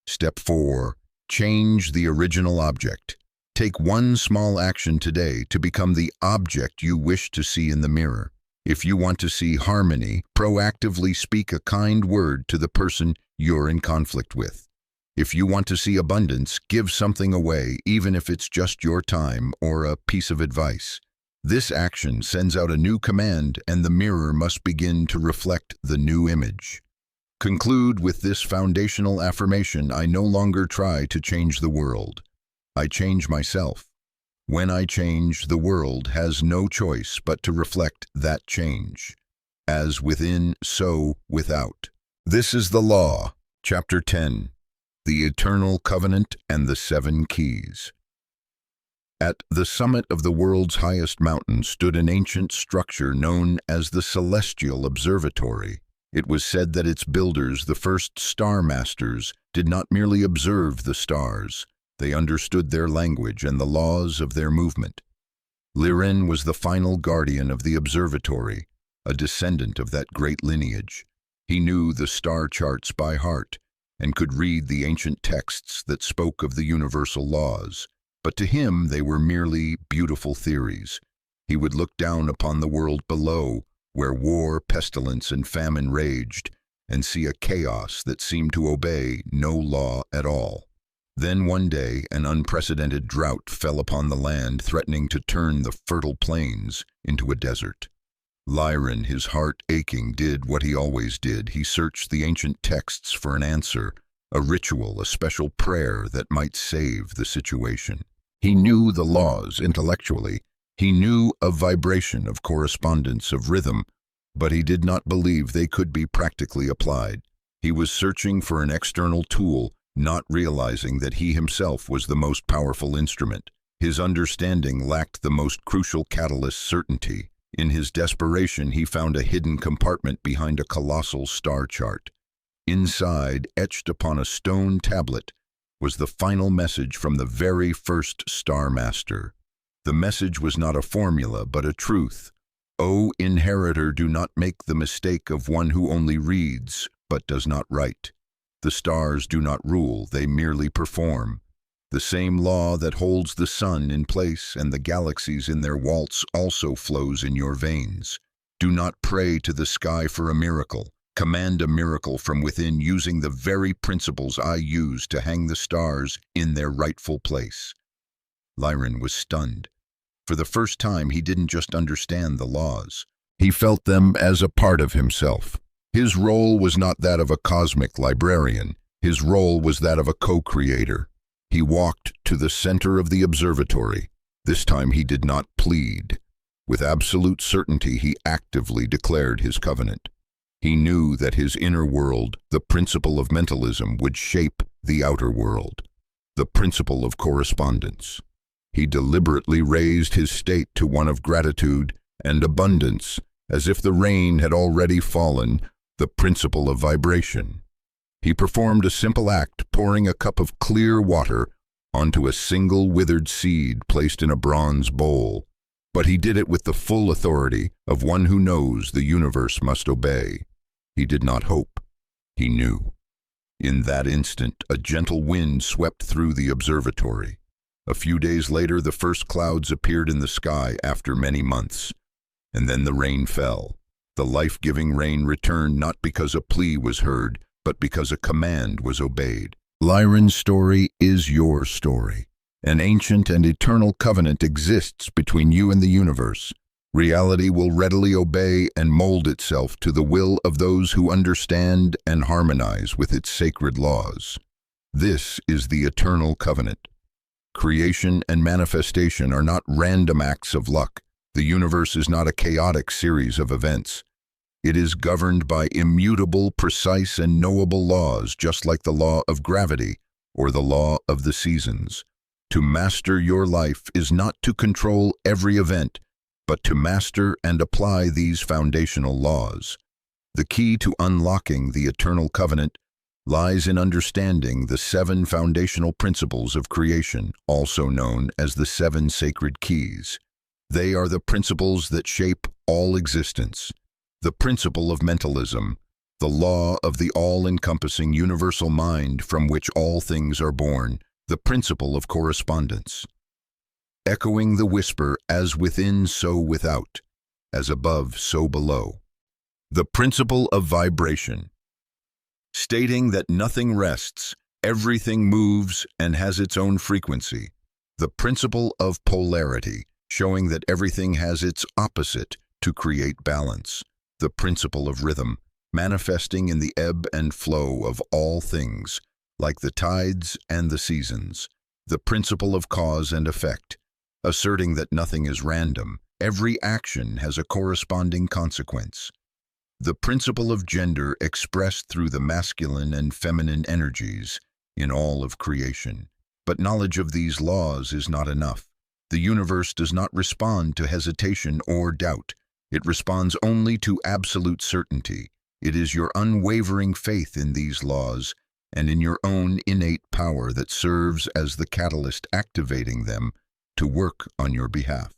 Step 4. Change the original object. Take one small action today to become the object you wish to see in the mirror. If you want to see harmony, proactively speak a kind word to the person you're in conflict with. If you want to see abundance, give something away, even if it's just your time or a piece of advice. This action sends out a new command, and the mirror must begin to reflect the new image. Conclude with this foundational affirmation: I no longer try to change the world. I change myself. When I change, the world has no choice but to reflect that change. As within, so without. This is the law. Chapter 10. The Eternal Covenant and the 7 Keys. At the summit of the world's highest mountain stood an ancient structure known as the Celestial Observatory. It was said that its builders, the first star masters, did not merely observe the stars. They understood their language and the laws of their movement. Lyran was the final guardian of the observatory, a descendant of that great lineage. He knew the star charts by heart and could read the ancient texts that spoke of the universal laws. But to him they were merely beautiful theories. He would look down upon the world below, where war, pestilence, and famine raged, and see a chaos that seemed to obey no law at all. Then one day an unprecedented drought fell upon the land, threatening to turn the fertile plains into a desert. Lyran, his heart aching, did what he always did. He searched the ancient texts for an answer, a ritual, a special prayer that might save the situation. He knew the laws intellectually. He knew of vibration, of correspondence, of rhythm, but he did not believe they could be practically applied. He was searching for an external tool, not realizing that he himself was the most powerful instrument. His understanding lacked the most crucial catalyst: certainty. In his desperation, he found a hidden compartment behind a colossal star chart. Inside, etched upon a stone tablet, was the final message from the very first Star Master. The message was not a formula, but a truth. O inheritor, do not make the mistake of one who only reads, but does not write. The stars do not rule, they merely perform. The same law that holds the sun in place and the galaxies in their waltz also flows in your veins. Do not pray to the sky for a miracle. Command a miracle from within, using the very principles I use to hang the stars in their rightful place. Lyran was stunned. For the first time, he didn't just understand the laws. He felt them as a part of himself. His role was not that of a cosmic librarian. His role was that of a co-creator. He walked to the center of the observatory. This time he did not plead. With absolute certainty, he actively declared his covenant. He knew that his inner world, the principle of mentalism, would shape the outer world, the principle of correspondence. He deliberately raised his state to one of gratitude and abundance, as if the rain had already fallen, the principle of vibration. He performed a simple act, pouring a cup of clear water onto a single withered seed placed in a bronze bowl, but he did it with the full authority of one who knows the universe must obey. He did not hope, he knew. In that instant, a gentle wind swept through the observatory. A few days later, the first clouds appeared in the sky after many months, and then the rain fell. The life-giving rain returned not because a plea was heard, but because a command was obeyed. Lyran's story is your story. An ancient and eternal covenant exists between you and the universe. Reality will readily obey and mold itself to the will of those who understand and harmonize with its sacred laws. This is the eternal covenant. Creation and manifestation are not random acts of luck. The universe is not a chaotic series of events. It is governed by immutable, precise, and knowable laws, just like the law of gravity or the law of the seasons. To master your life is not to control every event, but to master and apply these foundational laws. The key to unlocking the eternal covenant lies in understanding the 7 foundational principles of creation, also known as the 7 sacred keys. They are the principles that shape all existence. The principle of mentalism, the law of the all-encompassing universal mind from which all things are born, the principle of correspondence. Echoing the whisper, as within so without, as above so below. The principle of vibration, stating that nothing rests, everything moves and has its own frequency. The principle of polarity, showing that everything has its opposite to create balance. The principle of rhythm, manifesting in the ebb and flow of all things, like the tides and the seasons. The principle of cause and effect, asserting that nothing is random, every action has a corresponding consequence. The principle of gender expressed through the masculine and feminine energies in all of creation. But knowledge of these laws is not enough. The universe does not respond to hesitation or doubt. It responds only to absolute certainty. It is your unwavering faith in these laws and in your own innate power that serves as the catalyst activating them to work on your behalf.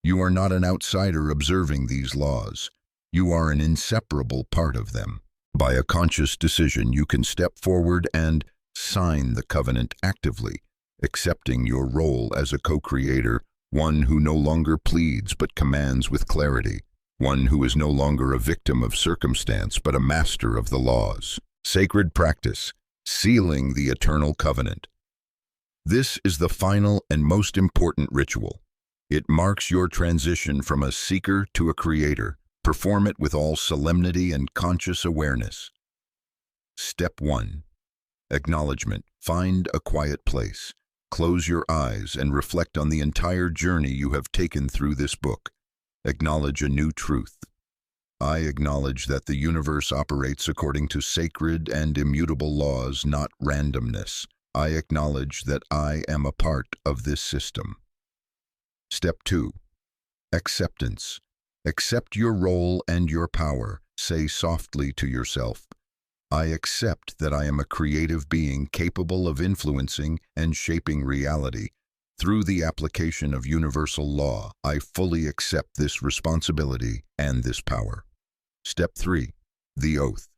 You are not an outsider observing these laws. You are an inseparable part of them. By a conscious decision, you can step forward and sign the covenant actively, accepting your role as a co-creator, one who no longer pleads but commands with clarity, one who is no longer a victim of circumstance but a master of the laws. Sacred practice, sealing the eternal covenant. This is the final and most important ritual. It marks your transition from a seeker to a creator. Perform it with all solemnity and conscious awareness. Step 1. Acknowledgement. Find a quiet place. Close your eyes and reflect on the entire journey you have taken through this book. Acknowledge a new truth. I acknowledge that the universe operates according to sacred and immutable laws, not randomness. I acknowledge that I am a part of this system. Step 2. Acceptance. Accept your role and your power. Say softly to yourself, I accept that I am a creative being capable of influencing and shaping reality. Through the application of universal law, I fully accept this responsibility and this power. Step 3. The oath.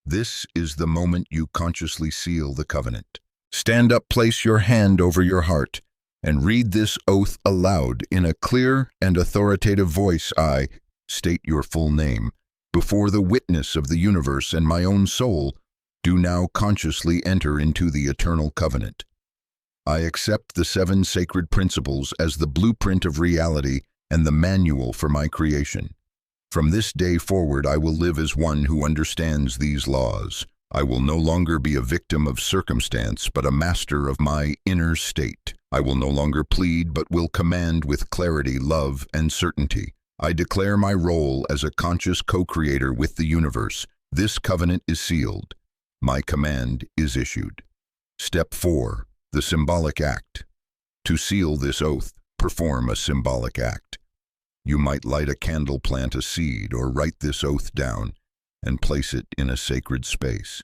This is the moment you consciously seal the covenant. Stand up, place your hand over your heart, and read this oath aloud in a clear and authoritative voice. I state your full name. Before the witness of the universe and my own soul, do now consciously enter into the eternal covenant. I accept the 7 sacred principles as the blueprint of reality and the manual for my creation. From this day forward, I will live as one who understands these laws. I will no longer be a victim of circumstance, but a master of my inner state. I will no longer plead, but will command with clarity, love, and certainty. I declare my role as a conscious co-creator with the universe. This covenant is sealed. My command is issued. Step 4. The symbolic act. To seal this oath, perform a symbolic act. You might light a candle, plant a seed, or write this oath down and place it in a sacred space.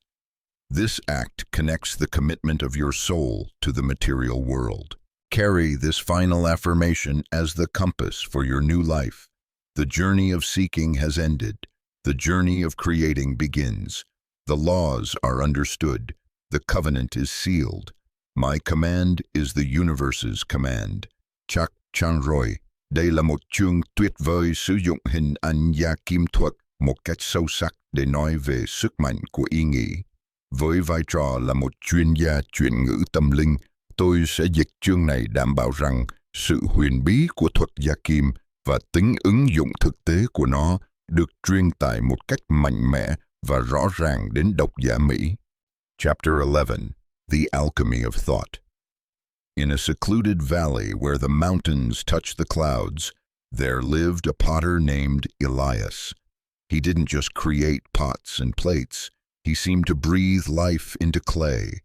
This act connects the commitment of your soul to the material world. Carry this final affirmation as the compass for your new life. The journey of seeking has ended. The journey of creating begins. The laws are understood. The covenant is sealed. My command is the universe's command. Chắc chắn rồi. Đây là một chương tuyệt vời sử dụng hình ảnh và kim thuật một cách sâu sắc để nói về sức mạnh của ý nghĩ. Với vai trò là một chuyên gia chuyển ngữ tâm linh, tôi sẽ dịch chương này đảm bảo rằng sự huyền bí của thuật gia kim và tính ứng dụng thực tế của nó được truyền tải một cách mạnh mẽ và rõ ràng đến độc giả Mỹ. Chapter 11. The Alchemy of Thought. In a secluded valley where the mountains touch the clouds, there lived a potter named Elias. He didn't just create pots and plates, he seemed to breathe life into clay.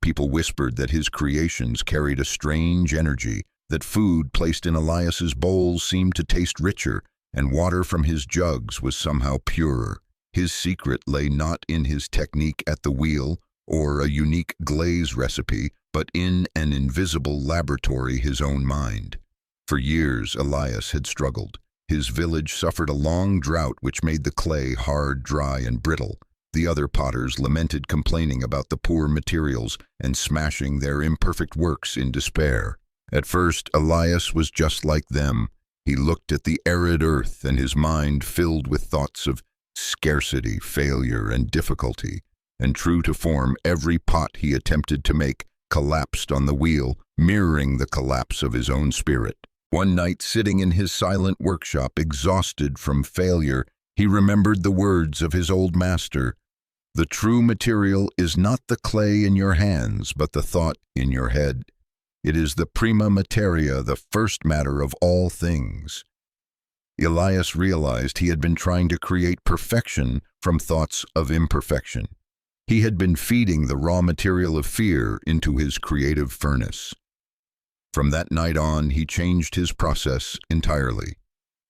People whispered that his creations carried a strange energy, that food placed in Elias's bowls seemed to taste richer, and water from his jugs was somehow purer. His secret lay not in his technique at the wheel or a unique glaze recipe, but in an invisible laboratory, his own mind. For years, Elias had struggled. His village suffered a long drought which made the clay hard, dry, and brittle. The other potters lamented, complaining about the poor materials and smashing their imperfect works in despair. At first, Elias was just like them. He looked at the arid earth, and his mind filled with thoughts of scarcity, failure, and difficulty. And true to form, every pot he attempted to make collapsed on the wheel, mirroring the collapse of his own spirit. One night, sitting in his silent workshop, exhausted from failure, he remembered the words of his old master. The true material is not the clay in your hands, but the thought in your head. It is the prima materia, the first matter of all things. Elias realized he had been trying to create perfection from thoughts of imperfection. He had been feeding the raw material of fear into his creative furnace. From that night on, he changed his process entirely.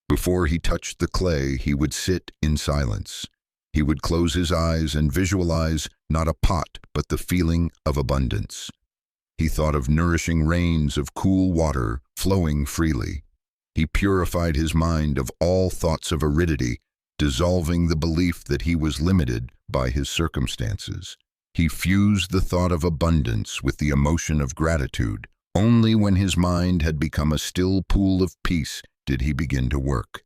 Before he touched the clay, he would sit in silence. He would close his eyes and visualize not a pot, but the feeling of abundance. He thought of nourishing rains of cool water flowing freely. He purified his mind of all thoughts of aridity, dissolving the belief that he was limited by his circumstances. He fused the thought of abundance with the emotion of gratitude. Only when his mind had become a still pool of peace did he begin to work.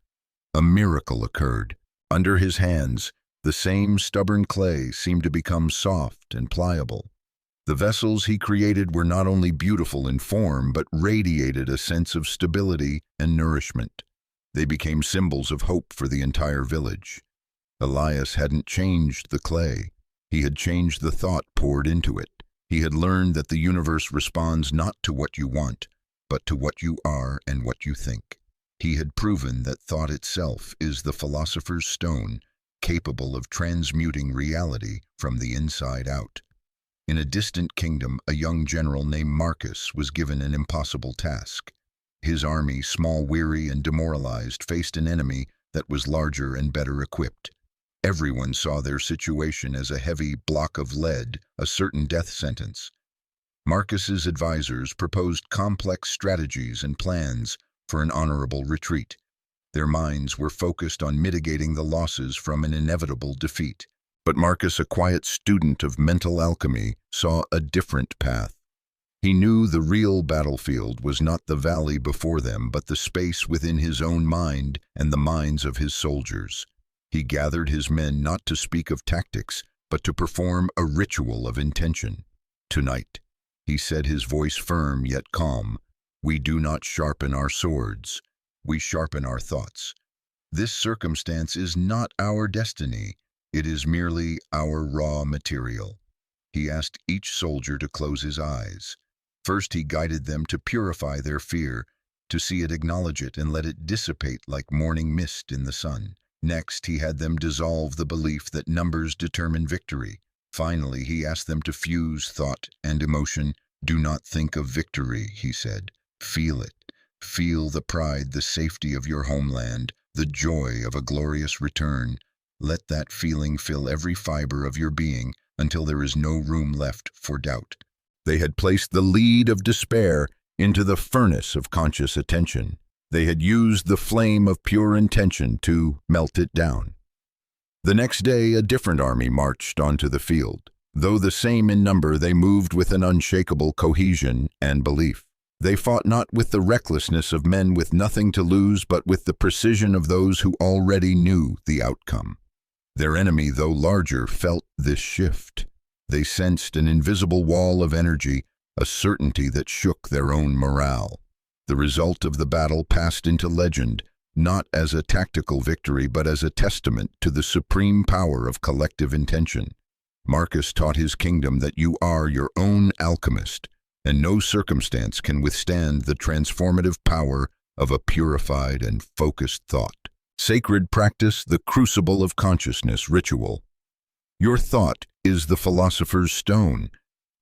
A miracle occurred. Under his hands, the same stubborn clay seemed to become soft and pliable. The vessels he created were not only beautiful in form, but radiated a sense of stability and nourishment. They became symbols of hope for the entire village. Elias hadn't changed the clay. He had changed the thought poured into it. He had learned that the universe responds not to what you want, but to what you are and what you think. He had proven that thought itself is the philosopher's stone, capable of transmuting reality from the inside out. In a distant kingdom, a young general named Marcus was given an impossible task. His army, small, weary, and demoralized, faced an enemy that was larger and better equipped. Everyone saw their situation as a heavy block of lead, a certain death sentence. Marcus's advisors proposed complex strategies and plans for an honorable retreat. Their minds were focused on mitigating the losses from an inevitable defeat. But Marcus, a quiet student of mental alchemy, saw a different path. He knew the real battlefield was not the valley before them, but the space within his own mind and the minds of his soldiers. He gathered his men not to speak of tactics, but to perform a ritual of intention. Tonight, he said, his voice firm yet calm, we do not sharpen our swords, we sharpen our thoughts. This circumstance is not our destiny, it is merely our raw material. He asked each soldier to close his eyes. First, he guided them to purify their fear, to see it, acknowledge it, and let it dissipate like morning mist in the sun. Next, he had them dissolve the belief that numbers determine victory. Finally, he asked them to fuse thought and emotion. Do not think of victory, he said. Feel it. Feel the pride, the safety of your homeland, the joy of a glorious return. Let that feeling fill every fiber of your being until there is no room left for doubt. They had placed the lead of despair into the furnace of conscious attention. They had used the flame of pure intention to melt it down. The next day, a different army marched onto the field. Though the same in number, they moved with an unshakable cohesion and belief. They fought not with the recklessness of men with nothing to lose, but with the precision of those who already knew the outcome. Their enemy, though larger, felt this shift. They sensed an invisible wall of energy, a certainty that shook their own morale. The result of the battle passed into legend, not as a tactical victory, but as a testament to the supreme power of collective intention. Marcus taught his kingdom that you are your own alchemist, and no circumstance can withstand the transformative power of a purified and focused thought. Sacred practice, the crucible of consciousness ritual. Your thought is the philosopher's stone.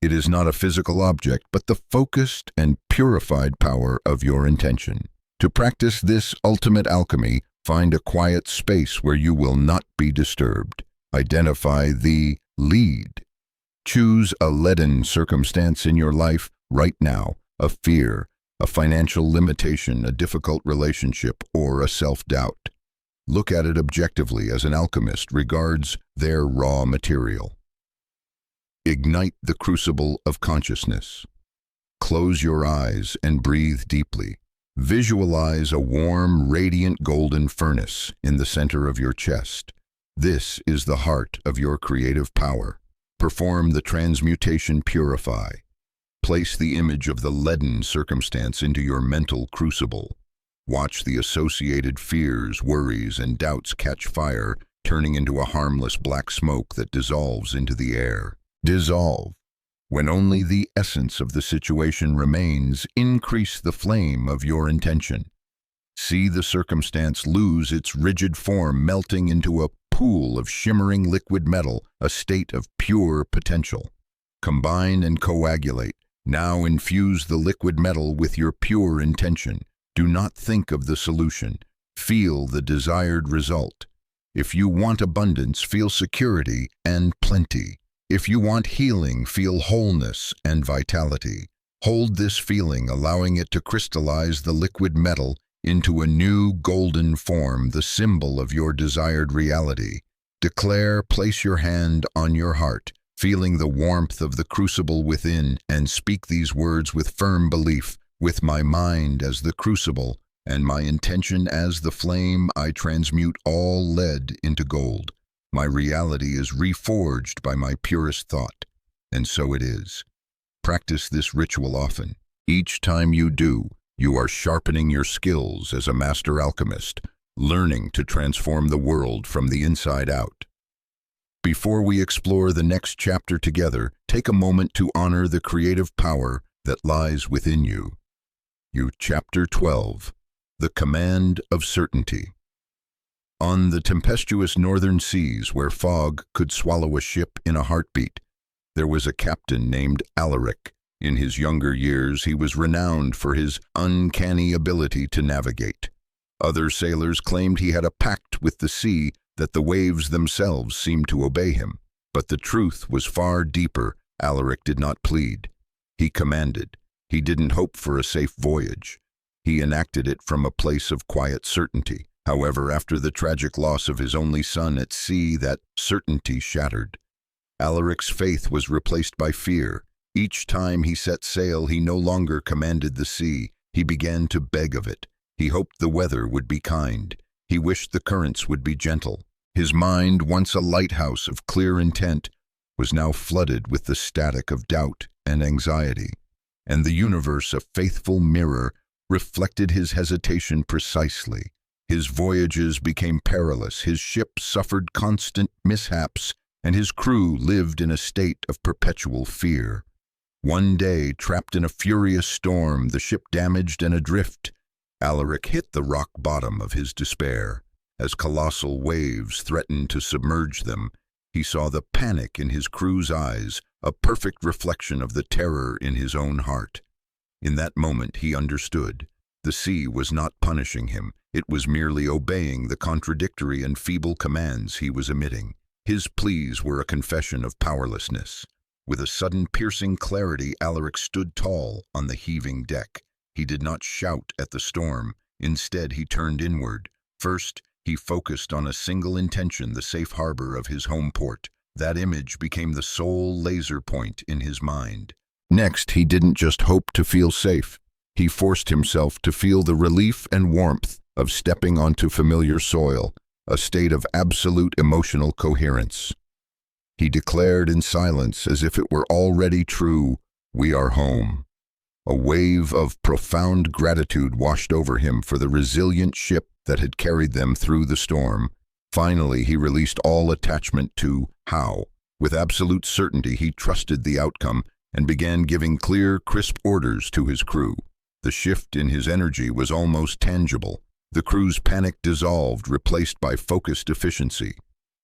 It is not a physical object, but the focused and purified power of your intention. To practice this ultimate alchemy, find a quiet space where you will not be disturbed. Identify the lead. Choose a leaden circumstance in your life right now, a fear, a financial limitation, a difficult relationship, or a self-doubt. Look at it objectively as an alchemist regards their raw material. Ignite the crucible of consciousness. Close your eyes and breathe deeply. Visualize a warm, radiant golden furnace in the center of your chest. This is the heart of your creative power. Perform the transmutation, purify. Place the image of the leaden circumstance into your mental crucible. Watch the associated fears, worries, and doubts catch fire, turning into a harmless black smoke that dissolves into the air. Dissolve. When only the essence of the situation remains, increase the flame of your intention. See the circumstance lose its rigid form, melting into a pool of shimmering liquid metal, a state of pure potential. Combine and coagulate. Now infuse the liquid metal with your pure intention. Do not think of the solution. Feel the desired result. If you want abundance, feel security and plenty. If you want healing, feel wholeness and vitality. Hold this feeling, allowing it to crystallize the liquid metal into a new golden form, the symbol of your desired reality. Declare, place your hand on your heart, feeling the warmth of the crucible within, and speak these words with firm belief. With my mind as the crucible and my intention as the flame, I transmute all lead into gold. My reality is reforged by my purest thought, and so it is. Practice this ritual often. Each time you do, you are sharpening your skills as a master alchemist, learning to transform the world from the inside out. Before we explore the next chapter together, take a moment to honor the creative power that lies within you. Chapter 12, The Command of Certainty. On the tempestuous northern seas, where fog could swallow a ship in a heartbeat, there was a captain named Alaric. In his younger years, he was renowned for his uncanny ability to navigate. Other sailors claimed he had a pact with the sea, that the waves themselves seemed to obey him. But the truth was far deeper. Alaric did not plead. He commanded. He didn't hope for a safe voyage. He enacted it from a place of quiet certainty. However, after the tragic loss of his only son at sea, that certainty shattered. Alaric's faith was replaced by fear. Each time he set sail, he no longer commanded the sea. He began to beg of it. He hoped the weather would be kind. He wished the currents would be gentle. His mind, once a lighthouse of clear intent, was now flooded with the static of doubt and anxiety. And the universe, a faithful mirror, reflected his hesitation precisely. His voyages became perilous, his ship suffered constant mishaps, and his crew lived in a state of perpetual fear. One day, trapped in a furious storm, the ship damaged and adrift, Alaric hit the rock bottom of his despair. As colossal waves threatened to submerge them, he saw the panic in his crew's eyes, a perfect reflection of the terror in his own heart. In that moment, he understood. The sea was not punishing him. It was merely obeying the contradictory and feeble commands he was emitting. His pleas were a confession of powerlessness. With a sudden piercing clarity, Alaric stood tall on the heaving deck. He did not shout at the storm. Instead, he turned inward. First, he focused on a single intention, the safe harbor of his home port. That image became the sole laser point in his mind. Next, he didn't just hope to feel safe. He forced himself to feel the relief and warmth of stepping onto familiar soil, a state of absolute emotional coherence. He declared in silence, as if it were already true, "We are home." A wave of profound gratitude washed over him for the resilient ship that had carried them through the storm. Finally, he released all attachment to how. With absolute certainty, he trusted the outcome and began giving clear, crisp orders to his crew. The shift in his energy was almost tangible. The crew's panic dissolved, replaced by focused efficiency.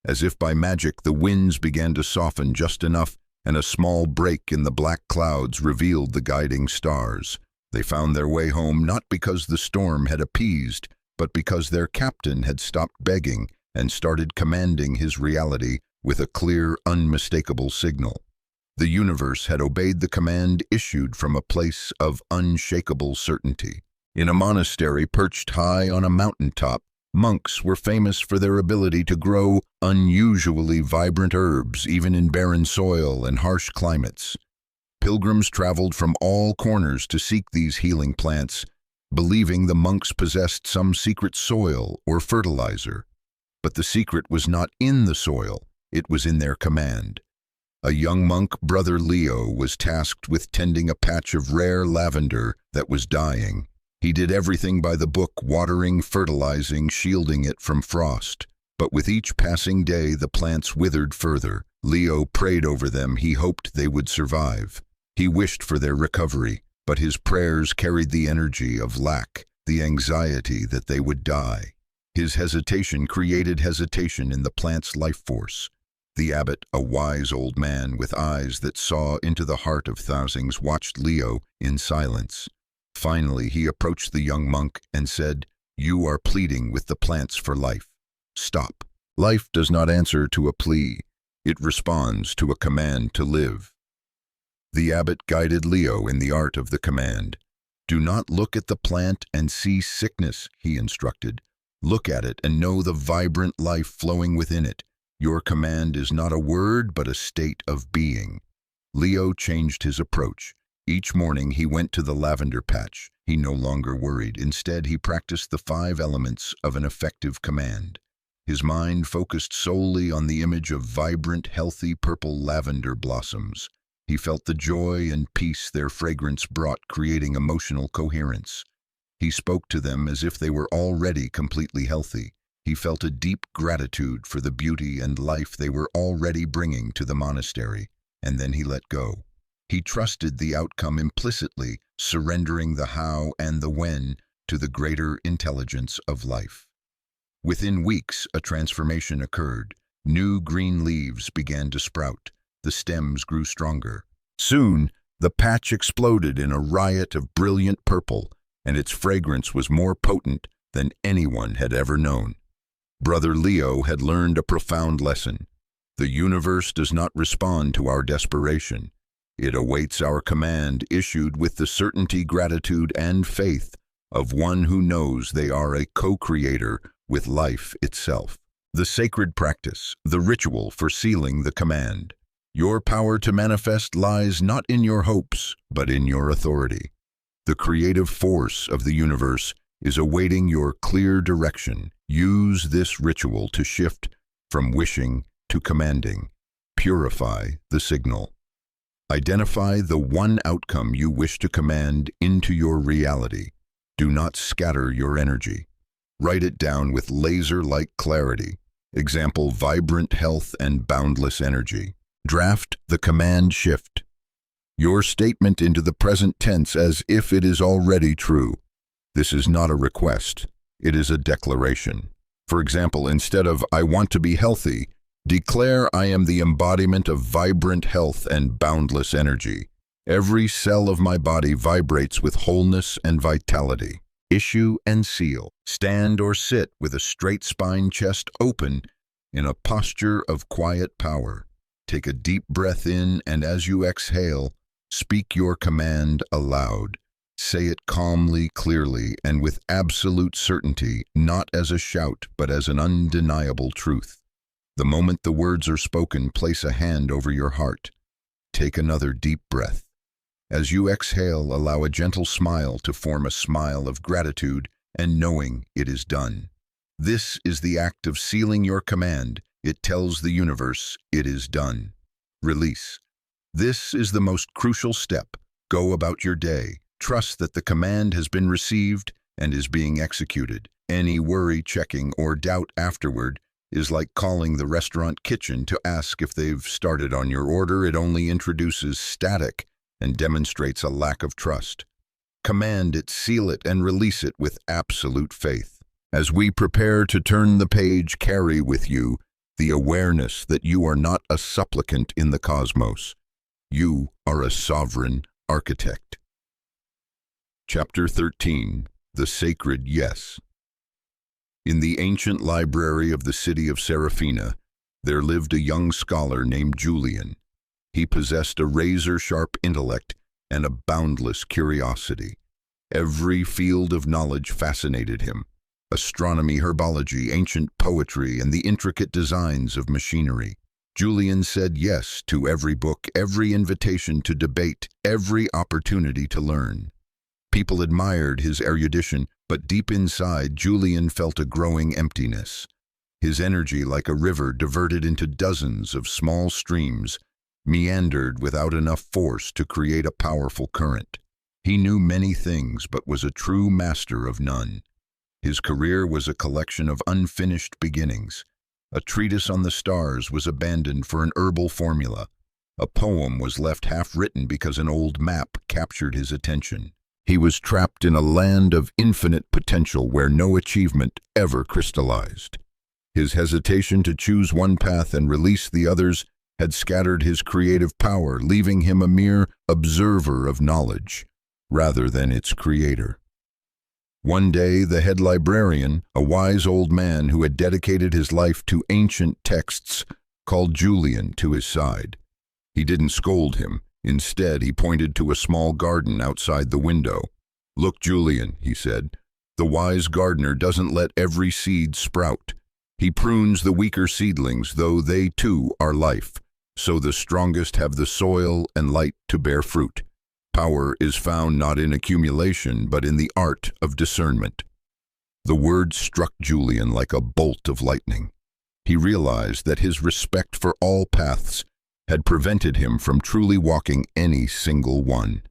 As if by magic, the winds began to soften just enough, and a small break in the black clouds revealed the guiding stars. They found their way home not because the storm had appeased, but because their captain had stopped begging and started commanding his reality with a clear, unmistakable signal. The universe had obeyed the command issued from a place of unshakable certainty. In a monastery perched high on a mountaintop, monks were famous for their ability to grow unusually vibrant herbs, even in barren soil and harsh climates. Pilgrims traveled from all corners to seek these healing plants, believing the monks possessed some secret soil or fertilizer. But the secret was not in the soil, it was in their command. A young monk, Brother Leo, was tasked with tending a patch of rare lavender that was dying. He did everything by the book, watering, fertilizing, shielding it from frost. But with each passing day, the plants withered further. Leo prayed over them. He hoped they would survive. He wished for their recovery, but his prayers carried the energy of lack, the anxiety that they would die. His hesitation created hesitation in the plant's life force. The abbot, a wise old man with eyes that saw into the heart of thousands, watched Leo in silence. Finally, he approached the young monk and said, "You are pleading with the plants for life. Stop. Life does not answer to a plea. It responds to a command to live." The abbot guided Leo in the art of the command. "Do not look at the plant and see sickness," he instructed. "Look at it and know the vibrant life flowing within it. Your command is not a word, but a state of being." Leo changed his approach. Each morning he went to the lavender patch. He no longer worried. Instead, he practiced the 5 elements of an effective command. His mind focused solely on the image of vibrant, healthy purple lavender blossoms. He felt the joy and peace their fragrance brought, creating emotional coherence. He spoke to them as if they were already completely healthy. He felt a deep gratitude for the beauty and life they were already bringing to the monastery, and then he let go. He trusted the outcome implicitly, surrendering the how and the when to the greater intelligence of life. Within weeks, a transformation occurred. New green leaves began to sprout. The stems grew stronger. Soon, the patch exploded in a riot of brilliant purple, and its fragrance was more potent than anyone had ever known. Brother Leo had learned a profound lesson. The universe does not respond to our desperation. It awaits our command, issued with the certainty, gratitude, and faith of one who knows they are a co-creator with life itself. The sacred practice, the ritual for sealing the command. Your power to manifest lies not in your hopes, but in your authority. The creative force of the universe is awaiting your clear direction. Use this ritual to shift from wishing to commanding. Purify the signal. Identify the one outcome you wish to command into your reality. Do not scatter your energy. Write it down with laser-like clarity. Example: vibrant health and boundless energy. Draft the command shift. Your statement into the present tense as if it is already true. This is not a request. It is a declaration. For example, instead of "I want to be healthy," declare "I am the embodiment of vibrant health and boundless energy. Every cell of my body vibrates with wholeness and vitality." Issue and seal. Stand or sit with a straight spine, chest open, in a posture of quiet power. Take a deep breath in, and as you exhale, speak your command aloud. Say it calmly, clearly, and with absolute certainty, not as a shout, but as an undeniable truth. The moment the words are spoken, place a hand over your heart. Take another deep breath. As you exhale, allow a gentle smile to form a smile of gratitude and knowing it is done. This is the act of sealing your command. It tells the universe it is done. Release. This is the most crucial step. Go about your day. Trust that the command has been received and is being executed. Any worry, checking, or doubt afterward is like calling the restaurant kitchen to ask if they've started on your order. It only introduces static and demonstrates a lack of trust. Command it, seal it, and release it with absolute faith. As we prepare to turn the page, carry with you the awareness that you are not a supplicant in the cosmos. You are a sovereign architect. Chapter 13. The Sacred Yes. In the ancient library of the city of Serafina, there lived a young scholar named Julian. He possessed a razor-sharp intellect and a boundless curiosity. Every field of knowledge fascinated him: astronomy, herbology, ancient poetry, and the intricate designs of machinery. Julian said yes to every book, every invitation to debate, every opportunity to learn. People admired his erudition, but deep inside, Julian felt a growing emptiness. His energy, like a river diverted into dozens of small streams, meandered without enough force to create a powerful current. He knew many things, but was a true master of none. His career was a collection of unfinished beginnings. A treatise on the stars was abandoned for an herbal formula. A poem was left half-written because an old map captured his attention. He was trapped in a land of infinite potential where no achievement ever crystallized. His hesitation to choose one path and release the others had scattered his creative power, leaving him a mere observer of knowledge, rather than its creator. One day, the head librarian, a wise old man who had dedicated his life to ancient texts, called Julian to his side. He didn't scold him. Instead, he pointed to a small garden outside the window. "Look, Julian," he said, "the wise gardener doesn't let every seed sprout. He prunes the weaker seedlings, though they too are life, so the strongest have the soil and light to bear fruit. Power is found not in accumulation, but in the art of discernment." The words struck Julian like a bolt of lightning. He realized that his respect for all paths had prevented him from truly walking any single one.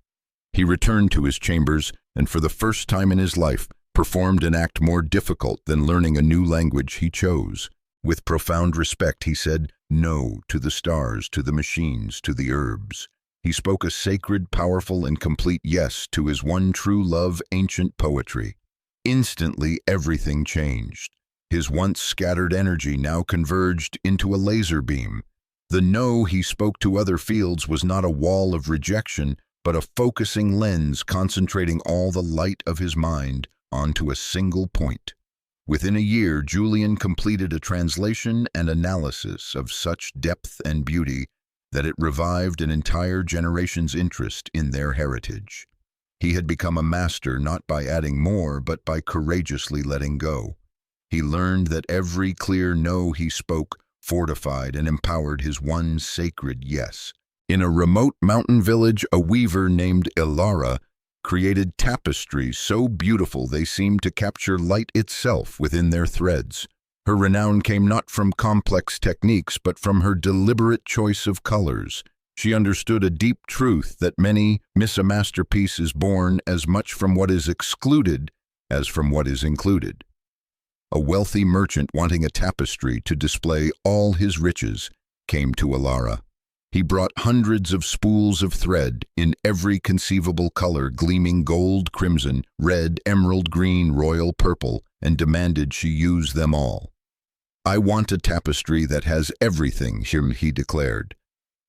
He returned to his chambers and, for the first time in his life, performed an act more difficult than learning a new language he chose. With profound respect, he said no to the stars, to the machines, to the herbs. He spoke a sacred, powerful, and complete yes to his one true love, ancient poetry. Instantly, everything changed. His once scattered energy now converged into a laser beam. The no he spoke to other fields was not a wall of rejection, but a focusing lens concentrating all the light of his mind onto a single point. Within a year, Julian completed a translation and analysis of such depth and beauty that it revived an entire generation's interest in their heritage. He had become a master not by adding more, but by courageously letting go. He learned that every clear no he spoke fortified and empowered his one sacred yes. In a remote mountain village, a weaver named Ilara created tapestries so beautiful they seemed to capture light itself within their threads. Her renown came not from complex techniques, but from her deliberate choice of colors. She understood a deep truth that many miss a masterpiece is born as much from what is excluded as from what is included. A wealthy merchant wanting a tapestry to display all his riches came to Ilara. He brought hundreds of spools of thread in every conceivable color, gleaming gold, crimson, red, emerald green, royal purple, and demanded she use them all. "I want a tapestry that has everything," he declared.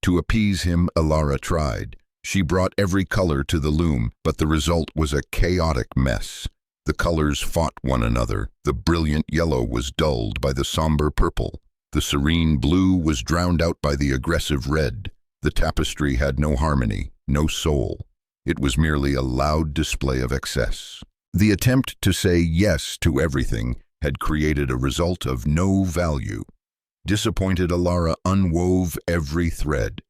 To appease him, Ilara tried. She brought every color to the loom, but the result was a chaotic mess. The colors fought one another. The brilliant yellow was dulled by the somber purple. The serene blue was drowned out by the aggressive red. The tapestry had no harmony, no soul. It was merely a loud display of excess. The attempt to say yes to everything had created a result of no value. Disappointed, Alara unwove every thread.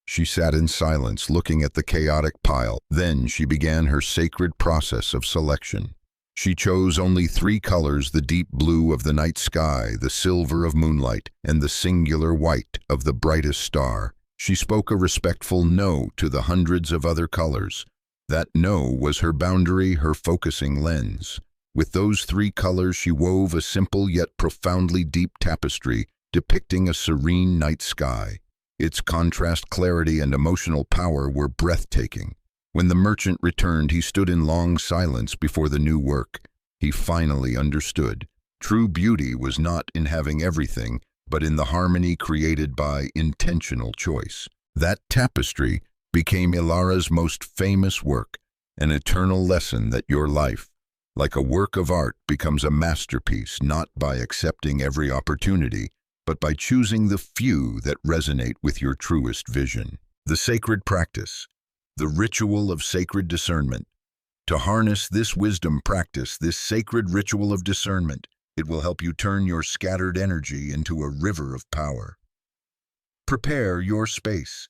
She sat in silence, looking at the chaotic pile. Then she began her sacred process of selection. She chose only 3 colors: the deep blue of the night sky, the silver of moonlight, and the singular white of the brightest star. She spoke a respectful no to the hundreds of other colors. That no was her boundary, her focusing lens. With those 3 colors, she wove a simple yet profoundly deep tapestry depicting a serene night sky. Its contrast, clarity, and emotional power were breathtaking. When the merchant returned, he stood in long silence before the new work. He finally understood. True beauty was not in having everything, but in the harmony created by intentional choice. That tapestry became Ilara's most famous work, an eternal lesson that your life, like a work of art, becomes a masterpiece not by accepting every opportunity, but by choosing the few that resonate with your truest vision. The sacred practice, the ritual of sacred discernment. To harness this wisdom, practice this sacred ritual of discernment. It will help you turn your scattered energy into a river of power. Prepare your space.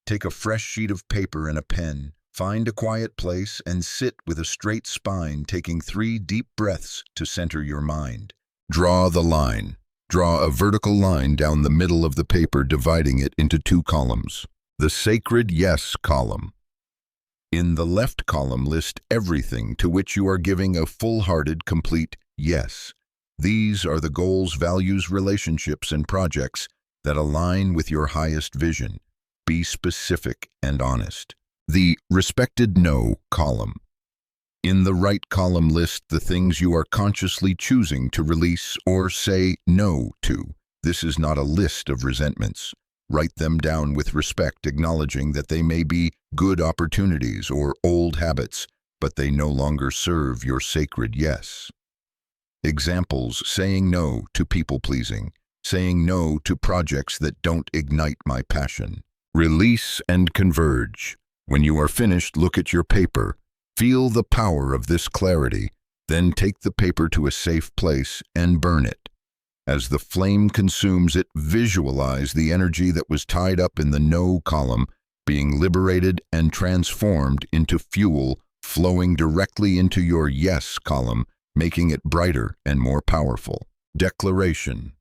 Take a fresh sheet of paper and a pen. Find a quiet place and sit with a straight spine, taking 3 deep breaths to center your mind. Draw the line. Draw a vertical line down the middle of the paper, dividing it into 2 columns. The sacred yes column. In the left column, list everything to which you are giving a full-hearted, complete yes. These are the goals, values, relationships, and projects that align with your highest vision. Be specific and honest. The respected no column. In the right column, list the things you are consciously choosing to release or say no to. This is not a list of resentments. Write them down with respect, acknowledging that they may be good opportunities or old habits, but they no longer serve your sacred yes. Examples: saying no to people-pleasing, saying no to projects that don't ignite my passion. Release and converge. When you are finished, look at your paper. Feel the power of this clarity, then take the paper to a safe place and burn it. As the flame consumes it, visualize the energy that was tied up in the no column being liberated and transformed into fuel flowing directly into your yes column, making it brighter and more powerful. Declaration.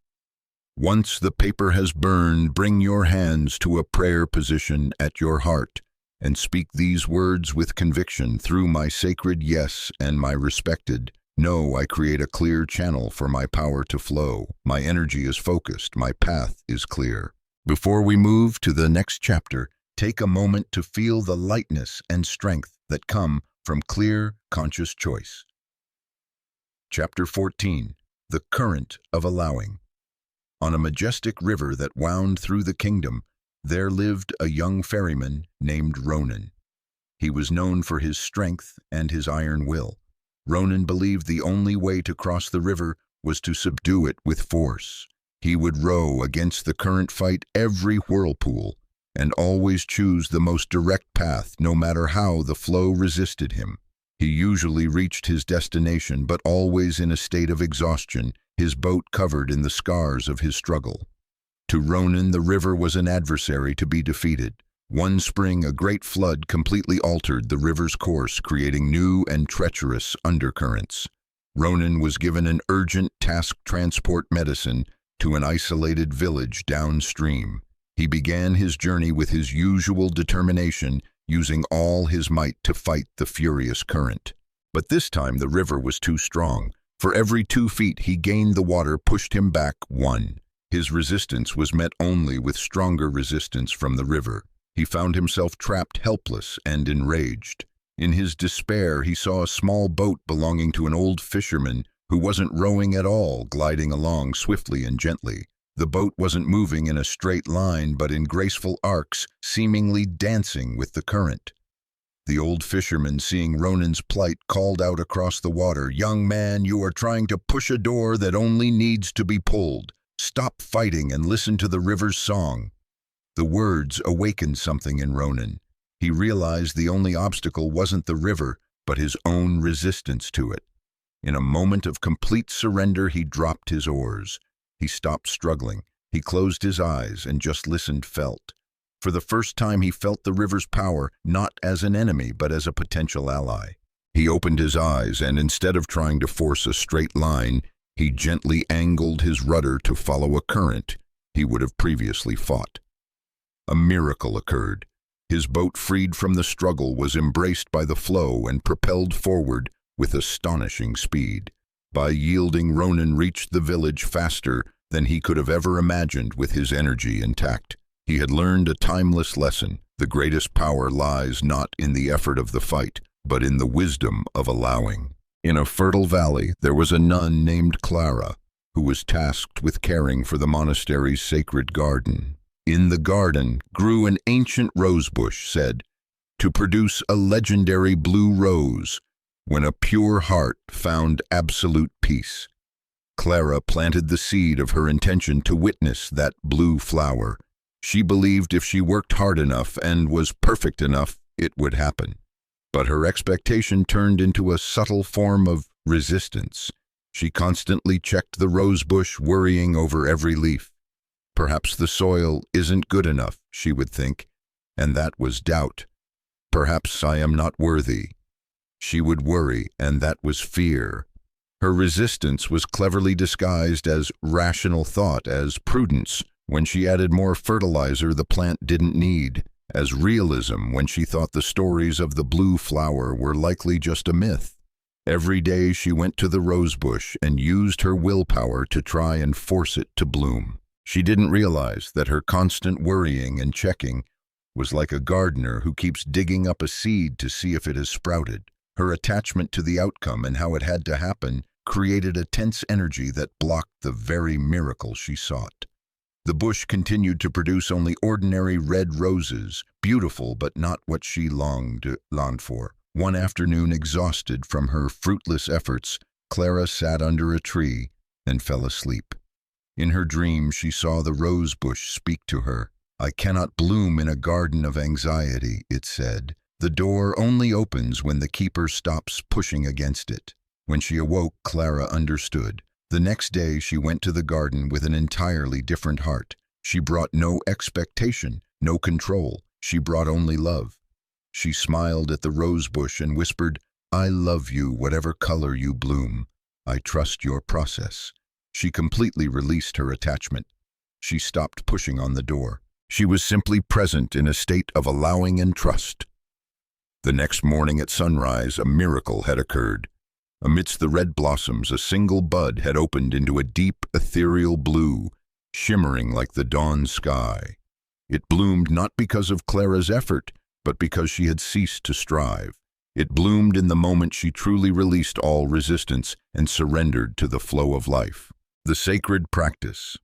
Once the paper has burned, bring your hands to a prayer position at your heart and speak these words with conviction. Through my sacred yes and my respected no, I create a clear channel for my power to flow. My energy is focused. My path is clear. Before we move to the next chapter, take a moment to feel the lightness and strength that come from clear, conscious choice. Chapter 14. The Current of Allowing. On a majestic river that wound through the kingdom, there lived a young ferryman named Ronan. He was known for his strength and his iron will. Ronan believed the only way to cross the river was to subdue it with force. He would row against the current, fight every whirlpool, and always choose the most direct path, no matter how the flow resisted him. He usually reached his destination, but always in a state of exhaustion, his boat covered in the scars of his struggle. To Ronan, the river was an adversary to be defeated. One spring, a great flood completely altered the river's course, creating new and treacherous undercurrents. Ronan was given an urgent task: transport medicine to an isolated village downstream. He began his journey with his usual determination, using all his might to fight the furious current. But this time the river was too strong. For every 2 feet he gained, the water pushed him back 1. His resistance was met only with stronger resistance from the river. He found himself trapped, helpless, and enraged. In his despair, he saw a small boat belonging to an old fisherman who wasn't rowing at all, gliding along swiftly and gently. The boat wasn't moving in a straight line, but in graceful arcs, seemingly dancing with the current. The old fisherman, seeing Ronan's plight, called out across the water, "Young man, you are trying to push a door that only needs to be pulled. Stop fighting and listen to the river's song." The words awakened something in Ronan. He realized the only obstacle wasn't the river, but his own resistance to it. In a moment of complete surrender, he dropped his oars. He stopped struggling. He closed his eyes and just listened, felt. For the first time, he felt the river's power, not as an enemy, but as a potential ally. He opened his eyes, and instead of trying to force a straight line, he gently angled his rudder to follow a current he would have previously fought. A miracle occurred. His boat, freed from the struggle, was embraced by the flow and propelled forward with astonishing speed. By yielding, Ronan reached the village faster than he could have ever imagined with his energy intact. He had learned a timeless lesson. The greatest power lies not in the effort of the fight, but in the wisdom of allowing. In a fertile valley, there was a nun named Clara, who was tasked with caring for the monastery's sacred garden. In the garden grew an ancient rosebush, said to produce a legendary blue rose when a pure heart found absolute peace. Clara planted the seed of her intention to witness that blue flower. She believed if she worked hard enough and was perfect enough, it would happen. But her expectation turned into a subtle form of resistance. She constantly checked the rosebush, worrying over every leaf. Perhaps the soil isn't good enough, she would think, and that was doubt. Perhaps I am not worthy. She would worry, and that was fear. Her resistance was cleverly disguised as rational thought, as prudence when she added more fertilizer the plant didn't need, as realism when she thought the stories of the blue flower were likely just a myth. Every day she went to the rosebush and used her willpower to try and force it to bloom. She didn't realize that her constant worrying and checking was like a gardener who keeps digging up a seed to see if it has sprouted. Her attachment to the outcome and how it had to happen created a tense energy that blocked the very miracle she sought. The bush continued to produce only ordinary red roses, beautiful but not what she longed for. One afternoon, exhausted from her fruitless efforts, Clara sat under a tree and fell asleep. In her dream, she saw the rose bush speak to her. "I cannot bloom in a garden of anxiety," it said. "The door only opens when the keeper stops pushing against it." When she awoke, Clara understood. The next day, she went to the garden with an entirely different heart. She brought no expectation, no control. She brought only love. She smiled at the rose bush and whispered, "I love you whatever color you bloom. I trust your process." She completely released her attachment. She stopped pushing on the door. She was simply present in a state of allowing and trust. The next morning at sunrise, a miracle had occurred. Amidst the red blossoms, a single bud had opened into a deep, ethereal blue, shimmering like the dawn sky. It bloomed not because of Clara's effort, but because she had ceased to strive. It bloomed in the moment she truly released all resistance and surrendered to the flow of life. The sacred practice.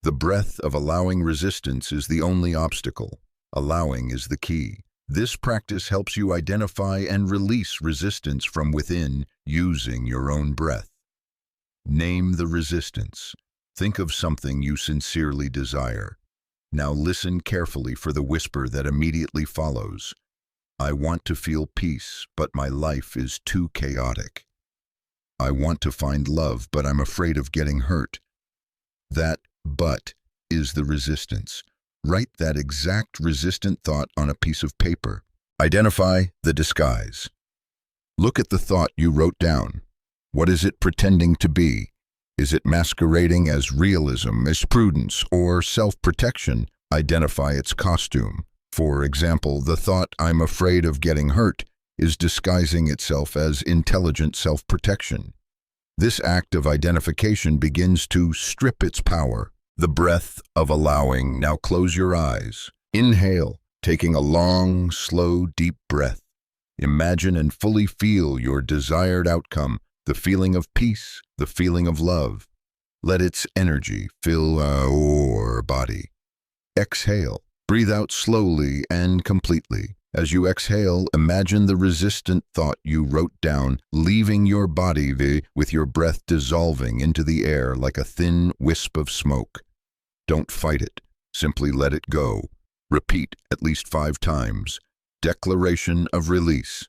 The breath of allowing resistance is the only obstacle. Allowing is the key. This practice helps you identify and release resistance from within using your own breath. Name the resistance. Think of something you sincerely desire. Now listen carefully for the whisper that immediately follows. "I want to feel peace, but my life is too chaotic. I want to find love, but I'm afraid of getting hurt." That "but" is the resistance. Write that exact resistant thought on a piece of paper. Identify the disguise. Look at the thought you wrote down. What is it pretending to be? Is it masquerading as realism, as prudence, or self-protection? Identify its costume. For example, the thought "I'm afraid of getting hurt" is disguising itself as intelligent self-protection. This act of identification begins to strip its power. The breath of allowing. Now close your eyes. Inhale, taking a long, slow, deep breath. Imagine and fully feel your desired outcome, the feeling of peace, the feeling of love. Let its energy fill your body. Exhale. Breathe out slowly and completely. As you exhale, imagine the resistant thought you wrote down, leaving your body with your breath dissolving into the air like a thin wisp of smoke. Don't fight it. Simply let it go. Repeat at least 5 times. Declaration of release.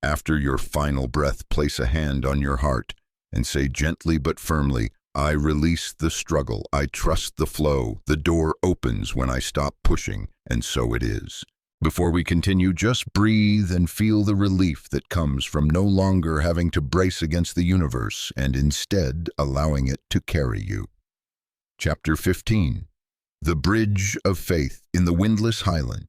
After your final breath, place a hand on your heart and say gently but firmly, I release the struggle. I trust the flow. The door opens when I stop pushing, and so it is. Before we continue, just breathe and feel the relief that comes from no longer having to brace against the universe and instead allowing it to carry you. Chapter 15. The Bridge of Faith. In the windless highland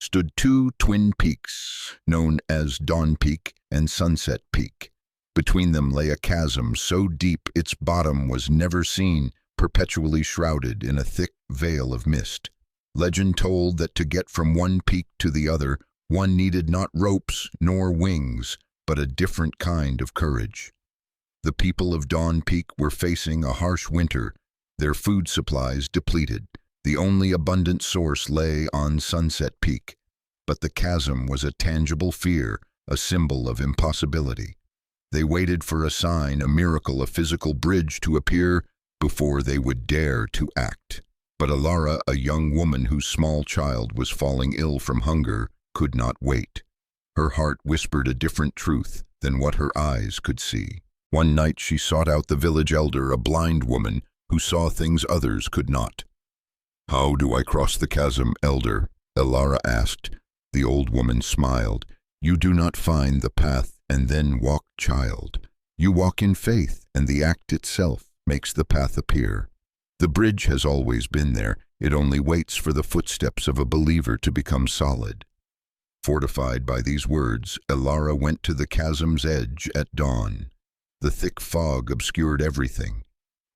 stood 2 twin peaks, known as Dawn Peak and Sunset Peak. Between them lay a chasm so deep its bottom was never seen, perpetually shrouded in a thick veil of mist. Legend told that to get from one peak to the other, one needed not ropes nor wings, but a different kind of courage. The people of Dawn Peak were facing a harsh winter, their food supplies depleted. The only abundant source lay on Sunset Peak, but the chasm was a tangible fear, a symbol of impossibility. They waited for a sign, a miracle, a physical bridge to appear before they would dare to act. But Alara, a young woman whose small child was falling ill from hunger, could not wait. Her heart whispered a different truth than what her eyes could see. One night she sought out the village elder, a blind woman who saw things others could not. How do I cross the chasm, elder? Alara asked. The old woman smiled. You do not find the path and then walk, child. You walk in faith, and the act itself makes the path appear. The bridge has always been there. It only waits for the footsteps of a believer to become solid. Fortified by these words, Alara went to the chasm's edge at dawn. The thick fog obscured everything.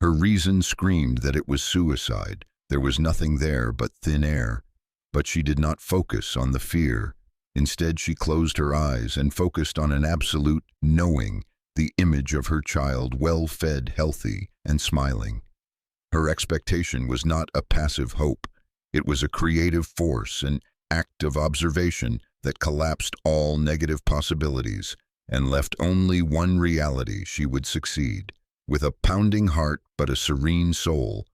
Her reason screamed that it was suicide. There was nothing there but thin air. But she did not focus on the fear. Instead, she closed her eyes and focused on an absolute knowing, the image of her child, well-fed, healthy, and smiling. Her expectation was not a passive hope. It was a creative force, an act of observation that collapsed all negative possibilities and left only one reality: she would succeed. With a pounding heart but a serene soul,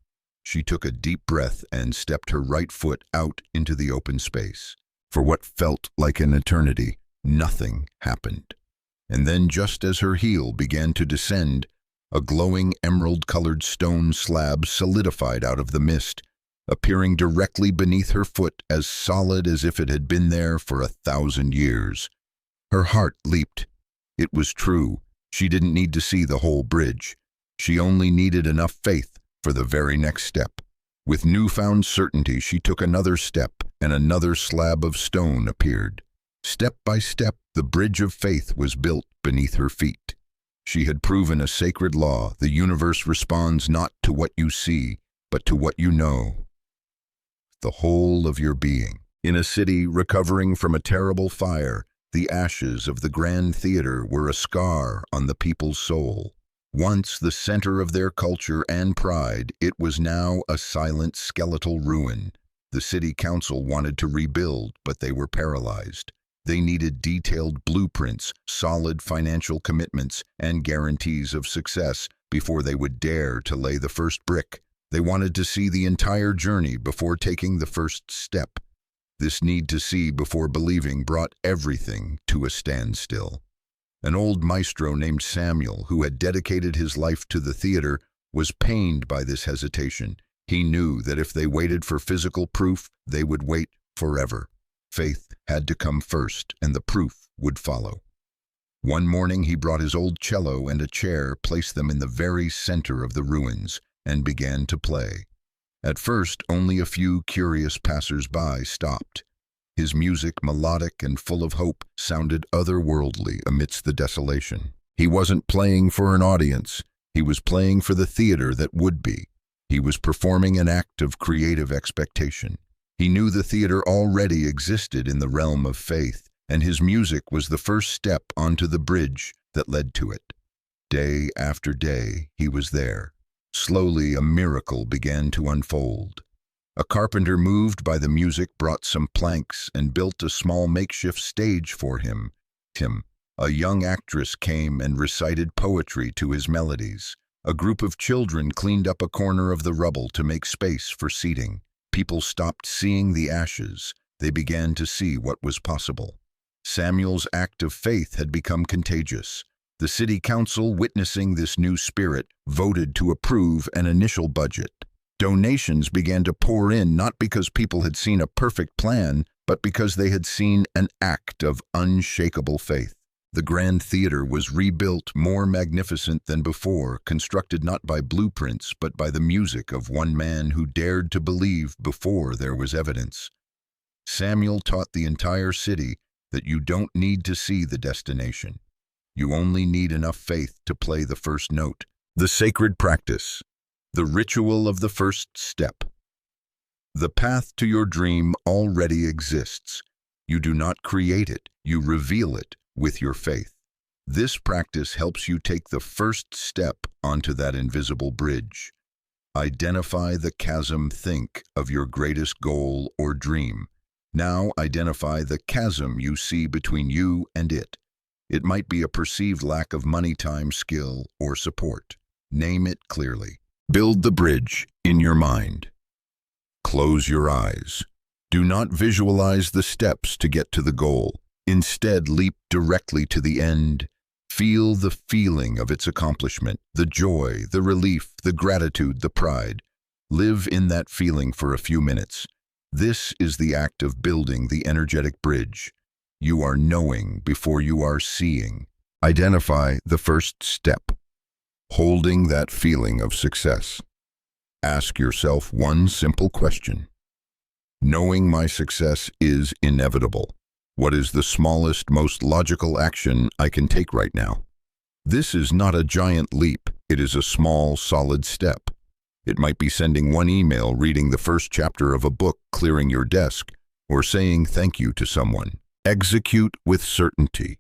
she took a deep breath and stepped her right foot out into the open space. For what felt like an eternity, nothing happened. And then, just as her heel began to descend, a glowing emerald-colored stone slab solidified out of the mist, appearing directly beneath her foot, as solid as if it had been there for 1,000 years. Her heart leaped. It was true. She didn't need to see the whole bridge. She only needed enough faith for the very next step. With newfound certainty, she took another step, and another slab of stone appeared. Step by step, the bridge of faith was built beneath her feet. She had proven a sacred law: the universe responds not to what you see, but to what you know. The whole of your being. In a city recovering from a terrible fire, the ashes of the Grand Theater were a scar on the people's soul. Once the center of their culture and pride, it was now a silent skeletal ruin. The city council wanted to rebuild, but they were paralyzed. They needed detailed blueprints, solid financial commitments, and guarantees of success before they would dare to lay the first brick. They wanted to see the entire journey before taking the first step. This need to see before believing brought everything to a standstill. An old maestro named Samuel, who had dedicated his life to the theater, was pained by this hesitation. He knew that if they waited for physical proof, they would wait forever. Faith had to come first, and the proof would follow. One morning he brought his old cello and a chair, placed them in the very center of the ruins, and began to play. At first, only a few curious passers-by stopped. His music, melodic and full of hope, sounded otherworldly amidst the desolation. He wasn't playing for an audience. He was playing for the theater that would be. He was performing an act of creative expectation. He knew the theater already existed in the realm of faith, and his music was the first step onto the bridge that led to it. Day after day, he was there. Slowly, a miracle began to unfold. A carpenter moved by the music brought some planks and built a small makeshift stage for him. A young actress came and recited poetry to his melodies. A group of children cleaned up a corner of the rubble to make space for seating. People stopped seeing the ashes. They began to see what was possible. Samuel's act of faith had become contagious. The city council, witnessing this new spirit, voted to approve an initial budget. Donations began to pour in, not because people had seen a perfect plan, but because they had seen an act of unshakable faith. The Grand Theater was rebuilt, more magnificent than before, constructed not by blueprints, but by the music of one man who dared to believe before there was evidence. Samuel taught the entire city that you don't need to see the destination. You only need enough faith to play the first note. The sacred practice. The ritual of the first step. The path to your dream already exists. You do not create it, you reveal it with your faith. This practice helps you take the first step onto that invisible bridge. Identify the chasm. Think of your greatest goal or dream. Now identify the chasm you see between you and it. It might be a perceived lack of money, time, skill, or support. Name it clearly. Build the bridge in your mind. Close your eyes. Do not visualize the steps to get to the goal. Instead, leap directly to the end. Feel the feeling of its accomplishment, the joy, the relief, the gratitude, the pride. Live in that feeling for a few minutes. This is the act of building the energetic bridge. You are knowing before you are seeing. Identify the first step. Holding that feeling of success. Ask yourself one simple question. Knowing my success is inevitable. What is the smallest, most logical action I can take right now? This is not a giant leap. It is a small, solid step. It might be sending one email, reading the first chapter of a book, clearing your desk, or saying thank you to someone. Execute with certainty.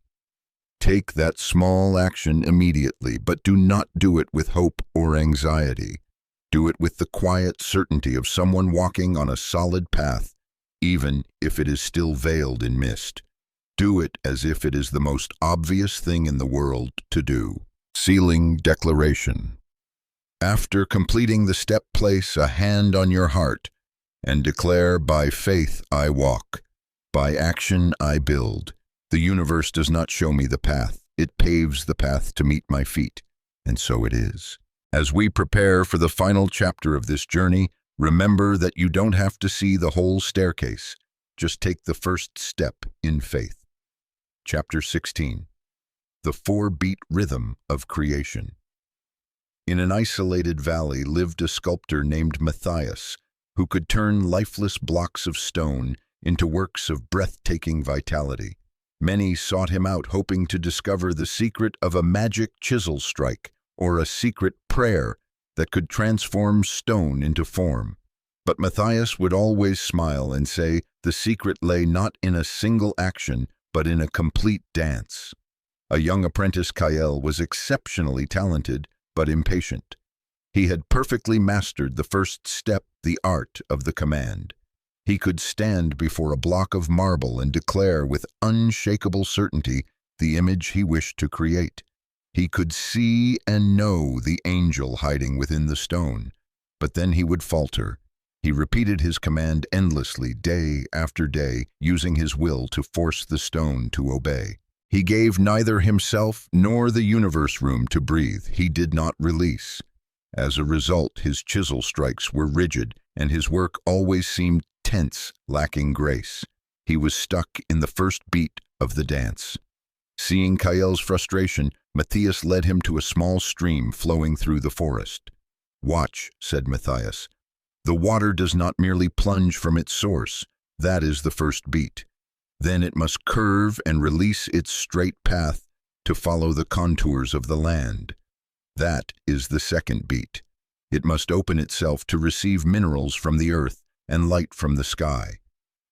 Take that small action immediately, but do not do it with hope or anxiety. Do it with the quiet certainty of someone walking on a solid path, even if it is still veiled in mist. Do it as if it is the most obvious thing in the world to do. Sealing declaration. After completing the step, place a hand on your heart and declare, by faith I walk, by action I build. The universe does not show me the path, it paves the path to meet my feet, and so it is. As we prepare for the final chapter of this journey, remember that you don't have to see the whole staircase. Just take the first step in faith. Chapter 16. The 4-beat rhythm of creation. In an isolated valley lived a sculptor named Matthias, who could turn lifeless blocks of stone into works of breathtaking vitality. Many sought him out, hoping to discover the secret of a magic chisel strike or a secret prayer that could transform stone into form. But Matthias would always smile and say the secret lay not in a single action, but in a complete dance. A young apprentice, Kael, was exceptionally talented, but impatient. He had perfectly mastered the first step, the art of the command. He could stand before a block of marble and declare with unshakable certainty the image he wished to create. He could see and know the angel hiding within the stone, but then he would falter. He repeated his command endlessly, day after day, using his will to force the stone to obey. He gave neither himself nor the universe room to breathe. He did not release. As a result, his chisel strikes were rigid, and his work always seemed tense, lacking grace. He was stuck in the first beat of the dance. Seeing Kael's frustration, Matthias led him to a small stream flowing through the forest. "Watch," said Matthias. "The water does not merely plunge from its source. That is the first beat. Then it must curve and release its straight path to follow the contours of the land. That is the second beat. It must open itself to receive minerals from the earth and light from the sky.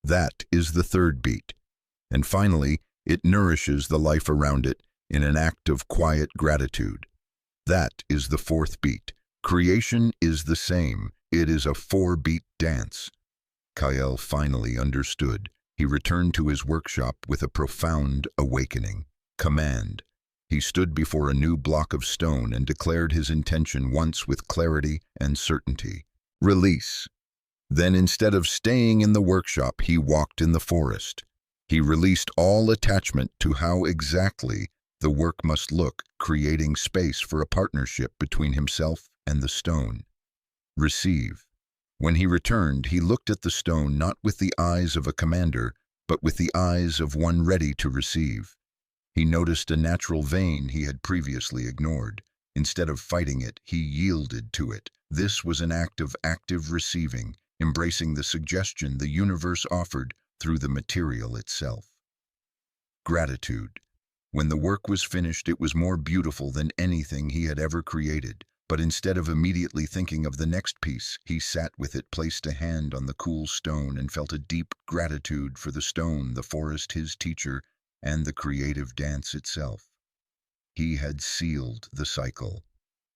That is the third beat. And finally, it nourishes the life around it in an act of quiet gratitude. That is the fourth beat. Creation is the same. It is a 4-beat dance. Kyle finally understood. He returned to his workshop with a profound awakening. Command. He stood before a new block of stone and declared his intention once with clarity and certainty. Release. Then instead of staying in the workshop, he walked in the forest. He released all attachment to how exactly the work must look, creating space for a partnership between himself and the stone. Receive. When he returned, he looked at the stone not with the eyes of a commander, but with the eyes of one ready to receive. He noticed a natural vein he had previously ignored. Instead of fighting it, he yielded to it. This was an act of active receiving, embracing the suggestion the universe offered through the material itself. Gratitude. When the work was finished, it was more beautiful than anything he had ever created. But instead of immediately thinking of the next piece, he sat with it, placed a hand on the cool stone, and felt a deep gratitude for the stone, the forest, his teacher, and the creative dance itself. He had sealed the cycle.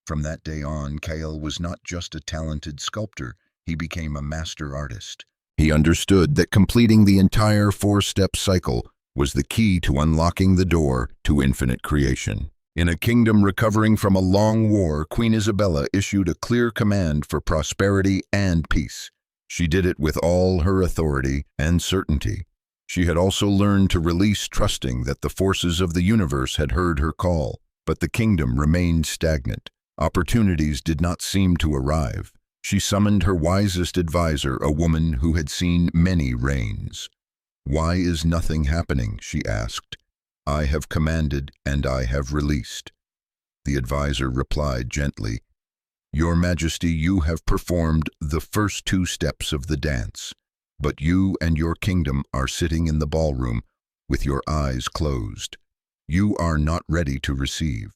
From that day on, Kyle was not just a talented sculptor, he became a master artist. He understood that completing the entire 4-step cycle was the key to unlocking the door to infinite creation. In a kingdom recovering from a long war, Queen Isabella issued a clear command for prosperity and peace. She did it with all her authority and certainty. She had also learned to release, trusting that the forces of the universe had heard her call. But the kingdom remained stagnant. Opportunities did not seem to arrive. She summoned her wisest advisor, a woman who had seen many reigns. "Why is nothing happening?" she asked. "I have commanded and I have released." The advisor replied gently, "Your Majesty, you have performed the first 2 steps of the dance, but you and your kingdom are sitting in the ballroom with your eyes closed. You are not ready to receive."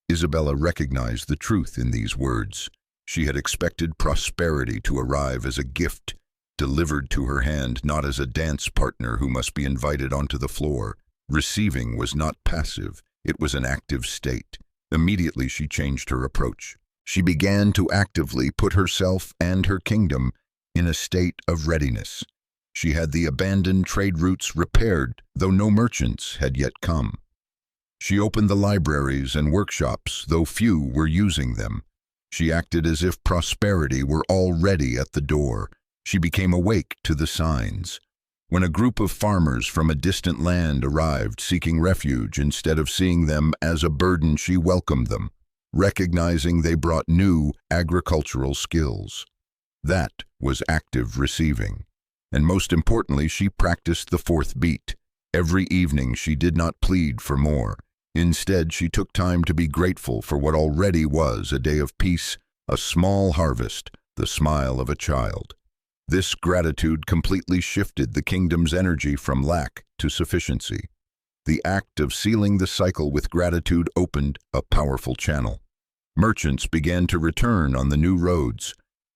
Isabella recognized the truth in these words. She had expected prosperity to arrive as a gift, delivered to her hand, not as a dance partner who must be invited onto the floor. Receiving was not passive, it was an active state. Immediately she changed her approach. She began to actively put herself and her kingdom in a state of readiness. She had the abandoned trade routes repaired, though no merchants had yet come. She opened the libraries and workshops, though few were using them. She acted as if prosperity were already at the door. She became awake to the signs. When a group of farmers from a distant land arrived seeking refuge, instead of seeing them as a burden, she welcomed them, recognizing they brought new agricultural skills. That was active receiving. And most importantly, she practiced the 4th beat. Every evening she did not plead for more. Instead, she took time to be grateful for what already was a day of peace, a small harvest, the smile of a child. This gratitude completely shifted the kingdom's energy from lack to sufficiency. The act of sealing the cycle with gratitude opened a powerful channel. Merchants began to return on the new roads.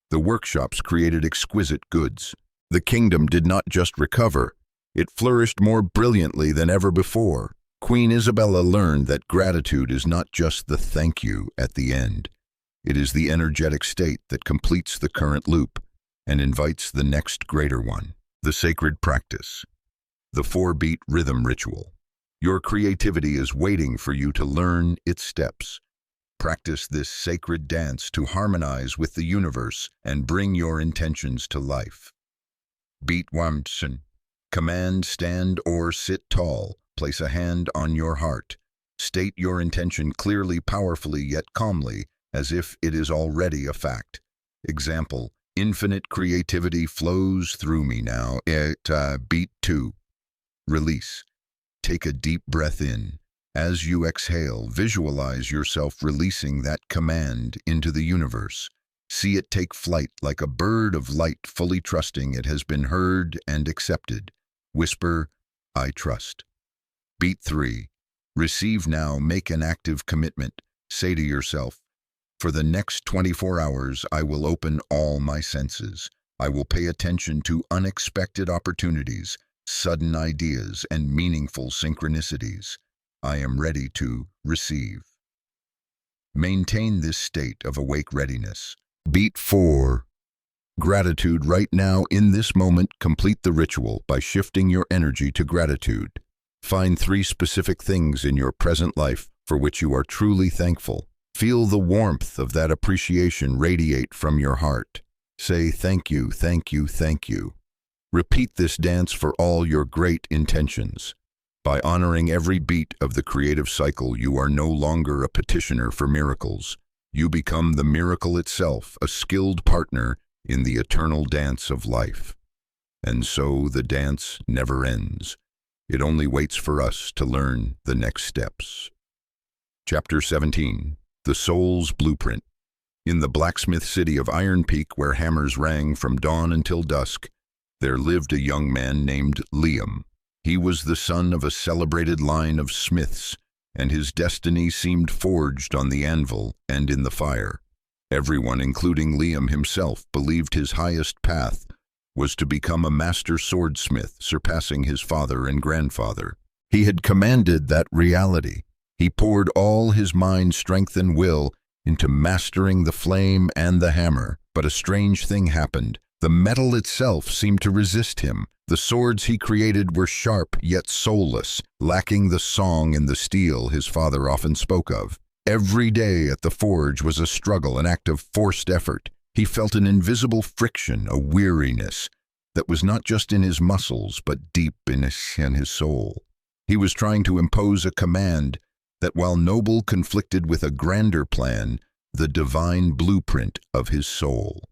The workshops created exquisite goods. The kingdom did not just recover, it flourished more brilliantly than ever before. Queen Isabella learned that gratitude is not just the thank you at the end. It is the energetic state that completes the current loop and invites the next greater one. The sacred practice. The 4-beat rhythm ritual. Your creativity is waiting for you to learn its steps. Practice this sacred dance to harmonize with the universe and bring your intentions to life. Beat Wamsen. Command, stand or sit tall. Place a hand on your heart. State your intention clearly, powerfully, yet calmly, as if it is already a fact. Example, infinite creativity flows through me now. Beat 2. Release. Take a deep breath in. As you exhale, visualize yourself releasing that command into the universe. See it take flight like a bird of light, fully trusting it has been heard and accepted. Whisper, "I trust." Beat 3. Receive now. Make an active commitment. Say to yourself, "For the next 24 hours, I will open all my senses. I will pay attention to unexpected opportunities, sudden ideas, and meaningful synchronicities. I am ready to receive." Maintain this state of awake readiness. Beat 4. Gratitude right now in this moment. Complete the ritual by shifting your energy to gratitude. Find 3 specific things in your present life for which you are truly thankful. Feel the warmth of that appreciation radiate from your heart. Say thank you, thank you, thank you. Repeat this dance for all your great intentions. By honoring every beat of the creative cycle, you are no longer a petitioner for miracles. You become the miracle itself, a skilled partner in the eternal dance of life. And so the dance never ends. It only waits for us to learn the next steps. Chapter 17. The Soul's Blueprint. In the blacksmith city of Iron Peak, where hammers rang from dawn until dusk, there lived a young man named Liam. He was the son of a celebrated line of smiths, and his destiny seemed forged on the anvil and in the fire. Everyone, including Liam himself, believed his highest path was to become a master swordsmith, surpassing his father and grandfather. He had commanded that reality. He poured all his mind, strength, and will into mastering the flame and the hammer. But a strange thing happened. The metal itself seemed to resist him. The swords he created were sharp yet soulless, lacking the song in the steel his father often spoke of. Every day at the forge was a struggle, an act of forced effort. He felt an invisible friction, a weariness that was not just in his muscles but deep in his soul. He was trying to impose a command that, while noble, conflicted with a grander plan, the divine blueprint of his soul.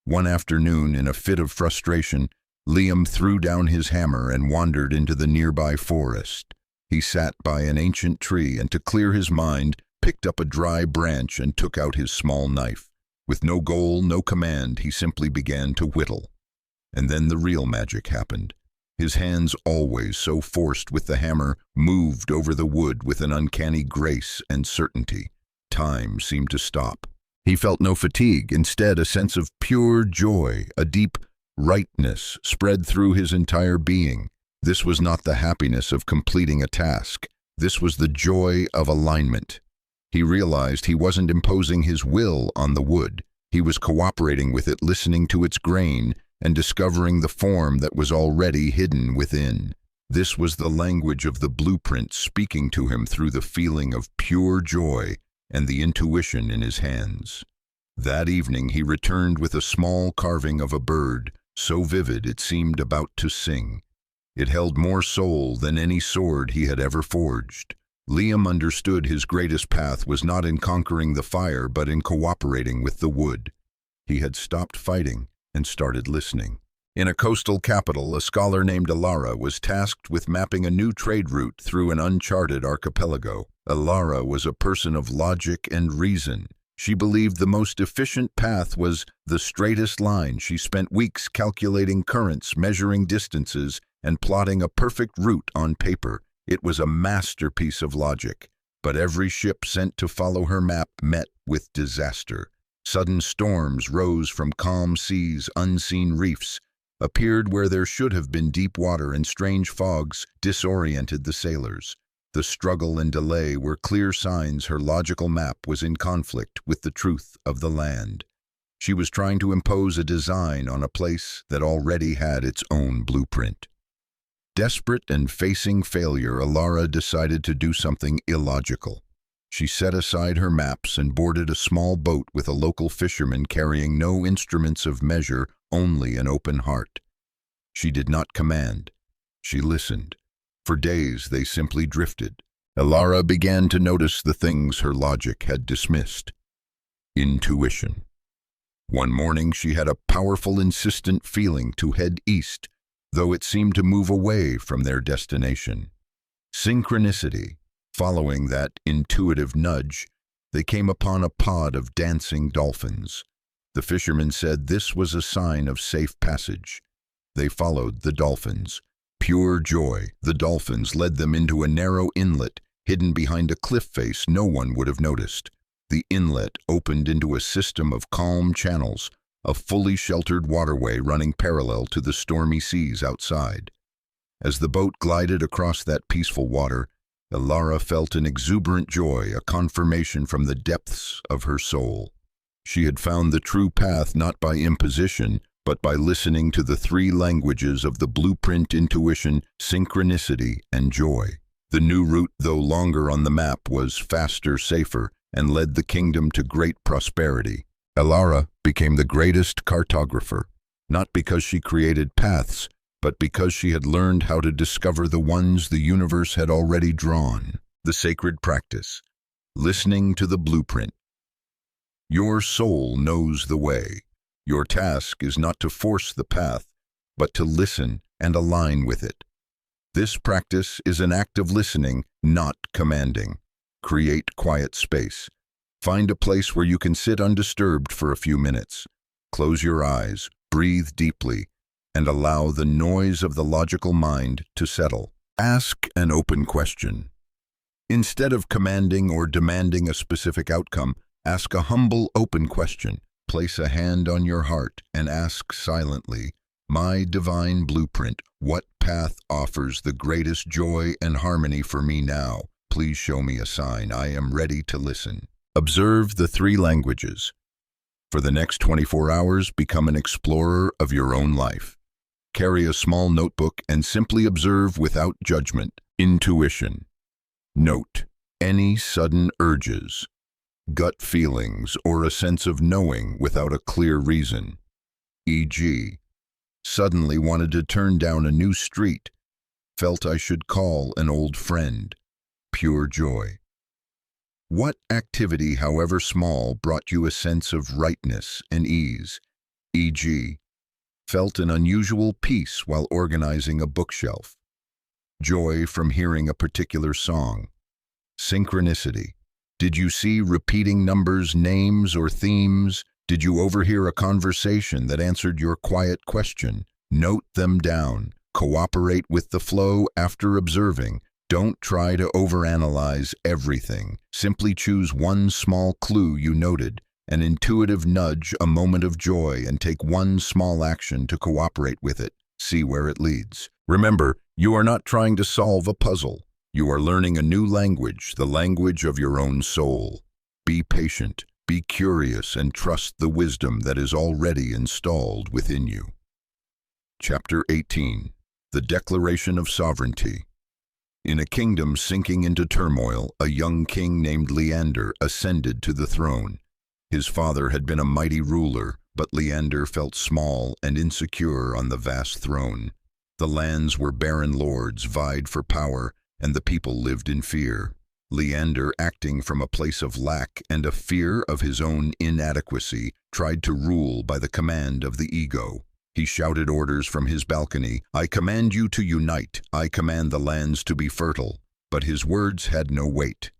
One afternoon, in a fit of frustration, Liam threw down his hammer and wandered into the nearby forest. He sat by an ancient tree and, to clear his mind, picked up a dry branch and took out his small knife. With no goal, no command, he simply began to whittle. And then the real magic happened. His hands, always so forced with the hammer, moved over the wood with an uncanny grace and certainty. Time seemed to stop. He felt no fatigue, instead a sense of pure joy, a deep rightness spread through his entire being. This was not the happiness of completing a task. This was the joy of alignment. He realized he wasn't imposing his will on the wood. He was cooperating with it, listening to its grain, and discovering the form that was already hidden within. This was the language of the blueprint speaking to him through the feeling of pure joy and the intuition in his hands. That evening he returned with a small carving of a bird, so vivid it seemed about to sing. It held more soul than any sword he had ever forged. Liam understood his greatest path was not in conquering the fire, but in cooperating with the wood. He had stopped fighting and started listening. In a coastal capital, a scholar named Alara was tasked with mapping a new trade route through an uncharted archipelago. Alara was a person of logic and reason. She believed the most efficient path was the straightest line. She spent weeks calculating currents, measuring distances, and plotting a perfect route on paper. It was a masterpiece of logic, but every ship sent to follow her map met with disaster. Sudden storms rose from calm seas, unseen reefs appeared where there should have been deep water, and strange fogs disoriented the sailors. The struggle and delay were clear signs her logical map was in conflict with the truth of the land. She was trying to impose a design on a place that already had its own blueprint. Desperate and facing failure, Alara decided to do something illogical. She set aside her maps and boarded a small boat with a local fisherman carrying no instruments of measure, only an open heart. She did not command. She listened. For days they simply drifted. Alara began to notice the things her logic had dismissed. Intuition. One morning she had a powerful, insistent feeling to head east, though it seemed to move away from their destination. Synchronicity. Following that intuitive nudge, they came upon a pod of dancing dolphins. The fisherman said this was a sign of safe passage. They followed the dolphins. Pure joy, the dolphins led them into a narrow inlet, hidden behind a cliff face no one would have noticed. The inlet opened into a system of calm channels, a fully sheltered waterway running parallel to the stormy seas outside. As the boat glided across that peaceful water, Alara felt an exuberant joy, a confirmation from the depths of her soul. She had found the true path not by imposition, but by listening to the three languages of the blueprint: intuition, synchronicity, and joy. The new route, though longer on the map, was faster, safer, and led the kingdom to great prosperity. Elara became the greatest cartographer, not because she created paths, but because she had learned how to discover the ones the universe had already drawn. The sacred practice: listening to the blueprint. Your soul knows the way. Your task is not to force the path, but to listen and align with it. This practice is an act of listening, not commanding. Create quiet space. Find a place where you can sit undisturbed for a few minutes. Close your eyes, breathe deeply, and allow the noise of the logical mind to settle. Ask an open question. Instead of commanding or demanding a specific outcome, ask a humble, open question. Place a hand on your heart and ask silently, "My divine blueprint, what path offers the greatest joy and harmony for me now? Please show me a sign. I am ready to listen." Observe the three languages. For the next 24 hours, become an explorer of your own life. Carry a small notebook and simply observe without judgment. Intuition. Note any sudden urges, gut feelings, or a sense of knowing without a clear reason. E.g., suddenly wanted to turn down a new street, felt I should call an old friend. Pure joy. What activity, however small, brought you a sense of rightness and ease? E.g., felt an unusual peace while organizing a bookshelf. Joy from hearing a particular song. Synchronicity. Did you see repeating numbers, names, or themes? Did you overhear a conversation that answered your quiet question? Note them down. Cooperate with the flow after observing. Don't try to overanalyze everything. Simply choose one small clue you noted, an intuitive nudge, a moment of joy, and take one small action to cooperate with it. See where it leads. Remember, you are not trying to solve a puzzle. You are learning a new language, the language of your own soul. Be patient, be curious, and trust the wisdom that is already installed within you. Chapter 18. The Declaration of Sovereignty. In a kingdom sinking into turmoil, a young king named Leander ascended to the throne. His father had been a mighty ruler, but Leander felt small and insecure on the vast throne. The lands where barren lords vied for power, and the people lived in fear. Leander, acting from a place of lack and a fear of his own inadequacy, tried to rule by the command of the ego. He shouted orders from his balcony, "I command you to unite. I command the lands to be fertile." But his words had no weight.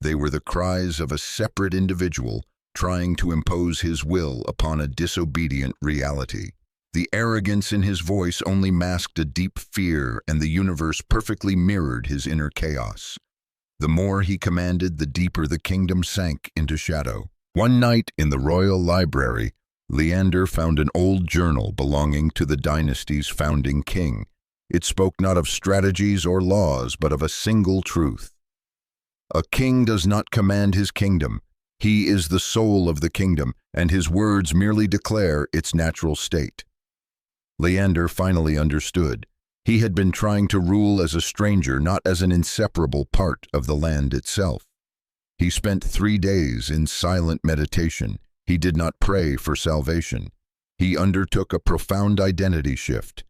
They were the cries of a separate individual trying to impose his will upon a disobedient reality. The arrogance in his voice only masked a deep fear, and the universe perfectly mirrored his inner chaos. The more he commanded, the deeper the kingdom sank into shadow. One night in the royal library, Leander found an old journal belonging to the dynasty's founding king. It spoke not of strategies or laws, but of a single truth. A king does not command his kingdom. He is the soul of the kingdom, and his words merely declare its natural state. Leander finally understood. He had been trying to rule as a stranger, not as an inseparable part of the land itself. He spent 3 days in silent meditation. He did not pray for salvation. He undertook a profound identity shift.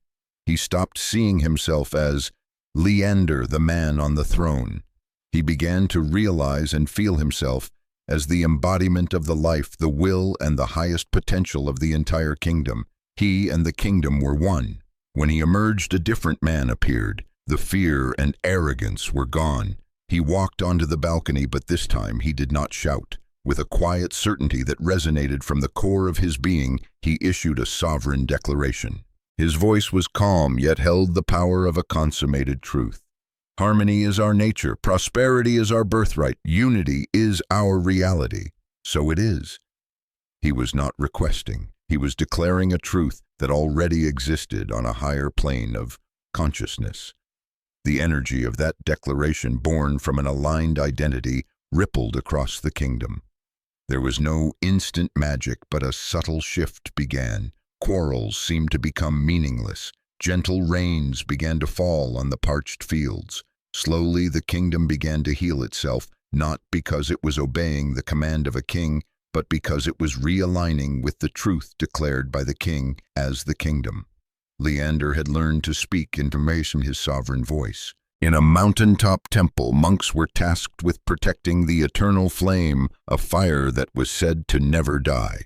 He stopped seeing himself as Leander, the man on the throne. He began to realize and feel himself as the embodiment of the life, the will, and the highest potential of the entire kingdom. He and the kingdom were one. When he emerged, a different man appeared. The fear and arrogance were gone. He walked onto the balcony, but this time he did not shout. With a quiet certainty that resonated from the core of his being, he issued a sovereign declaration. His voice was calm, yet held the power of a consummated truth. Harmony is our nature. Prosperity is our birthright. Unity is our reality. So it is. He was not requesting. He was declaring a truth that already existed on a higher plane of consciousness. The energy of that declaration, born from an aligned identity, rippled across the kingdom. There was no instant magic, but a subtle shift began. Quarrels seemed to become meaningless. Gentle rains began to fall on the parched fields. Slowly the kingdom began to heal itself, not because it was obeying the command of a king, but because it was realigning with the truth declared by the king as the kingdom. Leander had learned to speak into his sovereign voice. In a mountaintop temple, monks were tasked with protecting the eternal flame, a fire that was said to never die.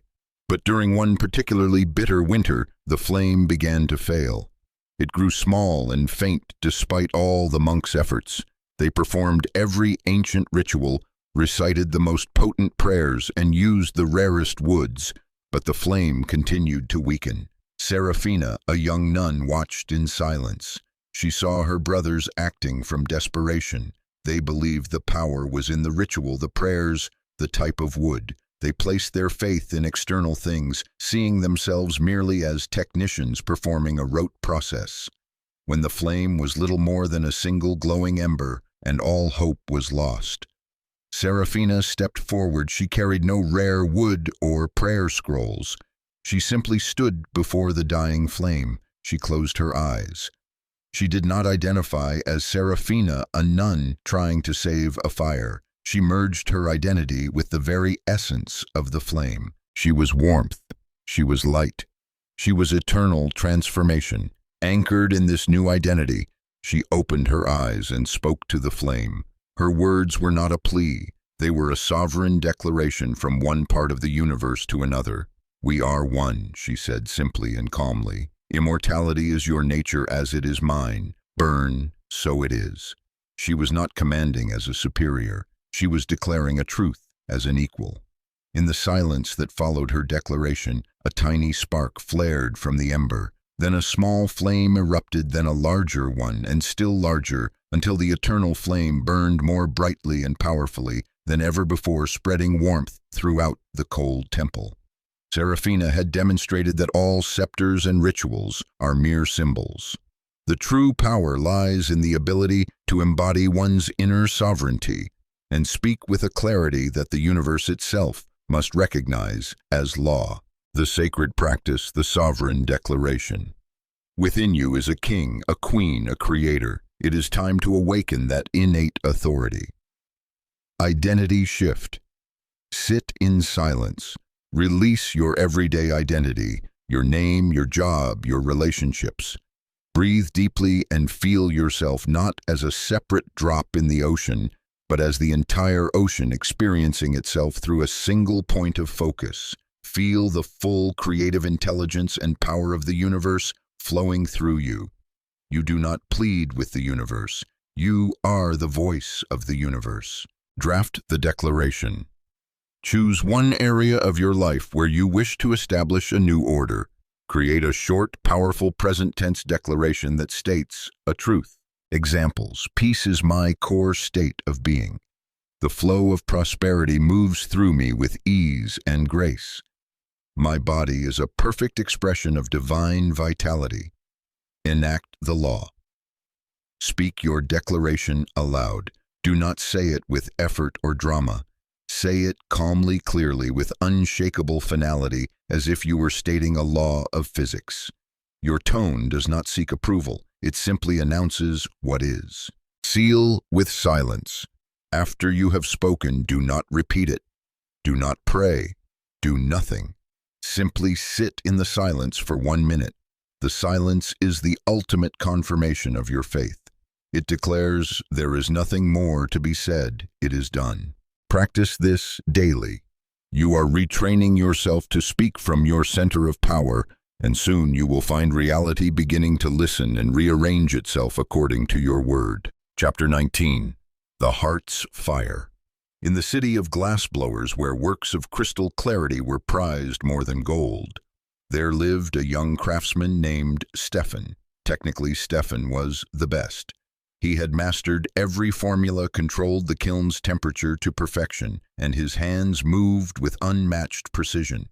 But during one particularly bitter winter, the flame began to fail. It grew small and faint despite all the monks' efforts. They performed every ancient ritual, recited the most potent prayers, and used the rarest woods, but the flame continued to weaken. Seraphina, a young nun, watched in silence. She saw her brothers acting from desperation. They believed the power was in the ritual, the prayers, the type of wood. They placed their faith in external things, seeing themselves merely as technicians performing a rote process. When the flame was little more than a single glowing ember, and all hope was lost, Seraphina stepped forward. She carried no rare wood or prayer scrolls. She simply stood before the dying flame. She closed her eyes. She did not identify as Seraphina, a nun trying to save a fire. She merged her identity with the very essence of the flame. She was warmth. She was light. She was eternal transformation. Anchored in this new identity, she opened her eyes and spoke to the flame. Her words were not a plea. They were a sovereign declaration from one part of the universe to another. "We are one," she said simply and calmly. "Immortality is your nature as it is mine. Burn, so it is." She was not commanding as a superior. She was declaring a truth as an equal. In the silence that followed her declaration, a tiny spark flared from the ember. Then a small flame erupted, then a larger one, and still larger, until the eternal flame burned more brightly and powerfully than ever before, spreading warmth throughout the cold temple. Seraphina had demonstrated that all scepters and rituals are mere symbols. The true power lies in the ability to embody one's inner sovereignty and speak with a clarity that the universe itself must recognize as law. The sacred practice, the sovereign declaration. Within you is a king, a queen, a creator. It is time to awaken that innate authority. Identity shift. Sit in silence. Release your everyday identity, your name, your job, your relationships. Breathe deeply and feel yourself not as a separate drop in the ocean, but as the entire ocean experiencing itself through a single point of focus. Feel the full creative intelligence and power of the universe flowing through you. You do not plead with the universe. You are the voice of the universe. Draft the declaration. Choose one area of your life where you wish to establish a new order. Create a short, powerful present-tense declaration that states a truth. Examples: peace is my core state of being. The flow of prosperity moves through me with ease and grace. My body is a perfect expression of divine vitality. Enact the law. Speak your declaration aloud. Do not say it with effort or drama. Say it calmly, clearly, with unshakable finality, as if you were stating a law of physics. Your tone does not seek approval. It simply announces what is. Seal with silence. After you have spoken, do not repeat it. Do not pray. Do nothing. Simply sit in the silence for 1 minute. The silence is the ultimate confirmation of your faith. It declares there is nothing more to be said. It is done. Practice this daily. You are retraining yourself to speak from your center of power, and soon you will find reality beginning to listen and rearrange itself according to your word. Chapter 19. The Heart's Fire. In the city of glassblowers, where works of crystal clarity were prized more than gold, there lived a young craftsman named Stefan. Technically, Stefan was the best. He had mastered every formula, controlled the kiln's temperature to perfection, and his hands moved with unmatched precision.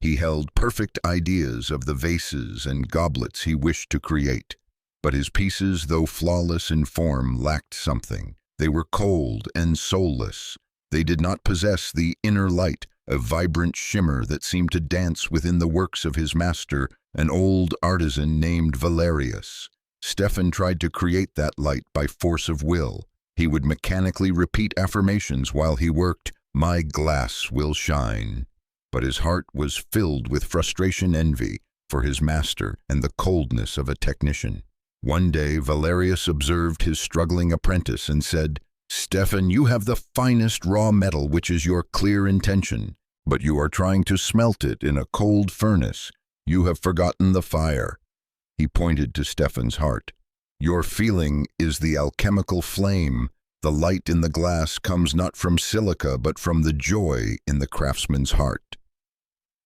He held perfect ideas of the vases and goblets he wished to create, but his pieces, though flawless in form, lacked something. They were cold and soulless. They did not possess the inner light, a vibrant shimmer that seemed to dance within the works of his master, an old artisan named Valerius. Stefan tried to create that light by force of will. He would mechanically repeat affirmations while he worked, "My glass will shine." But his heart was filled with frustration and envy for his master and the coldness of a technician. One day, Valerius observed his struggling apprentice and said, "Stefan, you have the finest raw metal, which is your clear intention, but you are trying to smelt it in a cold furnace. You have forgotten the fire." He pointed to Stefan's heart. "Your feeling is the alchemical flame. The light in the glass comes not from silica, but from the joy in the craftsman's heart."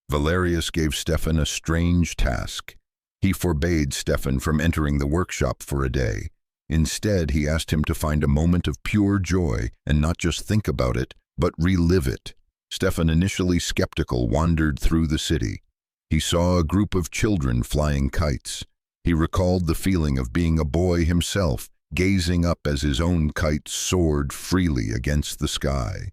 Valerius gave Stefan a strange task. He forbade Stefan from entering the workshop for a day. Instead, he asked him to find a moment of pure joy and not just think about it, but relive it. Stefan, initially skeptical, wandered through the city. He saw a group of children flying kites. He recalled the feeling of being a boy himself, gazing up as his own kite soared freely against the sky.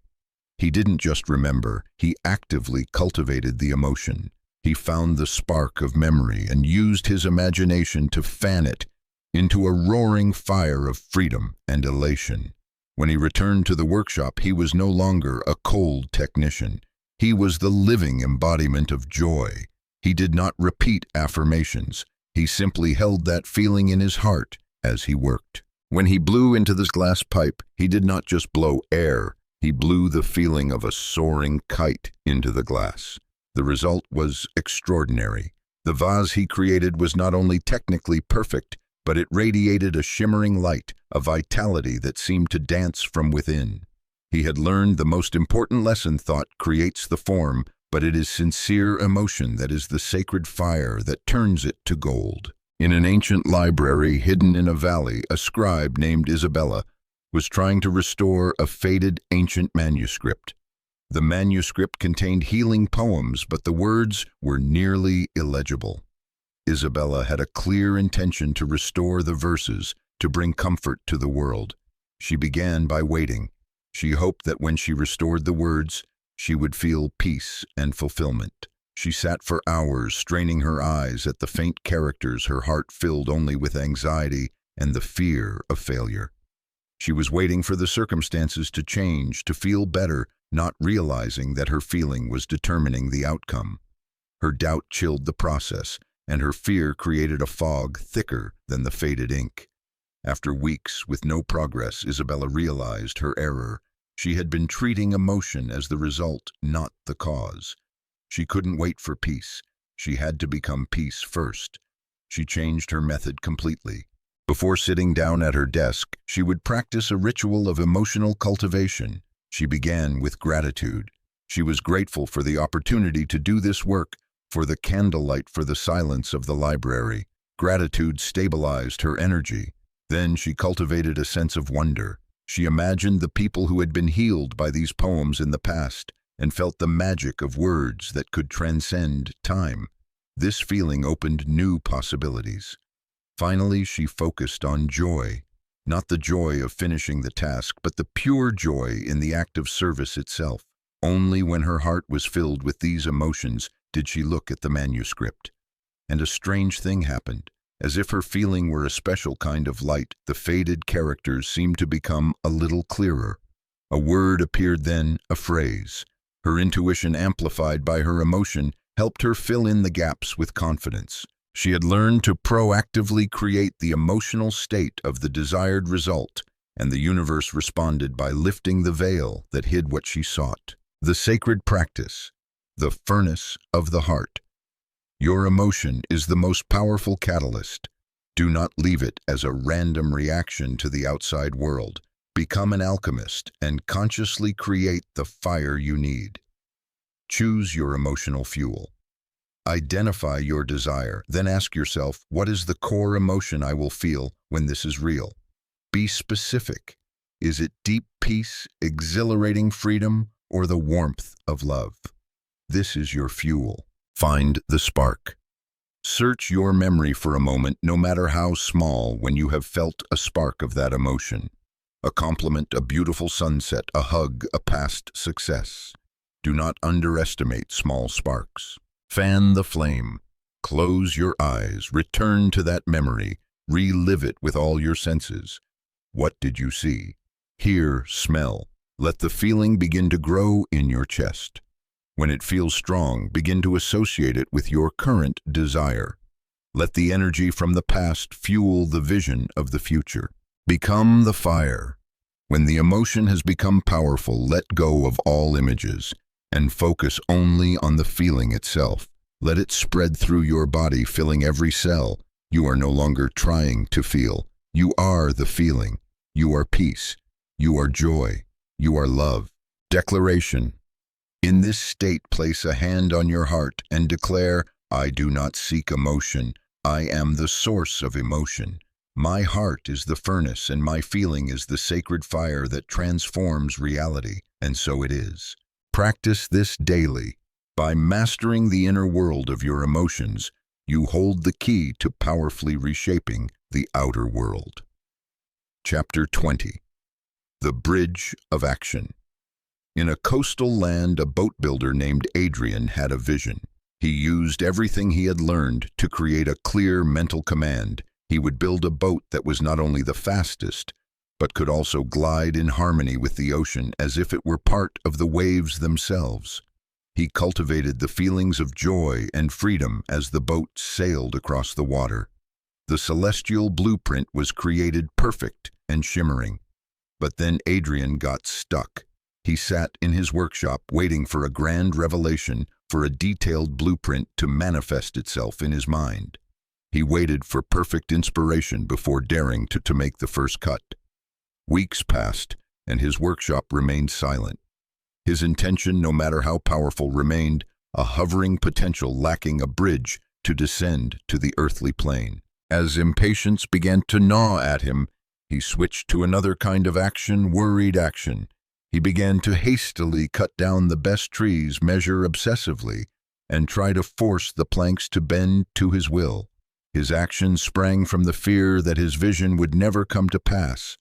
He didn't just remember, he actively cultivated the emotion. He found the spark of memory and used his imagination to fan it into a roaring fire of freedom and elation. When he returned to the workshop, he was no longer a cold technician. He was the living embodiment of joy. He did not repeat affirmations. He simply held that feeling in his heart as he worked. When he blew into this glass pipe, he did not just blow air. He blew the feeling of a soaring kite into the glass. The result was extraordinary. The vase he created was not only technically perfect, but it radiated a shimmering light, a vitality that seemed to dance from within. He had learned the most important lesson: thought creates the form, but it is sincere emotion that is the sacred fire that turns it to gold. In an ancient library hidden in a valley, a scribe named Isabella was trying to restore a faded ancient manuscript. The manuscript contained healing poems, but the words were nearly illegible. Isabella had a clear intention to restore the verses, to bring comfort to the world. She began by waiting. She hoped that when she restored the words, she would feel peace and fulfillment. She sat for hours, straining her eyes at the faint characters, her heart filled only with anxiety and the fear of failure. She was waiting for the circumstances to change, to feel better, not realizing that her feeling was determining the outcome. Her doubt chilled the process, and her fear created a fog thicker than the faded ink. After weeks with no progress, Isabella realized her error. She had been treating emotion as the result, not the cause. She couldn't wait for peace. She had to become peace first. She changed her method completely. Before sitting down at her desk, she would practice a ritual of emotional cultivation. She began with gratitude. She was grateful for the opportunity to do this work, for the candlelight, for the silence of the library. Gratitude stabilized her energy. Then she cultivated a sense of wonder. She imagined the people who had been healed by these poems in the past and felt the magic of words that could transcend time. This feeling opened new possibilities. Finally, she focused on joy. Not the joy of finishing the task, but the pure joy in the act of service itself. Only when her heart was filled with these emotions did she look at the manuscript. And a strange thing happened. As if her feeling were a special kind of light, the faded characters seemed to become a little clearer. A word appeared then, a phrase. Her intuition, amplified by her emotion, helped her fill in the gaps with confidence. She had learned to proactively create the emotional state of the desired result, and the universe responded by lifting the veil that hid what she sought. The sacred practice, the furnace of the heart. Your emotion is the most powerful catalyst. Do not leave it as a random reaction to the outside world. Become an alchemist and consciously create the fire you need. Choose your emotional fuel. Identify your desire, then ask yourself, what is the core emotion I will feel when this is real? Be specific. Is it deep peace, exhilarating freedom, or the warmth of love? This is your fuel. Find the spark. Search your memory for a moment, no matter how small, when you have felt a spark of that emotion. A compliment, a beautiful sunset, a hug, a past success. Do not underestimate small sparks. Fan the flame. Close your eyes. Return to that memory. Relive it with all your senses. What did you see? Hear, smell. Let the feeling begin to grow in your chest. When it feels strong, begin to associate it with your current desire. Let the energy from the past fuel the vision of the future. Become the fire. When the emotion has become powerful, let go of all images and focus only on the feeling itself. Let it spread through your body, filling every cell. You are no longer trying to feel. You are the feeling. You are peace. You are joy. You are love. Declaration. In this state, place a hand on your heart and declare, I do not seek emotion. I am the source of emotion. My heart is the furnace and my feeling is the sacred fire that transforms reality, and so it is. Practice this daily. By mastering the inner world of your emotions, you hold the key to powerfully reshaping the outer world. Chapter 20. The Bridge of Action. In a coastal land, a boat builder named Adrian had a vision. He used everything he had learned to create a clear mental command. He would build a boat that was not only the fastest, but could also glide in harmony with the ocean as if it were part of the waves themselves. He cultivated the feelings of joy and freedom as the boat sailed across the water. The celestial blueprint was created perfect and shimmering. But then Adrian got stuck. He sat in his workshop waiting for a grand revelation, for a detailed blueprint to manifest itself in his mind. He waited for perfect inspiration before daring to make the first cut. Weeks passed, and his workshop remained silent. His intention, no matter how powerful, remained a hovering potential lacking a bridge to descend to the earthly plane. As impatience began to gnaw at him, he switched to another kind of action, worried action. He began to hastily cut down the best trees, measure obsessively, and try to force the planks to bend to his will. His actions sprang from the fear that his vision would never come to pass.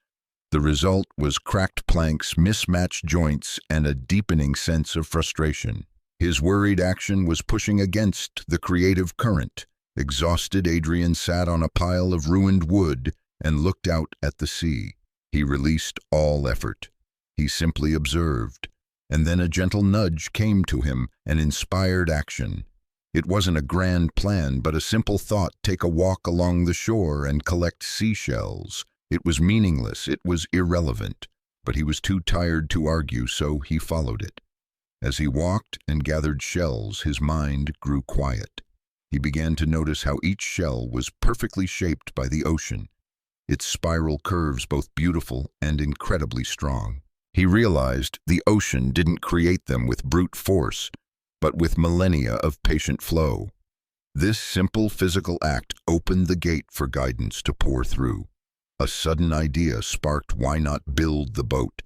The result was cracked planks, mismatched joints, and a deepening sense of frustration. His worried action was pushing against the creative current. Exhausted, Adrian sat on a pile of ruined wood and looked out at the sea. He released all effort. He simply observed, and then a gentle nudge came to him, an inspired action. It wasn't a grand plan, but a simple thought: take a walk along the shore and collect seashells. It was meaningless, it was irrelevant, but he was too tired to argue, so he followed it. As he walked and gathered shells, his mind grew quiet. He began to notice how each shell was perfectly shaped by the ocean, its spiral curves both beautiful and incredibly strong. He realized the ocean didn't create them with brute force, but with millennia of patient flow. This simple physical act opened the gate for guidance to pour through. A sudden idea sparked: why not build the boat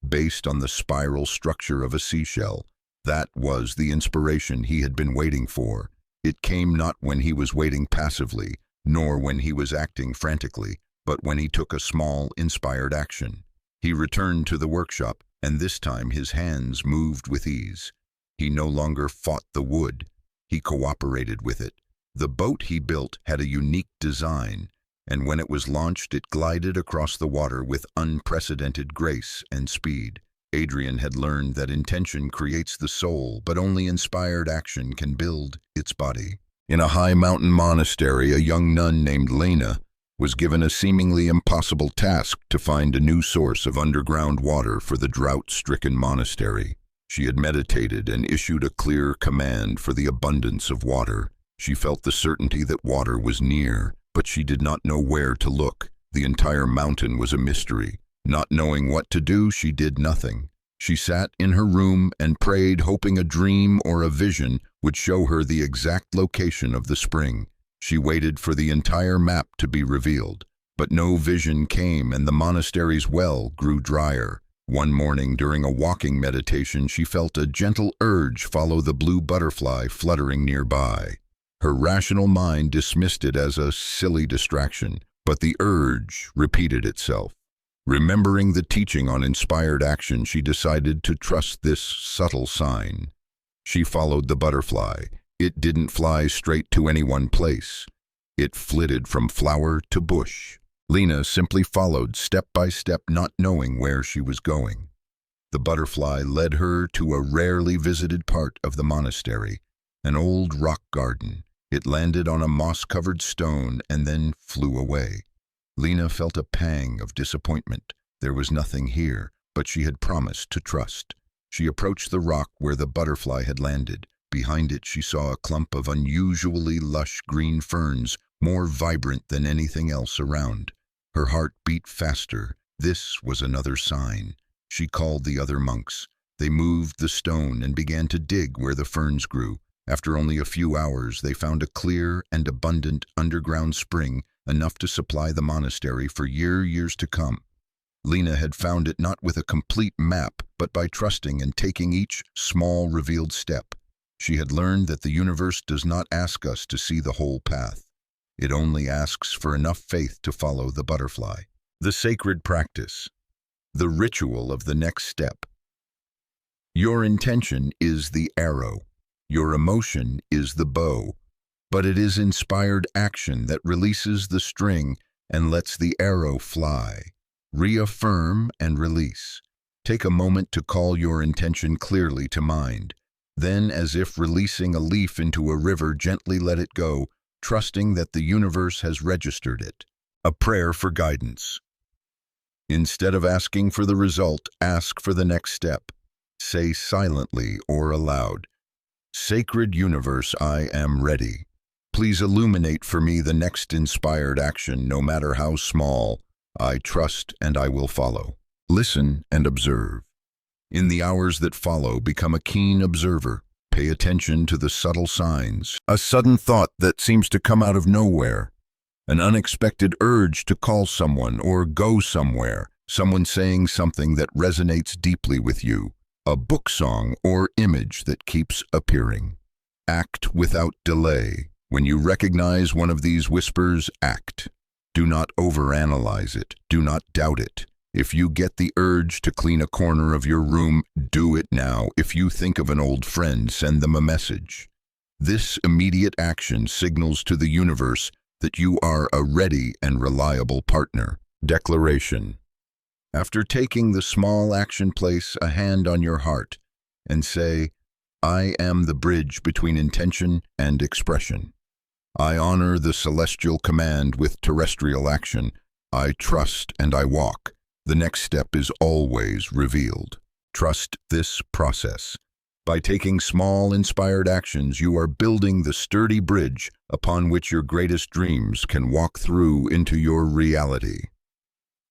based on the spiral structure of a seashell? That was the inspiration he had been waiting for. It came not when he was waiting passively, nor when he was acting frantically, but when he took a small, inspired action. He returned to the workshop, and this time his hands moved with ease. He no longer fought the wood. He cooperated with it. The boat he built had a unique design, and when it was launched, it glided across the water with unprecedented grace and speed. Adrian had learned that intention creates the soul, but only inspired action can build its body. In a high mountain monastery, a young nun named Lena was given a seemingly impossible task: to find a new source of underground water for the drought-stricken monastery. She had meditated and issued a clear command for the abundance of water. She felt the certainty that water was near, but she did not know where to look. The entire mountain was a mystery. Not knowing what to do, she did nothing. She sat in her room and prayed, hoping a dream or a vision would show her the exact location of the spring. She waited for the entire map to be revealed, but no vision came, and the monastery's well grew drier. One morning, during a walking meditation, she felt a gentle urge follow the blue butterfly fluttering nearby. Her rational mind dismissed it as a silly distraction, but the urge repeated itself. Remembering the teaching on inspired action, she decided to trust this subtle sign. She followed the butterfly. It didn't fly straight to any one place. It flitted from flower to bush. Lena simply followed step by step, not knowing where she was going. The butterfly led her to a rarely visited part of the monastery, an old rock garden. It landed on a moss-covered stone and then flew away. Lena felt a pang of disappointment. There was nothing here, but she had promised to trust. She approached the rock where the butterfly had landed. Behind it, she saw a clump of unusually lush green ferns, more vibrant than anything else around. Her heart beat faster. This was another sign. She called the other monks. They moved the stone and began to dig where the ferns grew. After only a few hours, they found a clear and abundant underground spring, enough to supply the monastery for years to come. Lena had found it not with a complete map, but by trusting and taking each small revealed step. She had learned that the universe does not ask us to see the whole path. It only asks for enough faith to follow the butterfly. The sacred practice. The ritual of the next step. Your intention is the arrow. Your emotion is the bow. But it is inspired action that releases the string and lets the arrow fly. Reaffirm and release. Take a moment to call your intention clearly to mind. Then, as if releasing a leaf into a river, gently let it go, trusting that the universe has registered it. A prayer for guidance. Instead of asking for the result, ask for the next step. Say silently or aloud, "Sacred universe, I am ready. Please illuminate for me the next inspired action, no matter how small. I trust and I will follow." Listen and observe. In the hours that follow, become a keen observer. Pay attention to the subtle signs. A sudden thought that seems to come out of nowhere. An unexpected urge to call someone or go somewhere. Someone saying something that resonates deeply with you. A book song or image that keeps appearing. Act without delay. When you recognize one of these whispers, act. Do not overanalyze it. Do not doubt it. If you get the urge to clean a corner of your room, do it now. If you think of an old friend, send them a message. This immediate action signals to the universe that you are a ready and reliable partner. Declaration. After taking the small action, place a hand on your heart and say, "I am the bridge between intention and expression. I honor the celestial command with terrestrial action. I trust and I walk." The next step is always revealed. Trust this process. By taking small inspired actions, you are building the sturdy bridge upon which your greatest dreams can walk through into your reality.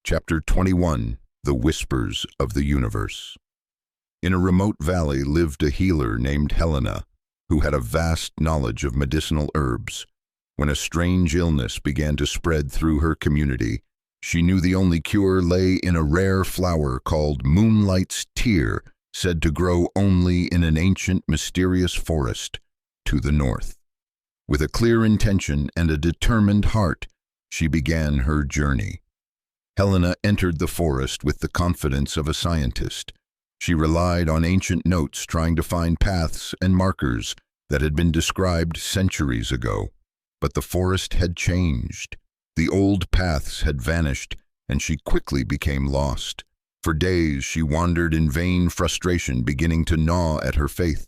Chapter 21. The Whispers of the Universe. In a remote valley lived a healer named Helena, who had a vast knowledge of medicinal herbs. When a strange illness began to spread through her community, she knew the only cure lay in a rare flower called Moonlight's Tear, said to grow only in an ancient, mysterious forest to the north. With a clear intention and a determined heart, she began her journey. Helena entered the forest with the confidence of a scientist. She relied on ancient notes, trying to find paths and markers that had been described centuries ago. But the forest had changed. The old paths had vanished, and she quickly became lost. For days she wandered in vain frustration, beginning to gnaw at her faith.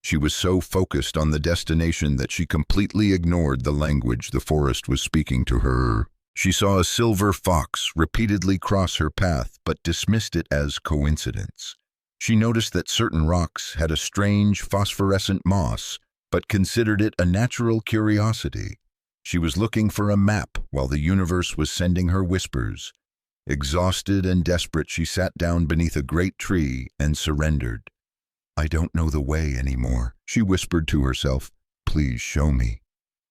She was so focused on the destination that she completely ignored the language the forest was speaking to her. She saw a silver fox repeatedly cross her path, but dismissed it as coincidence. She noticed that certain rocks had a strange phosphorescent moss, but considered it a natural curiosity. She was looking for a map while the universe was sending her whispers. Exhausted and desperate, she sat down beneath a great tree and surrendered. "I don't know the way anymore," she whispered to herself. "Please show me."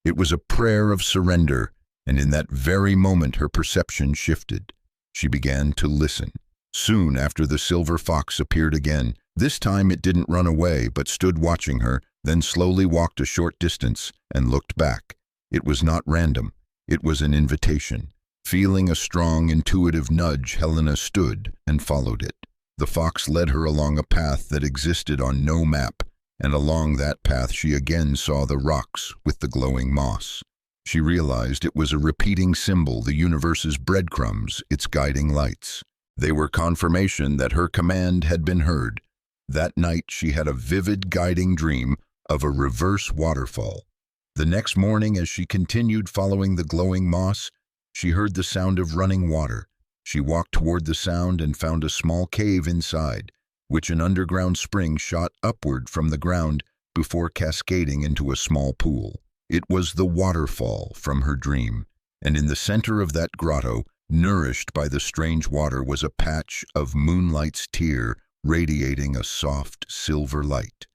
It was a prayer of surrender, and in that very moment her perception shifted. She began to listen. Soon after, the silver fox appeared again. This time it didn't run away, but stood watching her, then slowly walked a short distance and looked back. It was not random. It was an invitation. Feeling a strong, intuitive nudge, Helena stood and followed it. The fox led her along a path that existed on no map, and along that path she again saw the rocks with the glowing moss. She realized it was a repeating symbol, the universe's breadcrumbs, its guiding lights. They were confirmation that her command had been heard. That night she had a vivid guiding dream of a reverse waterfall. The next morning, as she continued following the glowing moss, she heard the sound of running water. She walked toward the sound and found a small cave inside, which an underground spring shot upward from the ground before cascading into a small pool. It was the waterfall from her dream, and in the center of that grotto, nourished by the strange water, was a patch of moonlight's tear radiating a soft silver light.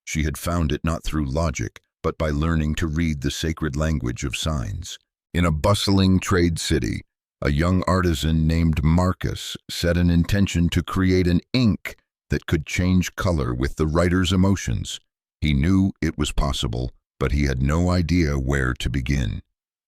She had found it not through logic, but by learning to read the sacred language of signs. In a bustling trade city, a young artisan named Marcus set an intention to create an ink that could change color with the writer's emotions. He knew it was possible, but he had no idea where to begin.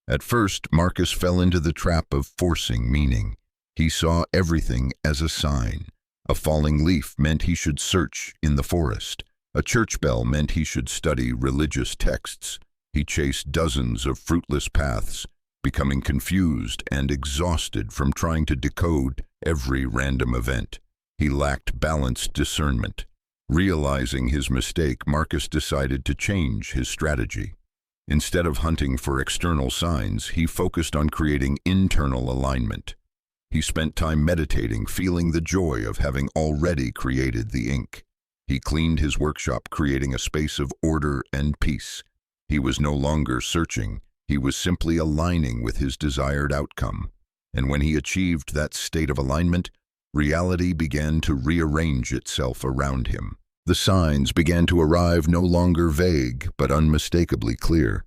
At first, Marcus fell into the trap of forcing meaning. He saw everything as a sign. A falling leaf meant he should search in the forest. A church bell meant he should study religious texts. He chased dozens of fruitless paths, becoming confused and exhausted from trying to decode every random event. He lacked balanced discernment. Realizing his mistake, Marcus decided to change his strategy. Instead of hunting for external signs, he focused on creating internal alignment. He spent time meditating, feeling the joy of having already created the ink. He cleaned his workshop, creating a space of order and peace. He was no longer searching. He was simply aligning with his desired outcome. And when he achieved that state of alignment, reality began to rearrange itself around him. The signs began to arrive, no longer vague, but unmistakably clear.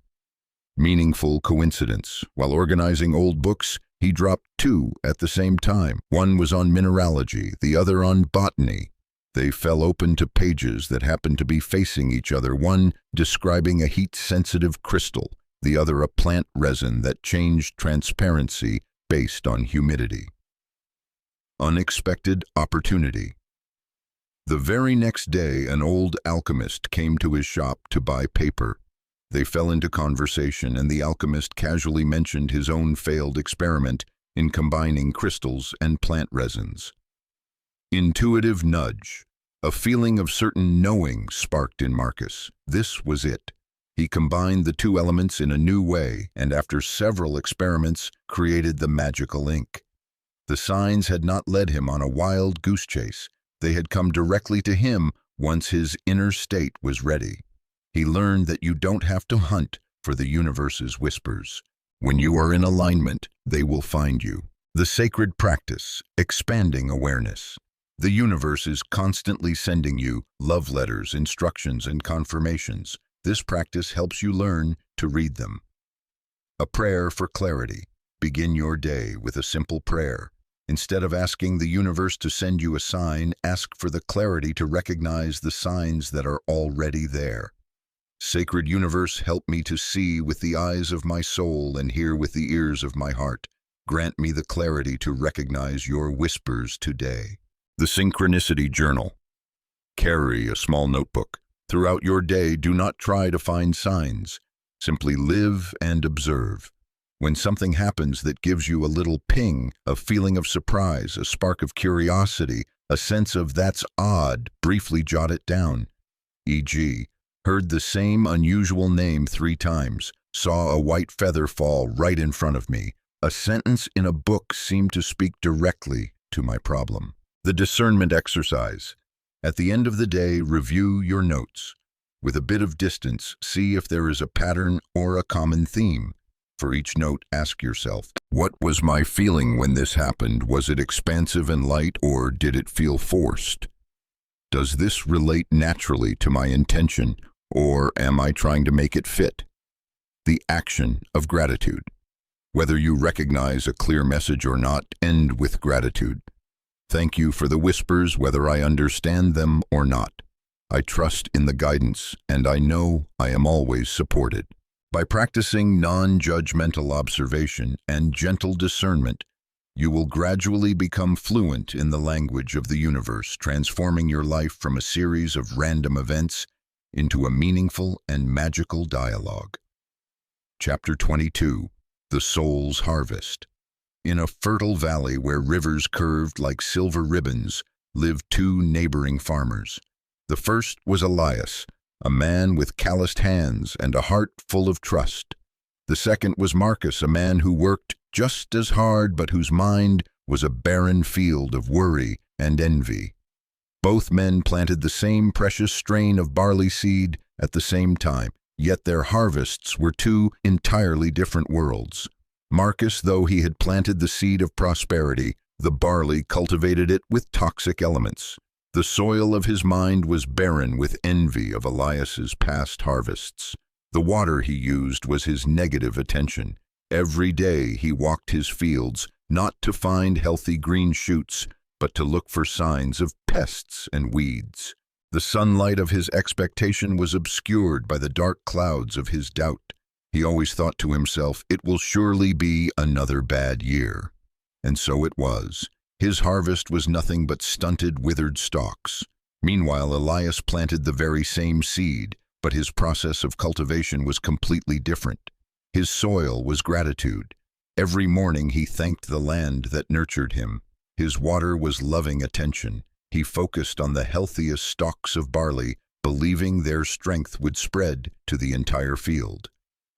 Meaningful coincidence. While organizing old books, he dropped two at the same time. One was on mineralogy, the other on botany. They fell open to pages that happened to be facing each other, one describing a heat-sensitive crystal, the other a plant resin that changed transparency based on humidity. Unexpected opportunity. The very next day, an old alchemist came to his shop to buy paper. They fell into conversation, and the alchemist casually mentioned his own failed experiment in combining crystals and plant resins. Intuitive nudge. A feeling of certain knowing sparked in Marcus. This was it. He combined the two elements in a new way, and after several experiments, created the magical ink. The signs had not led him on a wild goose chase. They had come directly to him once his inner state was ready. He learned that you don't have to hunt for the universe's whispers. When you are in alignment, they will find you. The sacred practice, expanding awareness. The universe is constantly sending you love letters, instructions, and confirmations. This practice helps you learn to read them. A prayer for clarity. Begin your day with a simple prayer. Instead of asking the universe to send you a sign, ask for the clarity to recognize the signs that are already there. Sacred universe, help me to see with the eyes of my soul and hear with the ears of my heart. Grant me the clarity to recognize your whispers today. The Synchronicity Journal. Carry a small notebook. Throughout your day, do not try to find signs. Simply live and observe. When something happens that gives you a little ping, a feeling of surprise, a spark of curiosity, a sense of "that's odd," briefly jot it down. E.g., heard the same unusual name 3 times, saw a white feather fall right in front of me. A sentence in a book seemed to speak directly to my problem. The discernment exercise. At the end of the day, review your notes. With a bit of distance, see if there is a pattern or a common theme. For each note, ask yourself, what was my feeling when this happened? Was it expansive and light, or did it feel forced? Does this relate naturally to my intention, or am I trying to make it fit? The action of gratitude. Whether you recognize a clear message or not, end with gratitude. Thank you for the whispers, whether I understand them or not. I trust in the guidance, and I know I am always supported. By practicing non-judgmental observation and gentle discernment, you will gradually become fluent in the language of the universe, transforming your life from a series of random events into a meaningful and magical dialogue. Chapter 22. The Soul's Harvest. In a fertile valley where rivers curved like silver ribbons lived two neighboring farmers. The first was Elias, a man with calloused hands and a heart full of trust. The second was Marcus, a man who worked just as hard but whose mind was a barren field of worry and envy. Both men planted the same precious strain of barley seed at the same time, yet their harvests were two entirely different worlds. Marcus, though he had planted the seed of prosperity, the barley cultivated it with toxic elements. The soil of his mind was barren with envy of Elias's past harvests. The water he used was his negative attention. Every day he walked his fields, not to find healthy green shoots, but to look for signs of pests and weeds. The sunlight of his expectation was obscured by the dark clouds of his doubt. He always thought to himself, "It will surely be another bad year." And so it was. His harvest was nothing but stunted, withered stalks. Meanwhile, Elias planted the very same seed, but his process of cultivation was completely different. His soil was gratitude. Every morning he thanked the land that nurtured him. His water was loving attention. He focused on the healthiest stalks of barley, believing their strength would spread to the entire field.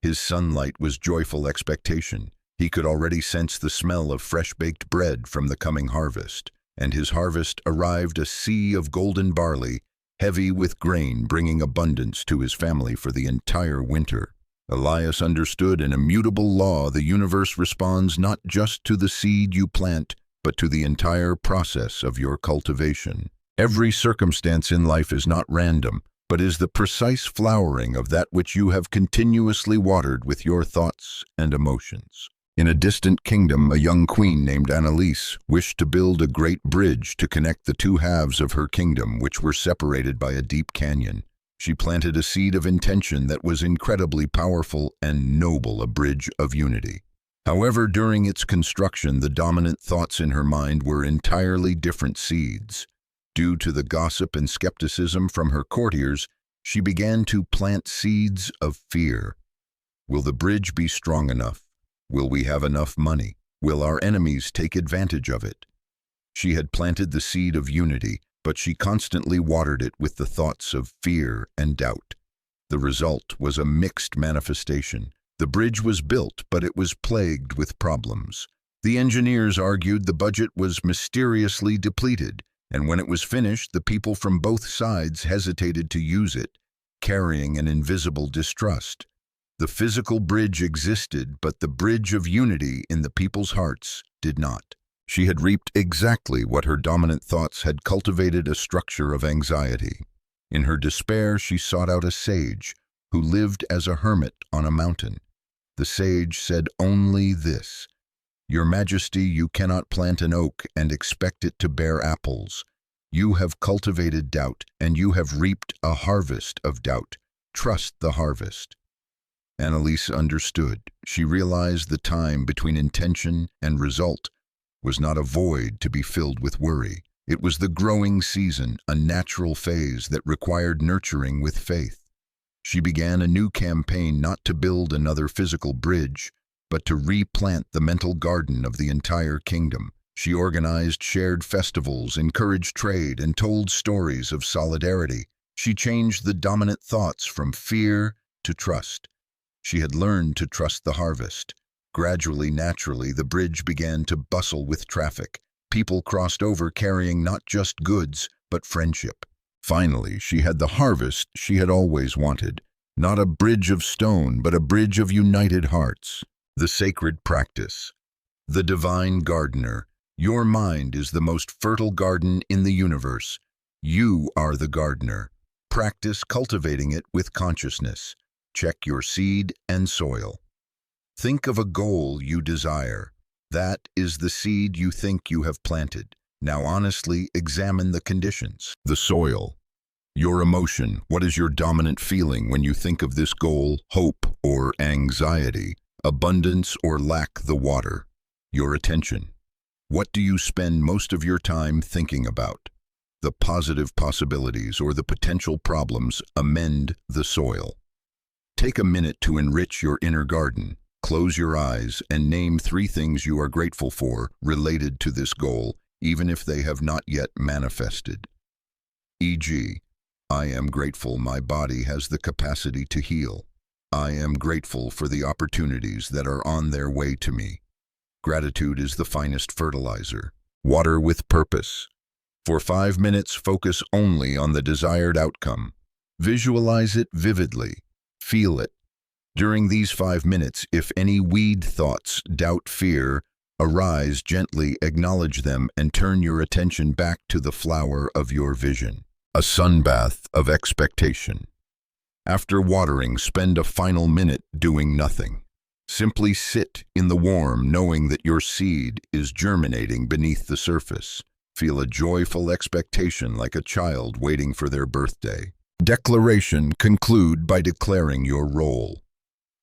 His sunlight was joyful expectation. He could already sense the smell of fresh-baked bread from the coming harvest, and his harvest arrived a sea of golden barley, heavy with grain, bringing abundance to his family for the entire winter. Elias understood an immutable law: the universe responds not just to the seed you plant, but to the entire process of your cultivation. Every circumstance in life is not random, but is the precise flowering of that which you have continuously watered with your thoughts and emotions. In a distant kingdom, a young queen named Annalise wished to build a great bridge to connect the two halves of her kingdom, which were separated by a deep canyon. She planted a seed of intention that was incredibly powerful and noble, a bridge of unity. However, during its construction, the dominant thoughts in her mind were entirely different seeds. Due to the gossip and skepticism from her courtiers, she began to plant seeds of fear. Will the bridge be strong enough? Will we have enough money? Will our enemies take advantage of it? She had planted the seed of unity, but she constantly watered it with the thoughts of fear and doubt. The result was a mixed manifestation. The bridge was built, but it was plagued with problems. The engineers argued the budget was mysteriously depleted, and when it was finished, the people from both sides hesitated to use it, carrying an invisible distrust. The physical bridge existed, but the bridge of unity in the people's hearts did not. She had reaped exactly what her dominant thoughts had cultivated: a structure of anxiety. In her despair, she sought out a sage who lived as a hermit on a mountain. The sage said only this: "Your Majesty, you cannot plant an oak and expect it to bear apples. You have cultivated doubt, and you have reaped a harvest of doubt. Trust the harvest." Annalise understood. She realized the time between intention and result was not a void to be filled with worry. It was the growing season, a natural phase that required nurturing with faith. She began a new campaign, not to build another physical bridge, but to replant the mental garden of the entire kingdom. She organized shared festivals, encouraged trade, and told stories of solidarity. She changed the dominant thoughts from fear to trust. She had learned to trust the harvest. Gradually, naturally, the bridge began to bustle with traffic. People crossed over carrying not just goods, but friendship. Finally, she had the harvest she had always wanted. Not a bridge of stone, but a bridge of united hearts. The sacred practice. The divine gardener. Your mind is the most fertile garden in the universe. You are the gardener. Practice cultivating it with consciousness. Check your seed and soil. Think of a goal you desire. That is the seed you think you have planted. Now honestly examine the conditions. The soil. Your emotion. What is your dominant feeling when you think of this goal? Hope or anxiety? Abundance or lack the water? Your attention. What do you spend most of your time thinking about? The positive possibilities or the potential problems? Amend the soil. Take a minute to enrich your inner garden. Close your eyes and name 3 things you are grateful for related to this goal, even if they have not yet manifested. E.g., I am grateful my body has the capacity to heal. I am grateful for the opportunities that are on their way to me. Gratitude is the finest fertilizer. Water with purpose. For 5 minutes, focus only on the desired outcome. Visualize it vividly. Feel it. During these 5 minutes, if any weed thoughts, doubt, fear, arise, gently acknowledge them and turn your attention back to the flower of your vision. A sunbath of expectation. After watering, spend a final minute doing nothing. Simply sit in the warm, knowing that your seed is germinating beneath the surface. Feel a joyful expectation like a child waiting for their birthday. Declaration. Conclude by declaring your role.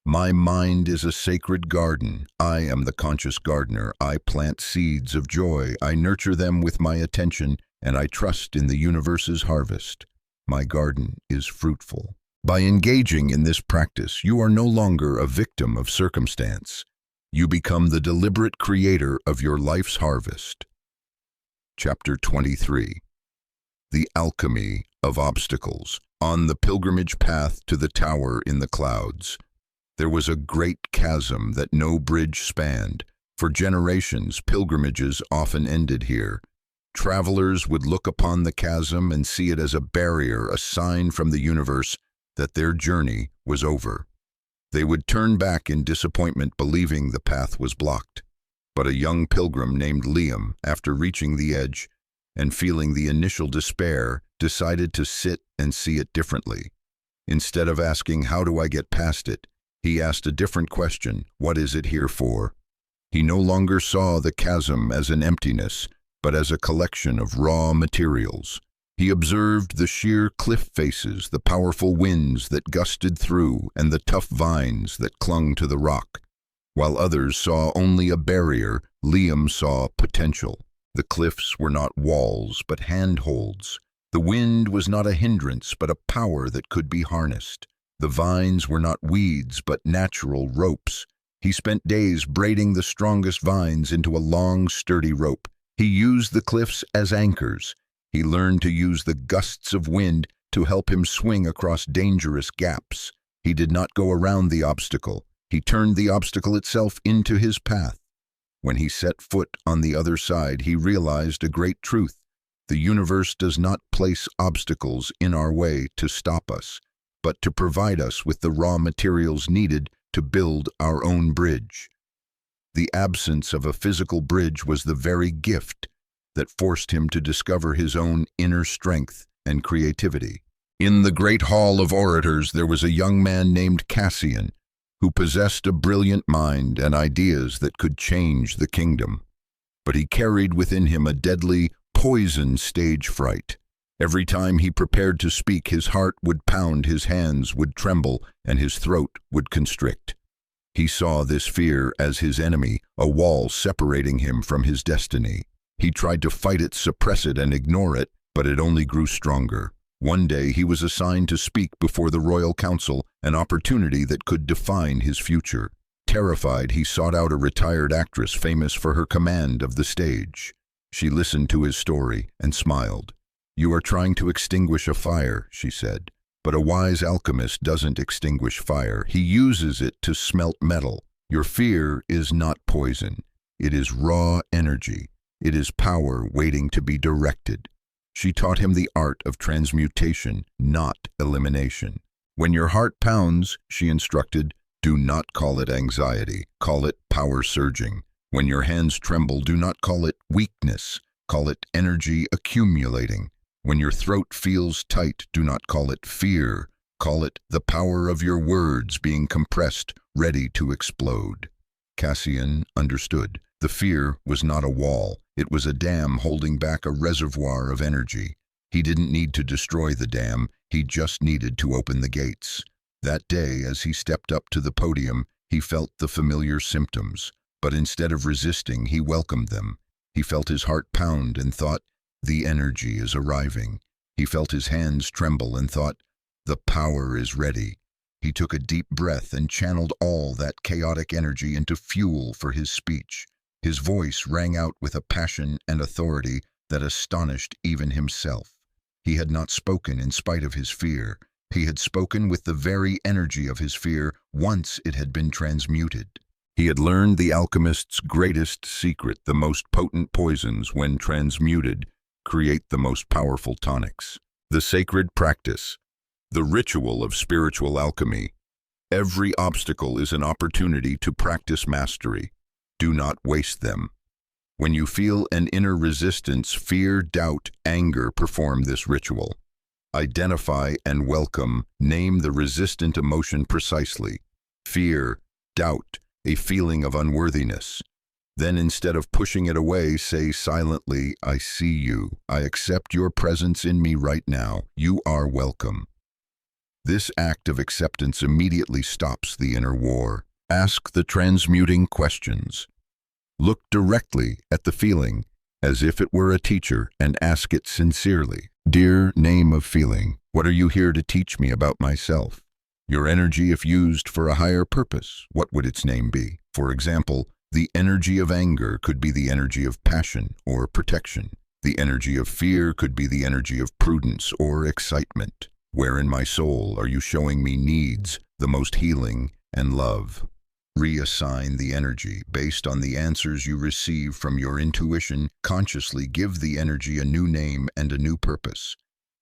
My mind is a sacred garden. I am the conscious gardener. I plant seeds of joy. I nurture them with my attention, and I trust in the universe's harvest. My garden is fruitful. By engaging in this practice, you are no longer a victim of circumstance. You become the deliberate creator of your life's harvest. Chapter 23. The Alchemy of Obstacles. On the pilgrimage path to the tower in the clouds, there was a great chasm that no bridge spanned. For generations, pilgrimages often ended here. Travelers would look upon the chasm and see it as a barrier, a sign from the universe that their journey was over. They would turn back in disappointment, believing the path was blocked. But a young pilgrim named Liam, after reaching the edge and feeling the initial despair, decided to sit and see it differently. Instead of asking, "How do I get past it?" he asked a different question: "What is it here for?" He no longer saw the chasm as an emptiness, but as a collection of raw materials. He observed the sheer cliff faces, the powerful winds that gusted through, and the tough vines that clung to the rock. While others saw only a barrier, Liam saw potential. The cliffs were not walls, but handholds. The wind was not a hindrance, but a power that could be harnessed. The vines were not weeds, but natural ropes. He spent days braiding the strongest vines into a long, sturdy rope. He used the cliffs as anchors. He learned to use the gusts of wind to help him swing across dangerous gaps. He did not go around the obstacle. He turned the obstacle itself into his path. When he set foot on the other side, he realized a great truth. The universe does not place obstacles in our way to stop us, but to provide us with the raw materials needed to build our own bridge. The absence of a physical bridge was the very gift that forced him to discover his own inner strength and creativity. In the great hall of orators, there was a young man named Cassian, who possessed a brilliant mind and ideas that could change the kingdom. But he carried within him a deadly, poison stage fright. Every time he prepared to speak, his heart would pound, his hands would tremble, and his throat would constrict. He saw this fear as his enemy, a wall separating him from his destiny. He tried to fight it, suppress it, and ignore it, but it only grew stronger. One day he was assigned to speak before the royal council, an opportunity that could define his future. Terrified, he sought out a retired actress famous for her command of the stage. She listened to his story and smiled. "You are trying to extinguish a fire," she said. "But a wise alchemist doesn't extinguish fire. He uses it to smelt metal. Your fear is not poison. It is raw energy. It is power waiting to be directed." She taught him the art of transmutation, not elimination. "When your heart pounds," she instructed, "do not call it anxiety. Call it power surging. When your hands tremble, do not call it weakness. Call it energy accumulating. When your throat feels tight, do not call it fear. Call it the power of your words being compressed, ready to explode." Cassian understood. The fear was not a wall. It was a dam holding back a reservoir of energy. He didn't need to destroy the dam, he just needed to open the gates. That day, as he stepped up to the podium, he felt the familiar symptoms, but instead of resisting, he welcomed them. He felt his heart pound and thought, the energy is arriving. He felt his hands tremble and thought, the power is ready. He took a deep breath and channeled all that chaotic energy into fuel for his speech. His voice rang out with a passion and authority that astonished even himself. He had not spoken in spite of his fear. He had spoken with the very energy of his fear once it had been transmuted. He had learned the alchemist's greatest secret: the most potent poisons, when transmuted, create the most powerful tonics. The sacred practice, the ritual of spiritual alchemy. Every obstacle is an opportunity to practice mastery. Do not waste them. When you feel an inner resistance, fear, doubt, anger, perform this ritual. Identify and welcome, name the resistant emotion precisely. Fear, doubt, a feeling of unworthiness. Then instead of pushing it away, say silently, I see you. I accept your presence in me right now. You are welcome. This act of acceptance immediately stops the inner war. Ask the transmuting questions. Look directly at the feeling as if it were a teacher and ask it sincerely. Dear name of feeling, what are you here to teach me about myself? Your energy, if used for a higher purpose, what would its name be? For example, the energy of anger could be the energy of passion or protection. The energy of fear could be the energy of prudence or excitement. Where in my soul are you showing me needs, the most healing and love? Reassign the energy based on the answers you receive from your intuition. Consciously give the energy a new name and a new purpose.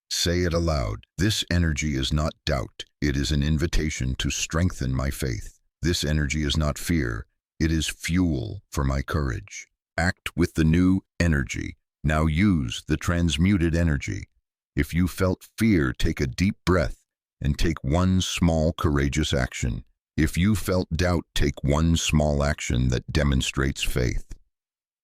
Say it aloud. This energy is not doubt. It is an invitation to strengthen my faith. This energy is not fear. It is fuel for my courage. Act with the new energy. Now use the transmuted energy. If you felt fear, take a deep breath and take one small courageous action. If you felt doubt, take one small action that demonstrates faith.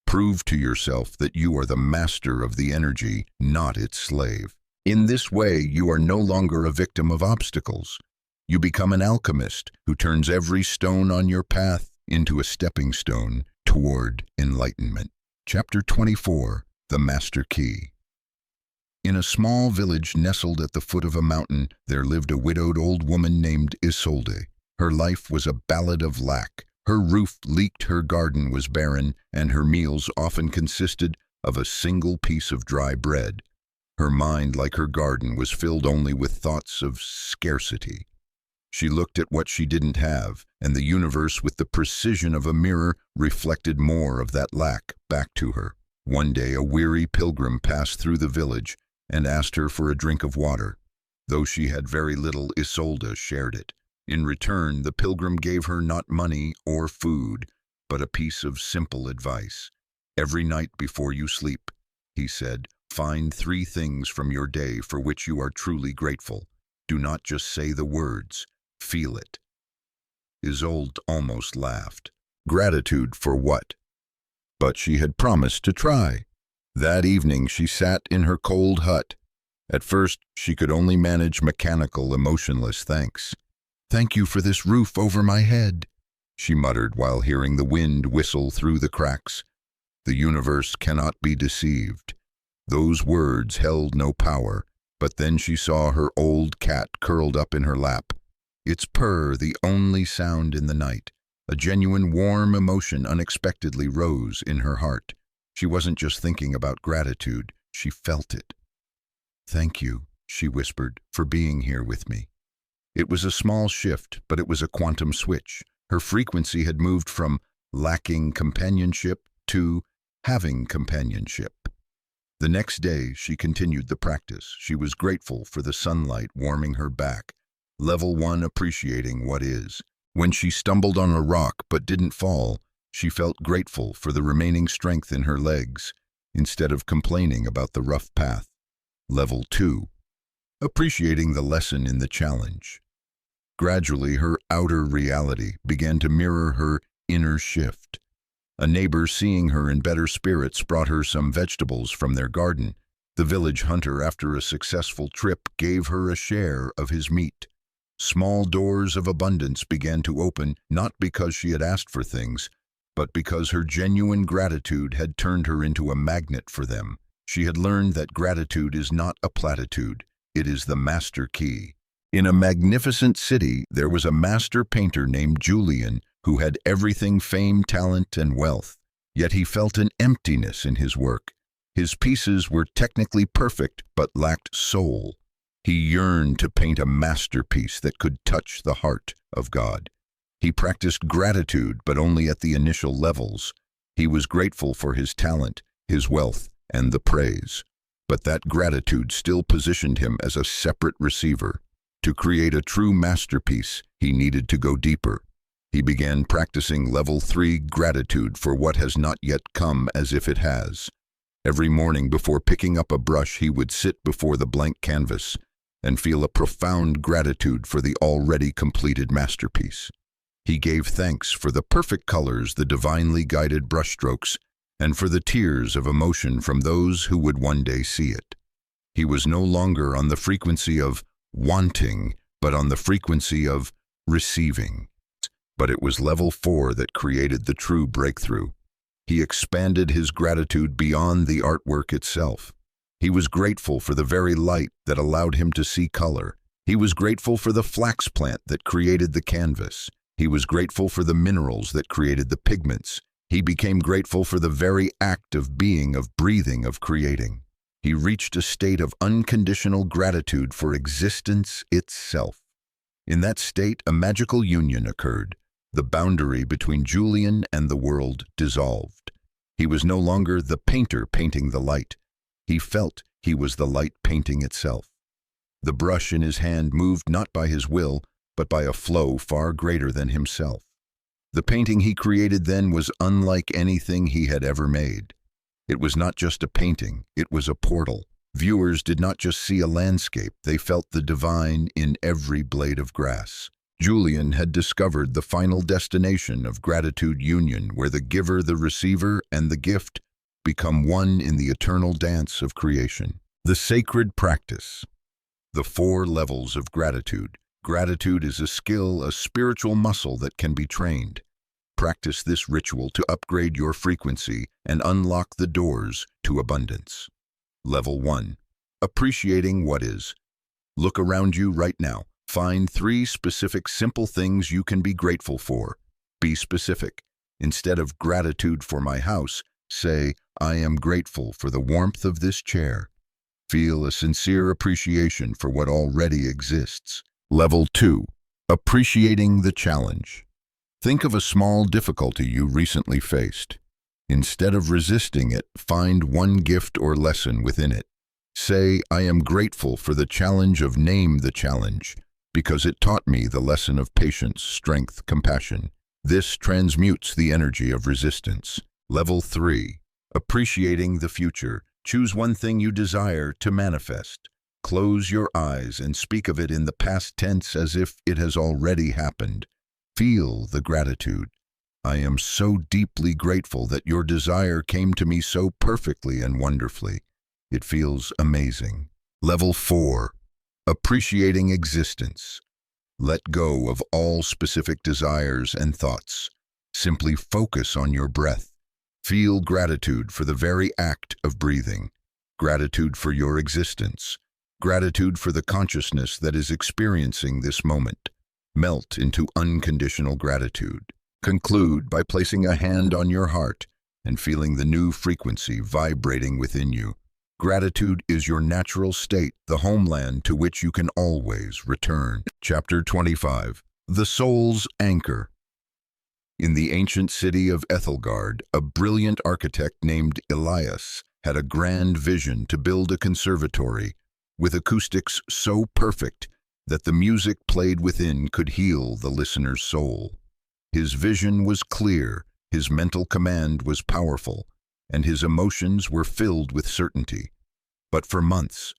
Prove to yourself that you are the master of the energy, not its slave. In this way, you are no longer a victim of obstacles. You become an alchemist who turns every stone on your path into a stepping stone toward enlightenment. Chapter 24, The Master Key. In a small village nestled at the foot of a mountain, there lived a widowed old woman named Isolde. Her life was a ballad of lack. Her roof leaked, her garden was barren, and her meals often consisted of a single piece of dry bread. Her mind, like her garden, was filled only with thoughts of scarcity. She looked at what she didn't have, and the universe, with the precision of a mirror, reflected more of that lack back to her. One day, a weary pilgrim passed through the village and asked her for a drink of water. Though she had very little, Isolde shared it. In return, the pilgrim gave her not money or food, but a piece of simple advice. Every night before you sleep, he said, find 3 things from your day for which you are truly grateful. Do not just say the words, feel it. Isolde almost laughed. Gratitude for what? But she had promised to try. That evening she sat in her cold hut. At first she could only manage mechanical, emotionless thanks. Thank you for this roof over my head, she muttered while hearing the wind whistle through the cracks. The universe cannot be deceived. Those words held no power, but then she saw her old cat curled up in her lap. Its purr, the only sound in the night. A genuine warm emotion unexpectedly rose in her heart. She wasn't just thinking about gratitude, she felt it. Thank you, she whispered, for being here with me. It was a small shift, but it was a quantum switch. Her frequency had moved from lacking companionship to having companionship. The next day, she continued the practice. She was grateful for the sunlight warming her back. Level 1, appreciating what is. When she stumbled on a rock but didn't fall, she felt grateful for the remaining strength in her legs, instead of complaining about the rough path. Level 2, appreciating the lesson in the challenge. Gradually, her outer reality began to mirror her inner shift. A neighbor, seeing her in better spirits, brought her some vegetables from their garden. The village hunter, after a successful trip, gave her a share of his meat. Small doors of abundance began to open, not because she had asked for things, but because her genuine gratitude had turned her into a magnet for them. She had learned that gratitude is not a platitude, it is the master key. In a magnificent city, there was a master painter named Julian who had everything: fame, talent, and wealth. Yet he felt an emptiness in his work. His pieces were technically perfect, but lacked soul. He yearned to paint a masterpiece that could touch the heart of God. He practiced gratitude, but only at the initial levels. He was grateful for his talent, his wealth, and the praise. But that gratitude still positioned him as a separate receiver. To create a true masterpiece, he needed to go deeper. He began practicing level 3 gratitude for what has not yet come as if it has. Every morning before picking up a brush, he would sit before the blank canvas and feel a profound gratitude for the already completed masterpiece. He gave thanks for the perfect colors, the divinely guided brushstrokes, and for the tears of emotion from those who would one day see it. He was no longer on the frequency of wanting, but on the frequency of receiving. But it was level 4 that created the true breakthrough. He expanded his gratitude beyond the artwork itself. He was grateful for the very light that allowed him to see color. He was grateful for the flax plant that created the canvas. He was grateful for the minerals that created the pigments. He became grateful for the very act of being, of breathing, of creating. He reached a state of unconditional gratitude for existence itself. In that state, a magical union occurred. The boundary between Julian and the world dissolved. He was no longer the painter painting the light. He felt he was the light painting itself. The brush in his hand moved not by his will, but by a flow far greater than himself. The painting he created then was unlike anything he had ever made. It was not just a painting, it was a portal. Viewers did not just see a landscape, they felt the divine in every blade of grass. Julian had discovered the final destination of gratitude union, where the giver, the receiver, and the gift become one in the eternal dance of creation. The sacred practice. The 4 levels of gratitude. Gratitude is a skill, a spiritual muscle that can be trained. Practice this ritual to upgrade your frequency and unlock the doors to abundance. Level 1. Appreciating what is. Look around you right now. Find 3 specific, simple things you can be grateful for. Be specific. Instead of gratitude for my house, say, I am grateful for the warmth of this chair. Feel a sincere appreciation for what already exists. Level 2. Appreciating the challenge. Think of a small difficulty you recently faced. Instead of resisting it, find one gift or lesson within it. Say, I am grateful for the challenge of name the challenge, because it taught me the lesson of patience, strength, compassion. This transmutes the energy of resistance. Level 3. Appreciating the future. Choose one thing you desire to manifest. Close your eyes and speak of it in the past tense as if it has already happened. Feel the gratitude. I am so deeply grateful that your desire came to me so perfectly and wonderfully. It feels amazing. Level 4. Appreciating existence. Let go of all specific desires and thoughts. Simply focus on your breath. Feel gratitude for the very act of breathing. Gratitude for your existence. Gratitude for the consciousness that is experiencing this moment. Melt into unconditional gratitude. Conclude by placing a hand on your heart and feeling the new frequency vibrating within you. Gratitude is your natural state, the homeland to which you can always return. Chapter 25. The Soul's Anchor. In the ancient city of Ethelgard, a brilliant architect named Elias had a grand vision to build a conservatory with acoustics so perfect that the music played within could heal the listener's soul. His vision was clear, his mental command was powerful, and his emotions were filled with certainty. But for months,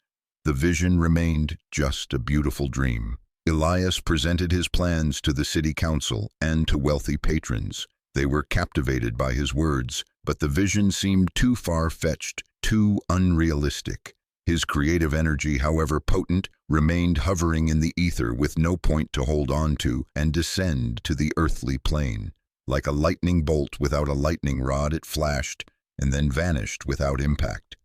the vision remained just a beautiful dream. Elias presented his plans to the city council and to wealthy patrons. They were captivated by his words, but the vision seemed too far-fetched, too unrealistic. His creative energy, however potent, remained hovering in the ether with no point to hold on to and descend to the earthly plane. Like a lightning bolt without a lightning rod, it flashed and then vanished without impact.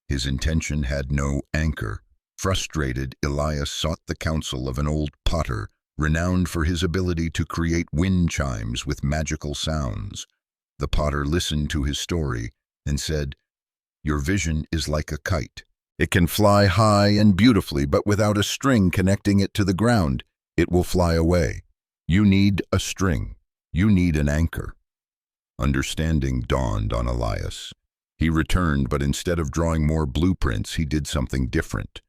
His intention had no anchor. Frustrated, Elias sought the counsel of an old potter, renowned for his ability to create wind chimes with magical sounds. The potter listened to his story and said, "Your vision is like a kite. It can fly high and beautifully, but without a string connecting it to the ground, it will fly away. You need a string. You need an anchor." Understanding dawned on Elias. He returned, but instead of drawing more blueprints, he did something different.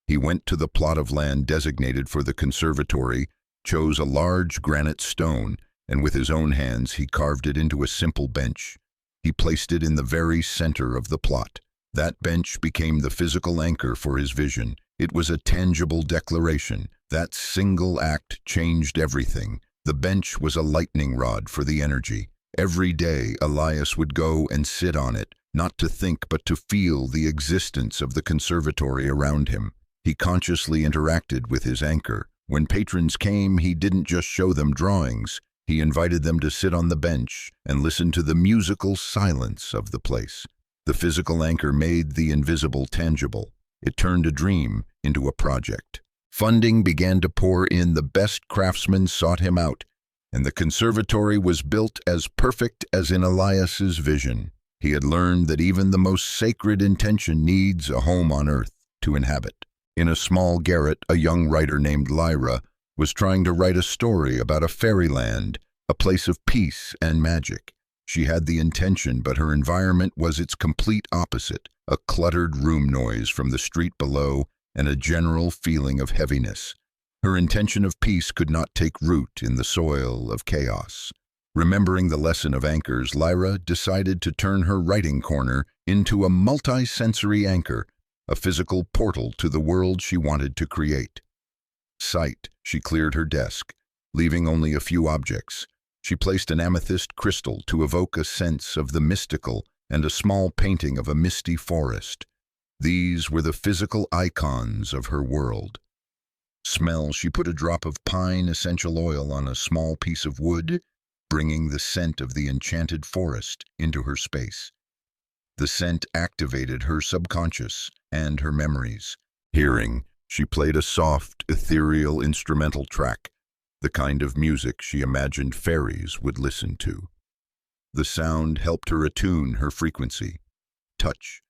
He went to the plot of land designated for the conservatory, chose a large granite stone, and with his own hands he carved it into a simple bench. He placed it in the very center of the plot. That bench became the physical anchor for his vision. It was a tangible declaration. That single act changed everything. The bench was a lightning rod for the energy. Every day, Elias would go and sit on it, not to think but to feel the existence of the conservatory around him. He consciously interacted with his anchor. When patrons came, he didn't just show them drawings. He invited them to sit on the bench and listen to the musical silence of the place. The physical anchor made the invisible tangible. It turned a dream into a project. Funding began to pour in. The best craftsmen sought him out, and the conservatory was built as perfect as in Elias's vision. He had learned that even the most sacred intention needs a home on earth to inhabit. In a small garret, a young writer named Lyra was trying to write a story about a fairyland, a place of peace and magic. She had the intention, but her environment was its complete opposite, a cluttered room noise from the street below and a general feeling of heaviness. Her intention of peace could not take root in the soil of chaos. Remembering the lesson of anchors, Lyra decided to turn her writing corner into a multi-sensory anchor, a physical portal to the world she wanted to create. Sight, she cleared her desk, leaving only a few objects. She placed an amethyst crystal to evoke a sense of the mystical and a small painting of a misty forest. These were the physical icons of her world. Smell, she put a drop of pine essential oil on a small piece of wood, bringing the scent of the enchanted forest into her space. The scent activated her subconscious and her memories. Hearing, she played a soft, ethereal instrumental track, the kind of music she imagined fairies would listen to. The sound helped her attune her frequency. Touch.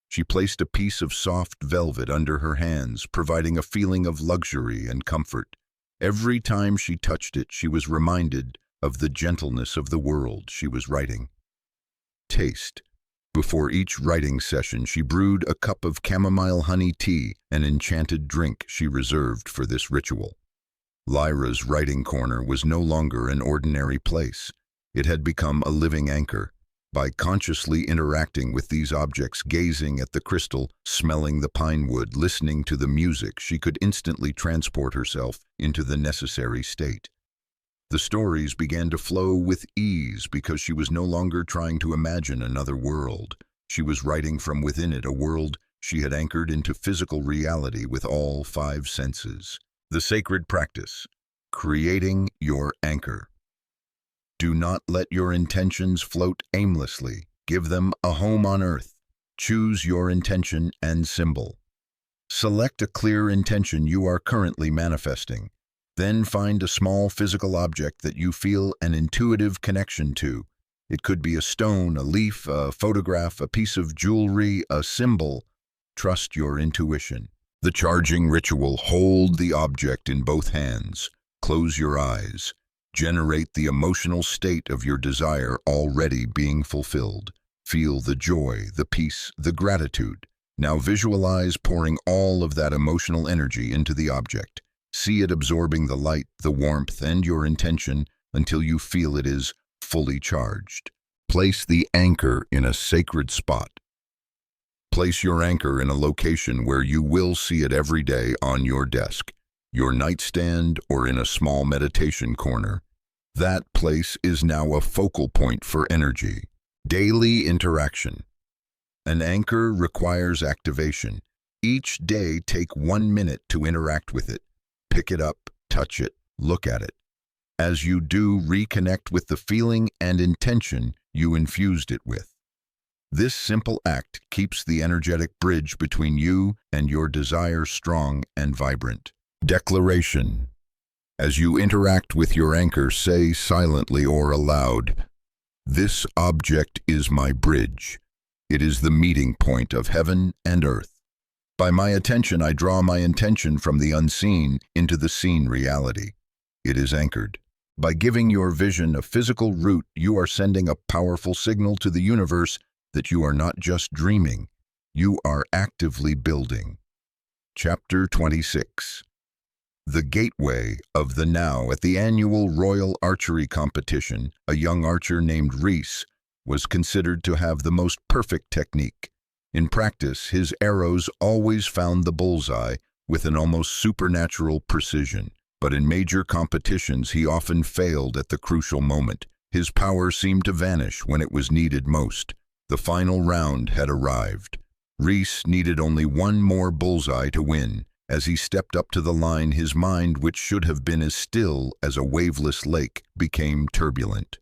She placed a piece of soft velvet under her hands, providing a feeling of luxury and comfort. Every time she touched it, she was reminded of the gentleness of the world she was writing. Taste. Before each writing session, she brewed a cup of chamomile honey tea, an enchanted drink she reserved for this ritual. Lyra's writing corner was no longer an ordinary place. It had become a living anchor. By consciously interacting with these objects, gazing at the crystal, smelling the pine wood, listening to the music, she could instantly transport herself into the necessary state. The stories began to flow with ease because she was no longer trying to imagine another world. She was writing from within it, a world she had anchored into physical reality with all 5 senses. The sacred practice, creating your anchor. Do not let your intentions float aimlessly. Give them a home on earth. Choose your intention and symbol. Select a clear intention you are currently manifesting. Then find a small physical object that you feel an intuitive connection to. It could be a stone, a leaf, a photograph, a piece of jewelry, a symbol. Trust your intuition. The charging ritual. Hold the object in both hands. Close your eyes. Generate the emotional state of your desire already being fulfilled. Feel the joy, the peace, the gratitude. Now visualize pouring all of that emotional energy into the object. See it absorbing the light, the warmth, and your intention until you feel it is fully charged. Place the anchor in a sacred spot. Place your anchor in a location where you will see it every day, on your desk, your nightstand, or in a small meditation corner. That place is now a focal point for energy. Daily interaction. An anchor requires activation. Each day, take 1 minute to interact with it. Pick it up, touch it, look at it. As you do, reconnect with the feeling and intention you infused it with. This simple act keeps the energetic bridge between you and your desire strong and vibrant. Declaration. As you interact with your anchor, say silently or aloud, "This object is my bridge. It is the meeting point of heaven and earth. By my attention, I draw my intention from the unseen into the seen reality. It is anchored." By giving your vision a physical root, you are sending a powerful signal to the universe that you are not just dreaming, you are actively building. Chapter 26. The Gateway of the Now. At the annual Royal Archery Competition, a young archer named Reese was considered to have the most perfect technique. In practice, his arrows always found the bullseye with an almost supernatural precision. But in major competitions, he often failed at the crucial moment. His power seemed to vanish when it was needed most. The final round had arrived. Reese needed only one more bullseye to win. As he stepped up to the line, his mind, which should have been as still as a waveless lake, became turbulent.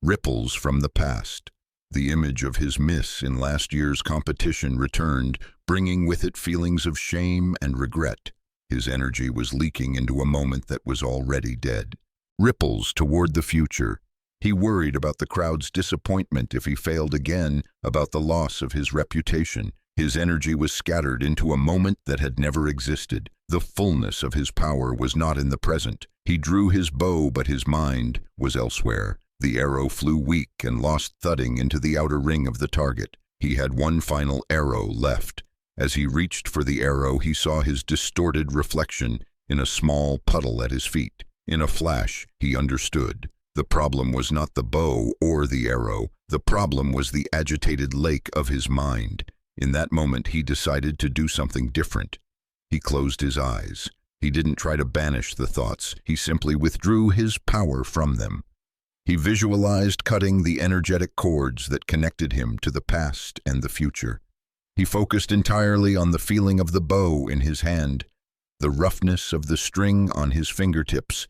Ripples from the past. The image of his miss in last year's competition returned, bringing with it feelings of shame and regret. His energy was leaking into a moment that was already dead. Ripples toward the future. He worried about the crowd's disappointment if he failed again, about the loss of his reputation. His energy was scattered into a moment that had never existed. The fullness of his power was not in the present. He drew his bow, but his mind was elsewhere. The arrow flew weak and lost thudding into the outer ring of the target. He had one final arrow left. As he reached for the arrow, he saw his distorted reflection in a small puddle at his feet. In a flash, he understood. The problem was not the bow or the arrow. The problem was the agitated lake of his mind. In that moment, he decided to do something different. He closed his eyes. He didn't try to banish the thoughts. He simply withdrew his power from them. He visualized cutting the energetic cords that connected him to the past and the future. He focused entirely on the feeling of the bow in his hand, the roughness of the string on his fingertips,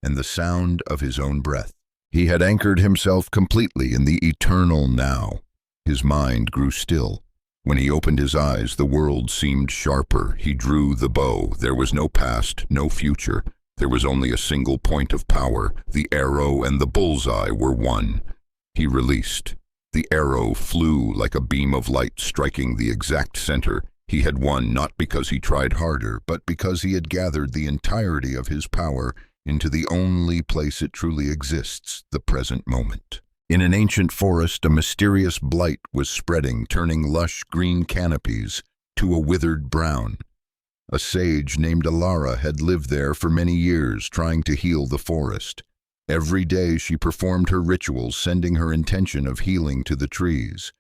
and the sound of his own breath. He had anchored himself completely in the eternal now. His mind grew still. When he opened his eyes, the world seemed sharper. He drew the bow. There was no past, no future. There was only a single point of power. The arrow and the bullseye were one. He released. The arrow flew like a beam of light, striking the exact center. He had won not because he tried harder, but because he had gathered the entirety of his power into the only place it truly exists, the present moment. In an ancient forest, a mysterious blight was spreading, turning lush green canopies to a withered brown. A sage named Alara had lived there for many years, trying to heal the forest. Every day she performed her rituals, sending her intention of healing to the trees.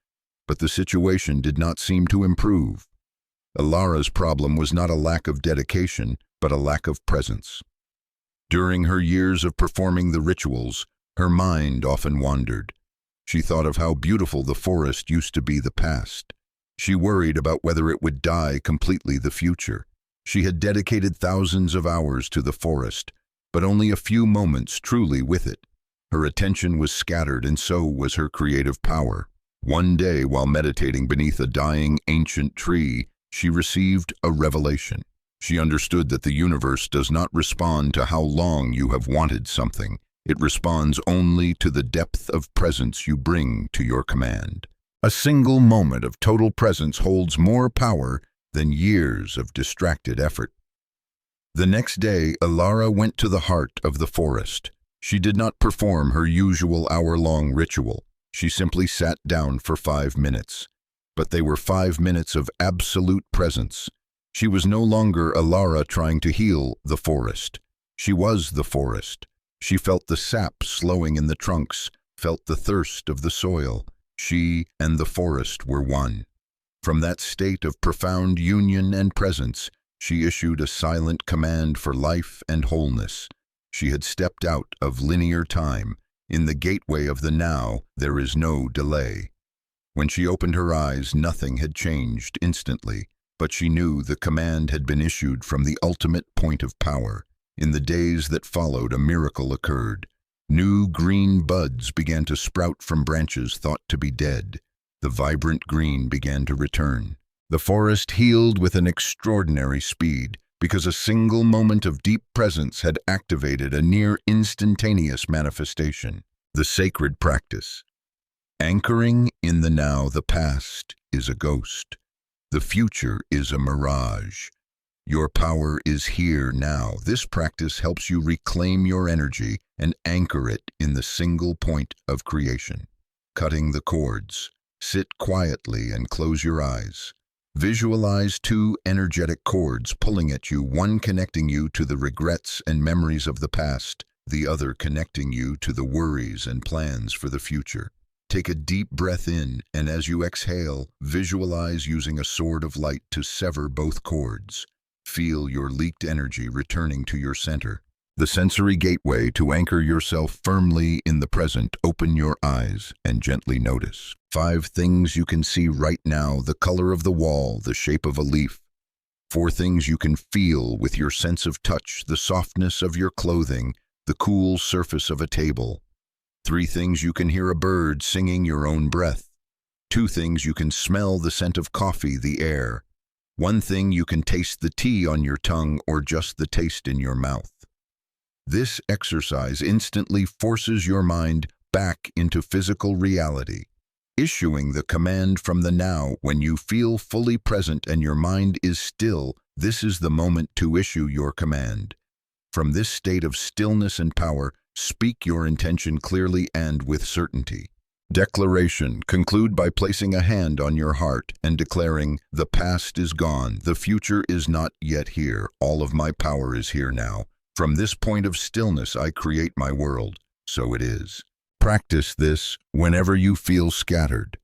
But the situation did not seem to improve. Alara's problem was not a lack of dedication, but a lack of presence. During her years of performing the rituals, her mind often wandered. She thought of how beautiful the forest used to be the past. She worried about whether it would die completely the future. She had dedicated thousands of hours to the forest, but only a few moments truly with it. Her attention was scattered, and so was her creative power. One day, while meditating beneath a dying ancient tree, she received a revelation. She understood that the universe does not respond to how long you have wanted something. It responds only to the depth of presence you bring to your command. A single moment of total presence holds more power than years of distracted effort. The next day, Alara went to the heart of the forest. She did not perform her usual hour-long ritual. She simply sat down for 5 minutes. But they were 5 minutes of absolute presence. She was no longer Alara trying to heal the forest. She was the forest. She felt the sap slowing in the trunks, felt the thirst of the soil. She and the forest were one. From that state of profound union and presence, she issued a silent command for life and wholeness. She had stepped out of linear time. In the gateway of the now, there is no delay. When she opened her eyes, nothing had changed instantly. But she knew the command had been issued from the ultimate point of power. In the days that followed, a miracle occurred. New green buds began to sprout from branches thought to be dead. The vibrant green began to return. The forest healed with an extraordinary speed, because a single moment of deep presence had activated a near instantaneous manifestation. The sacred practice. Anchoring in the now, the past is a ghost. The future is a mirage. Your power is here now. This practice helps you reclaim your energy and anchor it in the single point of creation. Cutting the cords. Sit quietly and close your eyes. Visualize two energetic cords pulling at you, one connecting you to the regrets and memories of the past, the other connecting you to the worries and plans for the future. Take a deep breath in, and as you exhale, visualize using a sword of light to sever both cords. Feel your leaked energy returning to your center. The sensory gateway to anchor yourself firmly in the present. Open your eyes and gently notice 5 things you can see right now: the color of the wall, the shape of a leaf. 4 things you can feel with your sense of touch: the softness of your clothing, the cool surface of a table. 3 things you can hear: a bird singing, your own breath. 2 things you can smell: the scent of coffee, the air. 1 thing you can taste: the tea on your tongue or just the taste in your mouth. This exercise instantly forces your mind back into physical reality, issuing the command from the now. When you feel fully present and your mind is still, this is the moment to issue your command. From this state of stillness and power, speak your intention clearly and with certainty. Declaration. Conclude by placing a hand on your heart and declaring, "The past is gone, the future is not yet here, all of my power is here now. From this point of stillness I create my world, so it is." Practice this whenever you feel scattered.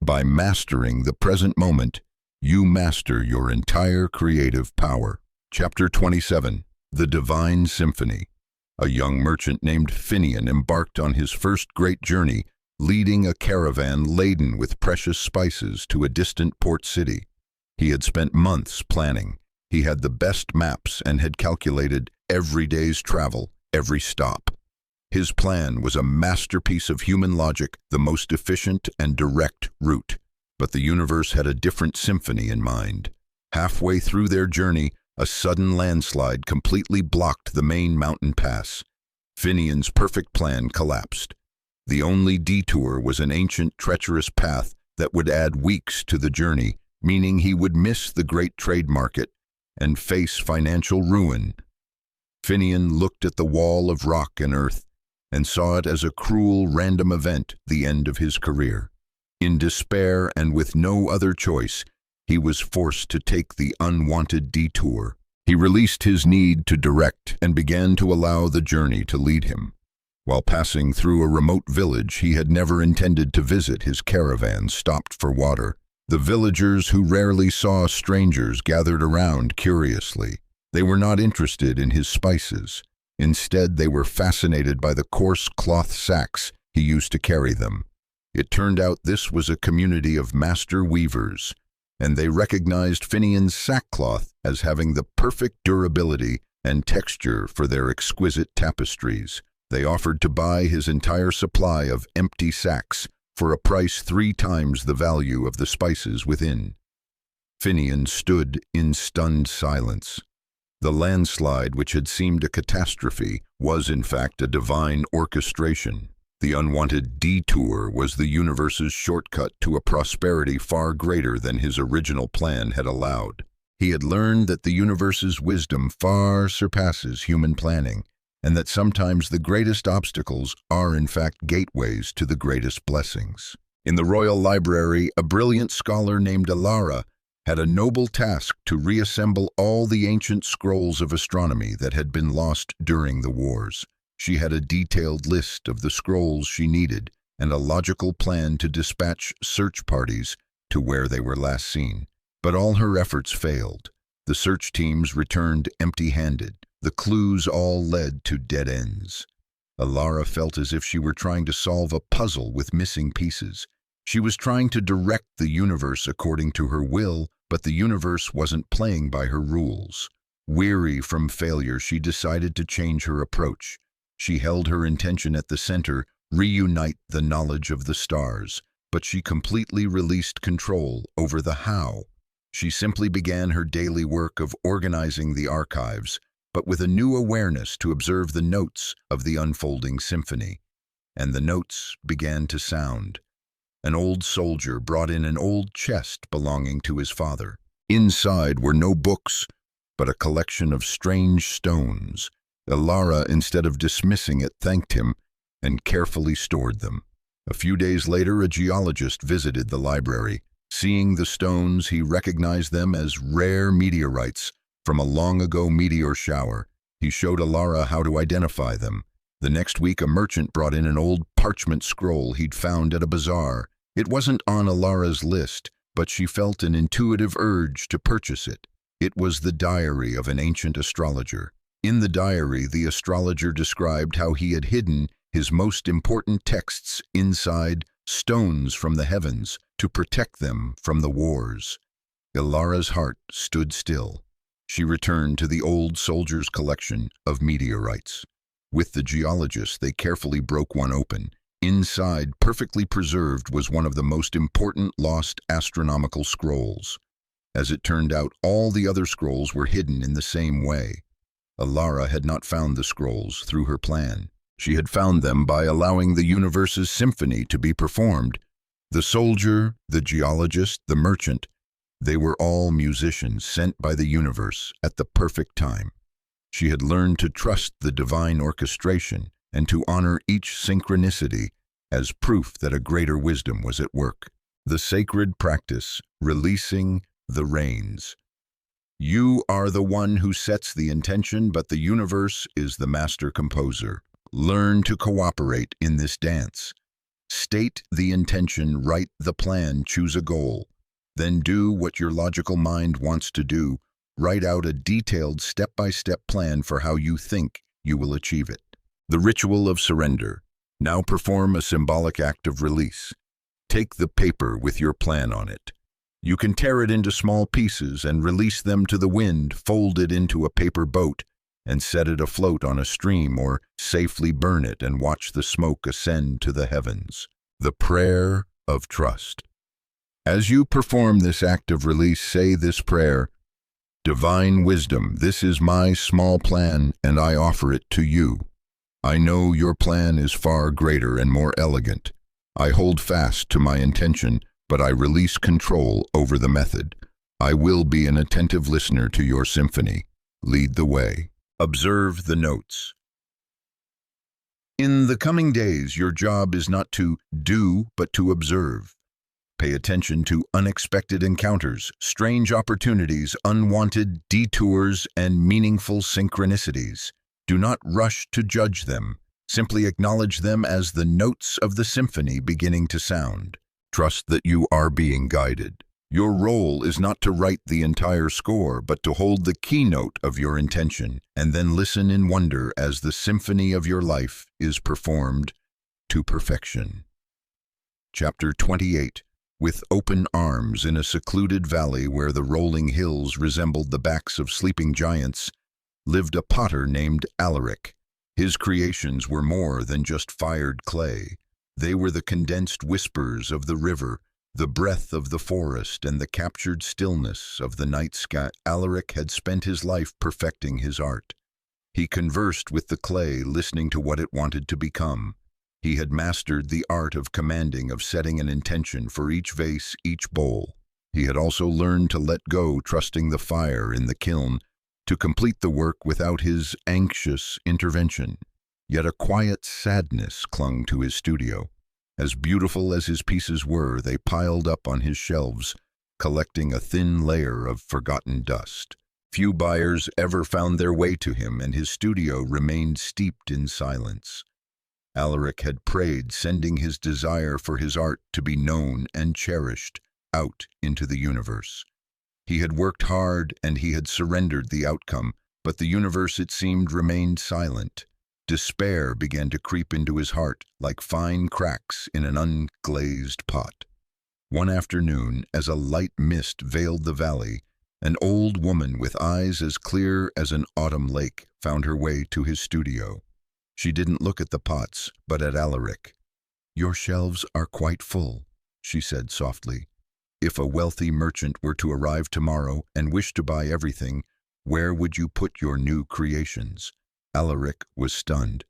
By mastering the present moment, you master your entire creative power. Chapter 27. The Divine Symphony. A young merchant named Finian embarked on his first great journey, leading a caravan laden with precious spices to a distant port city. He had spent months planning. He had the best maps and had calculated every day's travel, every stop. His plan was a masterpiece of human logic, the most efficient and direct route. But the universe had a different symphony in mind. Halfway through their journey, a sudden landslide completely blocked the main mountain pass. Finian's perfect plan collapsed. The only detour was an ancient, treacherous path that would add weeks to the journey, meaning he would miss the great trade market and face financial ruin. Finian looked at the wall of rock and earth and saw it as a cruel, random event, the end of his career. In despair and with no other choice, he was forced to take the unwanted detour. He released his need to direct and began to allow the journey to lead him. While passing through a remote village he had never intended to visit, his caravan stopped for water. The villagers, who rarely saw strangers, gathered around curiously. They were not interested in his spices. Instead, they were fascinated by the coarse cloth sacks he used to carry them. It turned out this was a community of master weavers, and they recognized Finian's sackcloth as having the perfect durability and texture for their exquisite tapestries. They offered to buy his entire supply of empty sacks for a price 3 times the value of the spices within. Finian stood in stunned silence. The landslide, which had seemed a catastrophe, was in fact a divine orchestration. The unwanted detour was the universe's shortcut to a prosperity far greater than his original plan had allowed. He had learned that the universe's wisdom far surpasses human planning, and that sometimes the greatest obstacles are in fact gateways to the greatest blessings. In the royal library, a brilliant scholar named Alara had a noble task to reassemble all the ancient scrolls of astronomy that had been lost during the wars. She had a detailed list of the scrolls she needed and a logical plan to dispatch search parties to where they were last seen. But all her efforts failed. The search teams returned empty-handed. The clues all led to dead ends. Alara felt as if she were trying to solve a puzzle with missing pieces. She was trying to direct the universe according to her will, but the universe wasn't playing by her rules. Weary from failure, she decided to change her approach. She held her intention at the center, reunite the knowledge of the stars, but she completely released control over the how. She simply began her daily work of organizing the archives, but with a new awareness to observe the notes of the unfolding symphony. And the notes began to sound. An old soldier brought in an old chest belonging to his father. Inside were no books, but a collection of strange stones. Elara, instead of dismissing it, thanked him and carefully stored them. A few days later, a geologist visited the library. Seeing the stones, he recognized them as rare meteorites from a long-ago meteor shower. He showed Elara how to identify them. The next week, a merchant brought in an old parchment scroll he'd found at a bazaar. It wasn't on Elara's list, but she felt an intuitive urge to purchase it. It was the diary of an ancient astrologer. In the diary, the astrologer described how he had hidden his most important texts inside stones from the heavens to protect them from the wars. Elara's heart stood still. She returned to the old soldier's collection of meteorites. With the geologist, they carefully broke one open. Inside, perfectly preserved, was one of the most important lost astronomical scrolls. As it turned out, all the other scrolls were hidden in the same way. Elara had not found the scrolls through her plan. She had found them by allowing the universe's symphony to be performed. The soldier, the geologist, the merchant, they were all musicians sent by the universe at the perfect time. She had learned to trust the divine orchestration and to honor each synchronicity as proof that a greater wisdom was at work. The sacred practice, releasing the reins. You are the one who sets the intention, but the universe is the master composer. Learn to cooperate in this dance. State the intention, write the plan, choose a goal. Then do what your logical mind wants to do. Write out a detailed step-by-step plan for how you think you will achieve it. The ritual of surrender. Now perform a symbolic act of release. Take the paper with your plan on it. You can tear it into small pieces and release them to the wind, fold it into a paper boat, and set it afloat on a stream, or safely burn it and watch the smoke ascend to the heavens. The prayer of trust. As you perform this act of release, say this prayer: Divine wisdom, this is my small plan, and I offer it to you. I know your plan is far greater and more elegant. I hold fast to my intention, but I release control over the method. I will be an attentive listener to your symphony. Lead the way. Observe the notes. In the coming days, your job is not to do, but to observe. Pay attention to unexpected encounters, strange opportunities, unwanted detours, and meaningful synchronicities. Do not rush to judge them. Simply acknowledge them as the notes of the symphony beginning to sound. Trust that you are being guided. Your role is not to write the entire score, but to hold the keynote of your intention, and then listen in wonder as the symphony of your life is performed to perfection. Chapter 28. With open arms in a secluded valley where the rolling hills resembled the backs of sleeping giants, lived a potter named Alaric. His creations were more than just fired clay. They were the condensed whispers of the river, the breath of the forest, and the captured stillness of the night sky. Alaric had spent his life perfecting his art. He conversed with the clay, listening to what it wanted to become. He had mastered the art of commanding, of setting an intention for each vase, each bowl. He had also learned to let go, trusting the fire in the kiln to complete the work without his anxious intervention. Yet a quiet sadness clung to his studio. As beautiful as his pieces were, they piled up on his shelves, collecting a thin layer of forgotten dust. Few buyers ever found their way to him, and his studio remained steeped in silence. Alaric had prayed, sending his desire for his art to be known and cherished out into the universe. He had worked hard and he had surrendered the outcome, but the universe, it seemed, remained silent. Despair began to creep into his heart like fine cracks in an unglazed pot. One afternoon, as a light mist veiled the valley, an old woman with eyes as clear as an autumn lake found her way to his studio. She didn't look at the pots, but at Alaric. "Your shelves are quite full," she said softly. "If a wealthy merchant were to arrive tomorrow and wish to buy everything, where would you put your new creations?" Alaric was stunned.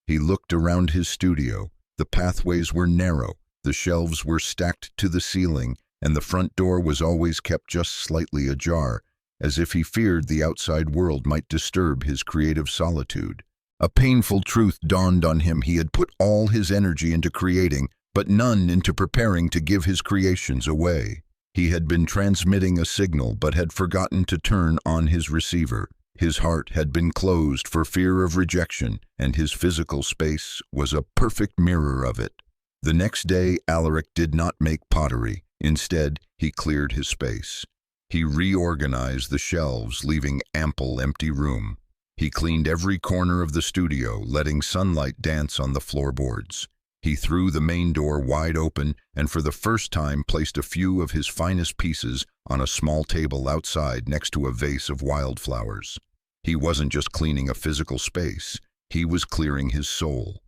He looked around his studio. The pathways were narrow, the shelves were stacked to the ceiling, and the front door was always kept just slightly ajar, as if he feared the outside world might disturb his creative solitude. A painful truth dawned on him. He had put all his energy into creating, but none into preparing to give his creations away. He had been transmitting a signal, but had forgotten to turn on his receiver. His heart had been closed for fear of rejection, and his physical space was a perfect mirror of it. The next day, Alaric did not make pottery. Instead, he cleared his space. He reorganized the shelves, leaving ample empty room. He cleaned every corner of the studio, letting sunlight dance on the floorboards. He threw the main door wide open and for the first time placed a few of his finest pieces on a small table outside next to a vase of wildflowers. He wasn't just cleaning a physical space, he was clearing his soul,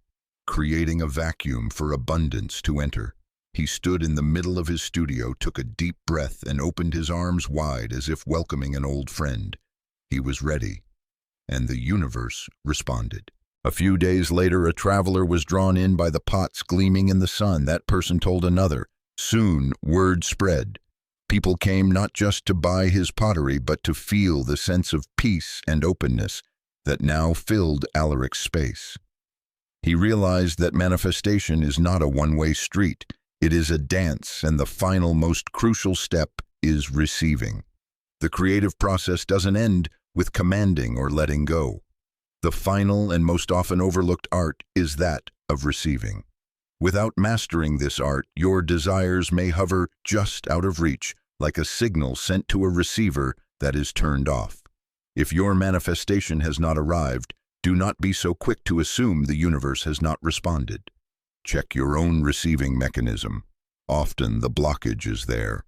creating a vacuum for abundance to enter. He stood in the middle of his studio, took a deep breath, and opened his arms wide as if welcoming an old friend. He was ready, and the universe responded. A few days later, a traveler was drawn in by the pots gleaming in the sun. That person told another. Soon, word spread. People came not just to buy his pottery, but to feel the sense of peace and openness that now filled Alaric's space. He realized that manifestation is not a one-way street. It is a dance, and the final, most crucial step is receiving. The creative process doesn't end with commanding or letting go. The final and most often overlooked art is that of receiving. Without mastering this art, your desires may hover just out of reach, like a signal sent to a receiver that is turned off. If your manifestation has not arrived, do not be so quick to assume the universe has not responded. Check your own receiving mechanism. Often the blockage is there.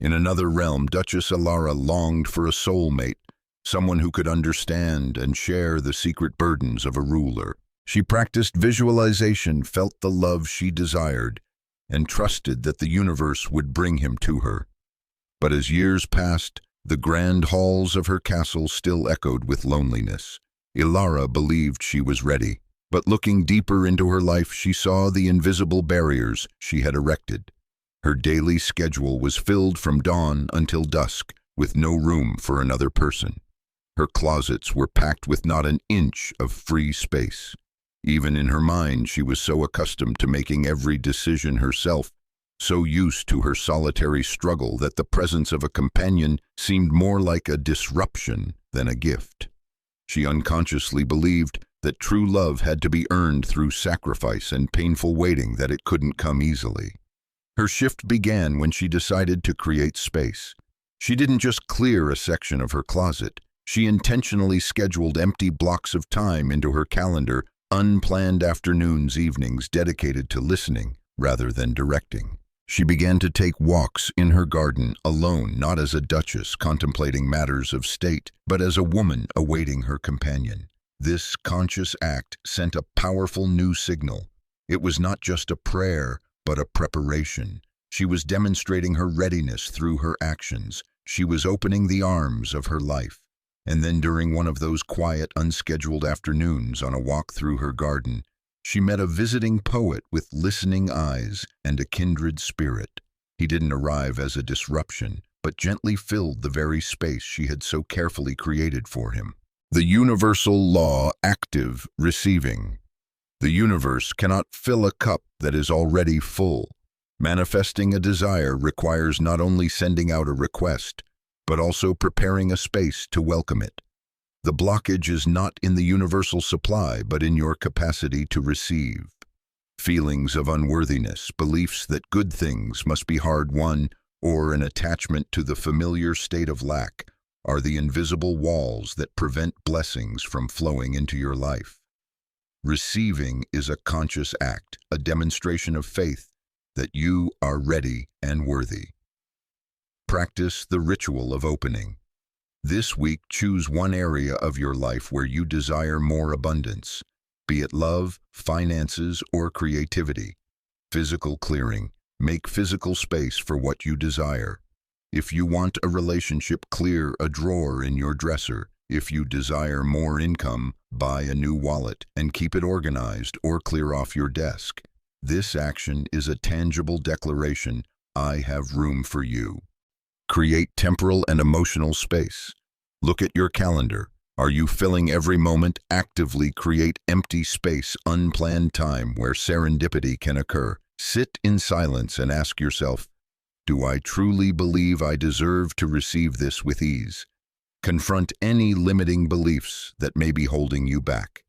In another realm, Duchess Alara longed for a soulmate, someone who could understand and share the secret burdens of a ruler. She practiced visualization, felt the love she desired, and trusted that the universe would bring him to her. But as years passed, the grand halls of her castle still echoed with loneliness. Ilara believed she was ready, but looking deeper into her life, she saw the invisible barriers she had erected. Her daily schedule was filled from dawn until dusk, with no room for another person. Her closets were packed with not an inch of free space. Even in her mind, she was so accustomed to making every decision herself, so used to her solitary struggle, that the presence of a companion seemed more like a disruption than a gift. She unconsciously believed that true love had to be earned through sacrifice and painful waiting, that it couldn't come easily. Her shift began when she decided to create space. She didn't just clear a section of her closet. She intentionally scheduled empty blocks of time into her calendar, unplanned afternoons, evenings dedicated to listening rather than directing. She began to take walks in her garden alone, not as a duchess contemplating matters of state, but as a woman awaiting her companion. This conscious act sent a powerful new signal. It was not just a prayer, but a preparation. She was demonstrating her readiness through her actions. She was opening the arms of her life. And then during one of those quiet, unscheduled afternoons on a walk through her garden, she met a visiting poet with listening eyes and a kindred spirit. He didn't arrive as a disruption, but gently filled the very space she had so carefully created for him. The universal law, active, receiving. The universe cannot fill a cup that is already full. Manifesting a desire requires not only sending out a request, but also preparing a space to welcome it. The blockage is not in the universal supply, but in your capacity to receive. Feelings of unworthiness, beliefs that good things must be hard-won, or an attachment to the familiar state of lack are the invisible walls that prevent blessings from flowing into your life. Receiving is a conscious act, a demonstration of faith that you are ready and worthy. Practice the ritual of opening. This week, choose one area of your life where you desire more abundance, be it love, finances, or creativity. Physical clearing. Make physical space for what you desire. If you want a relationship, clear a drawer in your dresser. If you desire more income, buy a new wallet and keep it organized or clear off your desk. This action is a tangible declaration, I have room for you. Create temporal and emotional space. Look at your calendar. Are you filling every moment? Actively create empty space, unplanned time where serendipity can occur. Sit in silence and ask yourself, do I truly believe I deserve to receive this with ease? Confront any limiting beliefs that may be holding you back.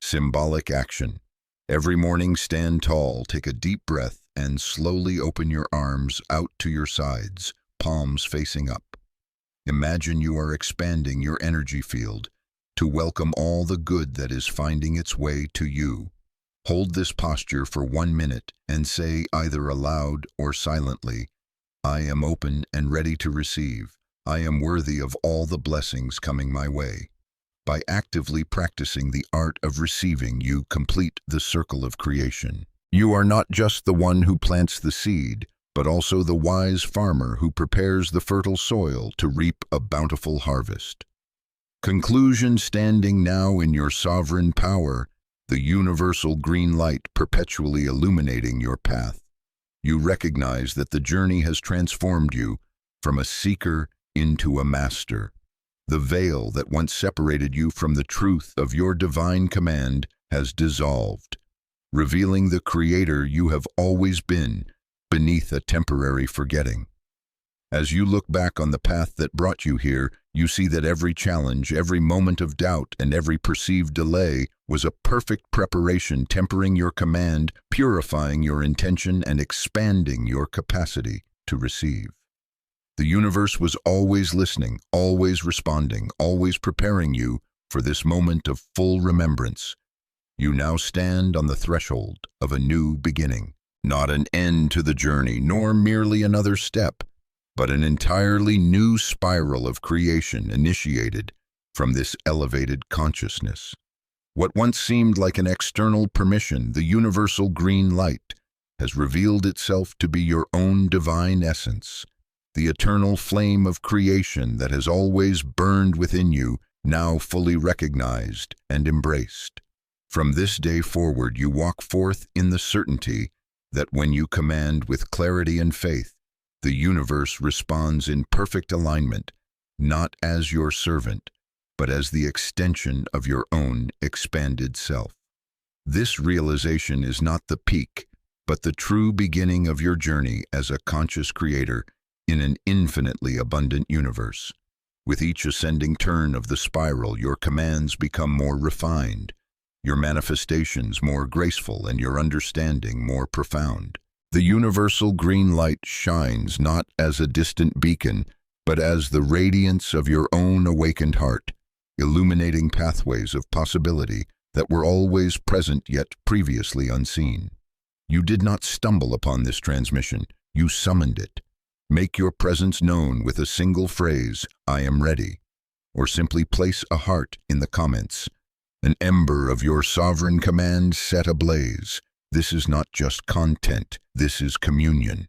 Symbolic action. Every morning, stand tall, take a deep breath, and slowly open your arms out to your sides, palms facing up. Imagine you are expanding your energy field to welcome all the good that is finding its way to you. Hold this posture for 1 minute and say either aloud or silently, I am open and ready to receive. I am worthy of all the blessings coming my way. By actively practicing the art of receiving, you complete the circle of creation. You are not just the one who plants the seed, but also the wise farmer who prepares the fertile soil to reap a bountiful harvest. Conclusion. Standing now in your sovereign power, the universal green light perpetually illuminating your path, you recognize that the journey has transformed you from a seeker into a master. The veil that once separated you from the truth of your divine command has dissolved, revealing the creator you have always been beneath a temporary forgetting. As you look back on the path that brought you here, you see that every challenge, every moment of doubt, and every perceived delay was a perfect preparation, tempering your command, purifying your intention, and expanding your capacity to receive. The universe was always listening, always responding, always preparing you for this moment of full remembrance. You now stand on the threshold of a new beginning, not an end to the journey, nor merely another step, but an entirely new spiral of creation initiated from this elevated consciousness. What once seemed like an external permission, the universal green light, has revealed itself to be your own divine essence, the eternal flame of creation that has always burned within you, now fully recognized and embraced. From this day forward, you walk forth in the certainty that when you command with clarity and faith, the universe responds in perfect alignment, not as your servant, but as the extension of your own expanded self. This realization is not the peak, but the true beginning of your journey as a conscious creator in an infinitely abundant universe. With each ascending turn of the spiral, your commands become more refined, your manifestations more graceful, and your understanding more profound. The universal green light shines not as a distant beacon, but as the radiance of your own awakened heart, illuminating pathways of possibility that were always present yet previously unseen. You did not stumble upon this transmission, you summoned it. Make your presence known with a single phrase, I am ready, or simply place a heart in the comments. An ember of your sovereign command set ablaze. This is not just content, this is communion.